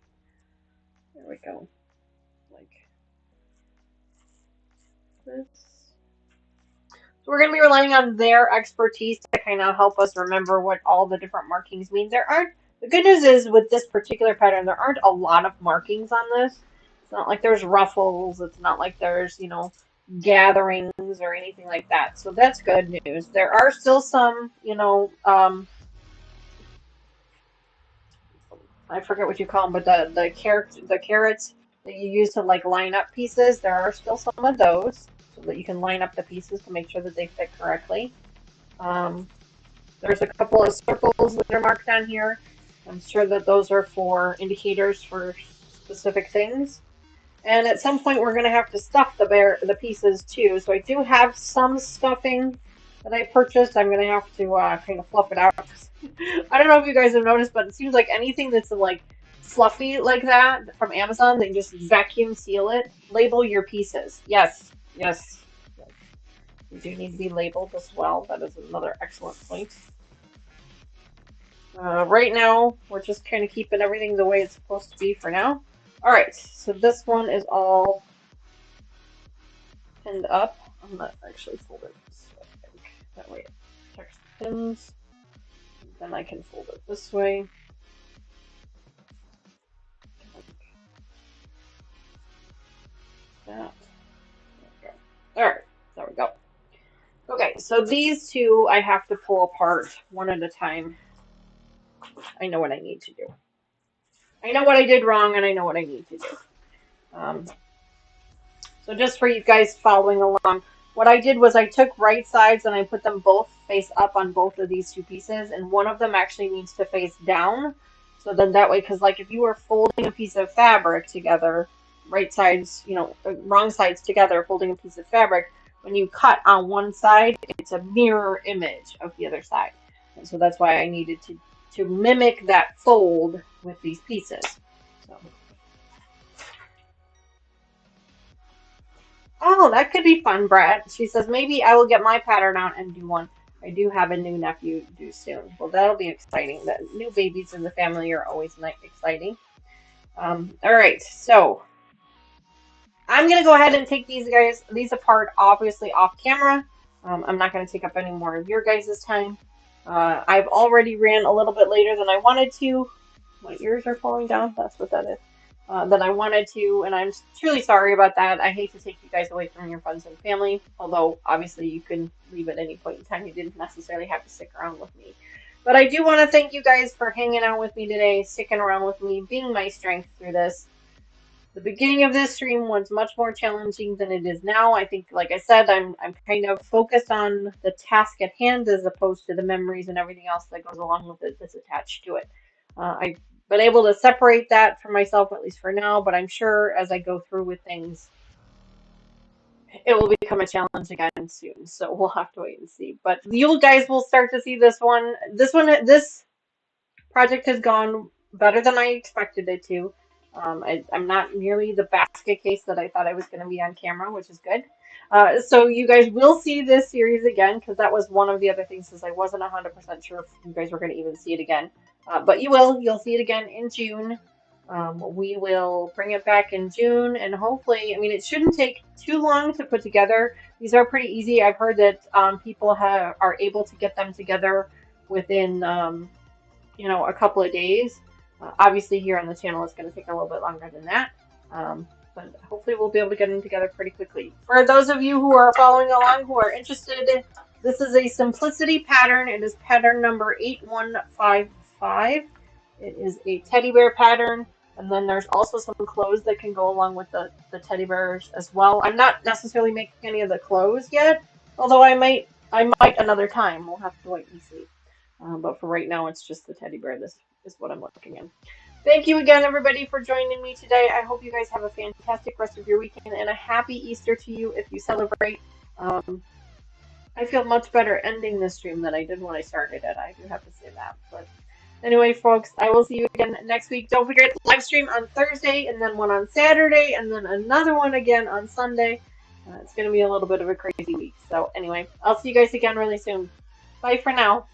There we go. Like this. So we're going to be relying on their expertise to kind of help us remember what all the different markings mean. The good news is with this particular pattern, there aren't a lot of markings on this. It's not like there's ruffles. It's not like there's, gatherings or anything like that. So that's good news. There are still some, I forget what you call them, but the carrots that you use to like line up pieces, there are still some of those so that you can line up the pieces to make sure that they fit correctly. There's a couple of circles that are marked on here. I'm sure that those are for indicators for specific things. And at some point, we're going to have to stuff the pieces too. So I do have some stuffing that I purchased. I'm going to have to kind of fluff it out. I don't know if you guys have noticed, but it seems like anything that's like fluffy like that from Amazon, they just vacuum seal it. Label your pieces. Yes, yes, yes. You do need to be labeled as well. That is another excellent point. Right now, we're just kind of keeping everything the way it's supposed to be for now. All right, so this one is all pinned up. I'm not actually fold it this way, I think. That way it protects the pins. Then I can fold it this way. Like that. There we go. Alright, there we go. Okay, so these two I have to pull apart one at a time. I know what I need to do. I know what I did wrong and I know what I need to do. Um, So just for you guys following along, what I did was I took right sides and I put them both face up on both of these two pieces, and one of them actually needs to face down. So then that way, because like if you were folding a piece of fabric together, right sides, wrong sides together, folding a piece of fabric, when you cut on one side, it's a mirror image of the other side. And so that's why I needed to mimic that fold with these pieces. So. Oh, that could be fun, Brett. She says, maybe I will get my pattern out and do one. I do have a new nephew due soon. Well, that'll be exciting. The new babies in the family are always exciting. All right, so I'm going to go ahead and take these apart, obviously off camera. I'm not going to take up any more of your guys' time. I've already ran a little bit later than I wanted to. My ears are falling down. That's what that is. Than I wanted to, and I'm truly sorry about that. I hate to take you guys away from your friends and family, although obviously you can leave at any point in time. You didn't necessarily have to stick around with me. But I do want to thank you guys for hanging out with me today, sticking around with me, being my strength through this. The beginning of this stream was much more challenging than it is now. I think, like I said, I'm kind of focused on the task at hand as opposed to the memories and everything else that goes along with it that's attached to it. I've been able to separate that from myself, at least for now, but I'm sure as I go through with things, it will become a challenge again soon. So we'll have to wait and see. But you guys will start to see this one. This project has gone better than I expected it to. I'm not nearly the basket case that I thought I was going to be on camera, which is good. So you guys will see this series again, because that was one of the other things, since I wasn't 100% sure if you guys were going to even see it again. But you will. You'll see it again in June. We will bring it back in June, and hopefully, I mean, it shouldn't take too long to put together. These are pretty easy. I've heard that people are able to get them together within a couple of days. Obviously, here on the channel, it's going to take a little bit longer than that. But hopefully, we'll be able to get them together pretty quickly. For those of you who are following along, who are interested, this is a simplicity pattern. It is pattern number 8155. It is a teddy bear pattern. And then there's also some clothes that can go along with the teddy bears as well. I'm not necessarily making any of the clothes yet, although I might another time. We'll have to wait and see. But for right now, it's just the teddy bear. This is what I'm looking in. Thank you again, everybody, for joining me today. I hope you guys have a fantastic rest of your weekend and a happy Easter to you if you celebrate. I feel much better ending this stream than I did when I started it. I do have to say that. But anyway, folks, I will see you again next week. Don't forget, live stream on Thursday, and then one on Saturday, and then another one again on Sunday. It's going to be a little bit of a crazy week. So anyway, I'll see you guys again really soon. Bye for now.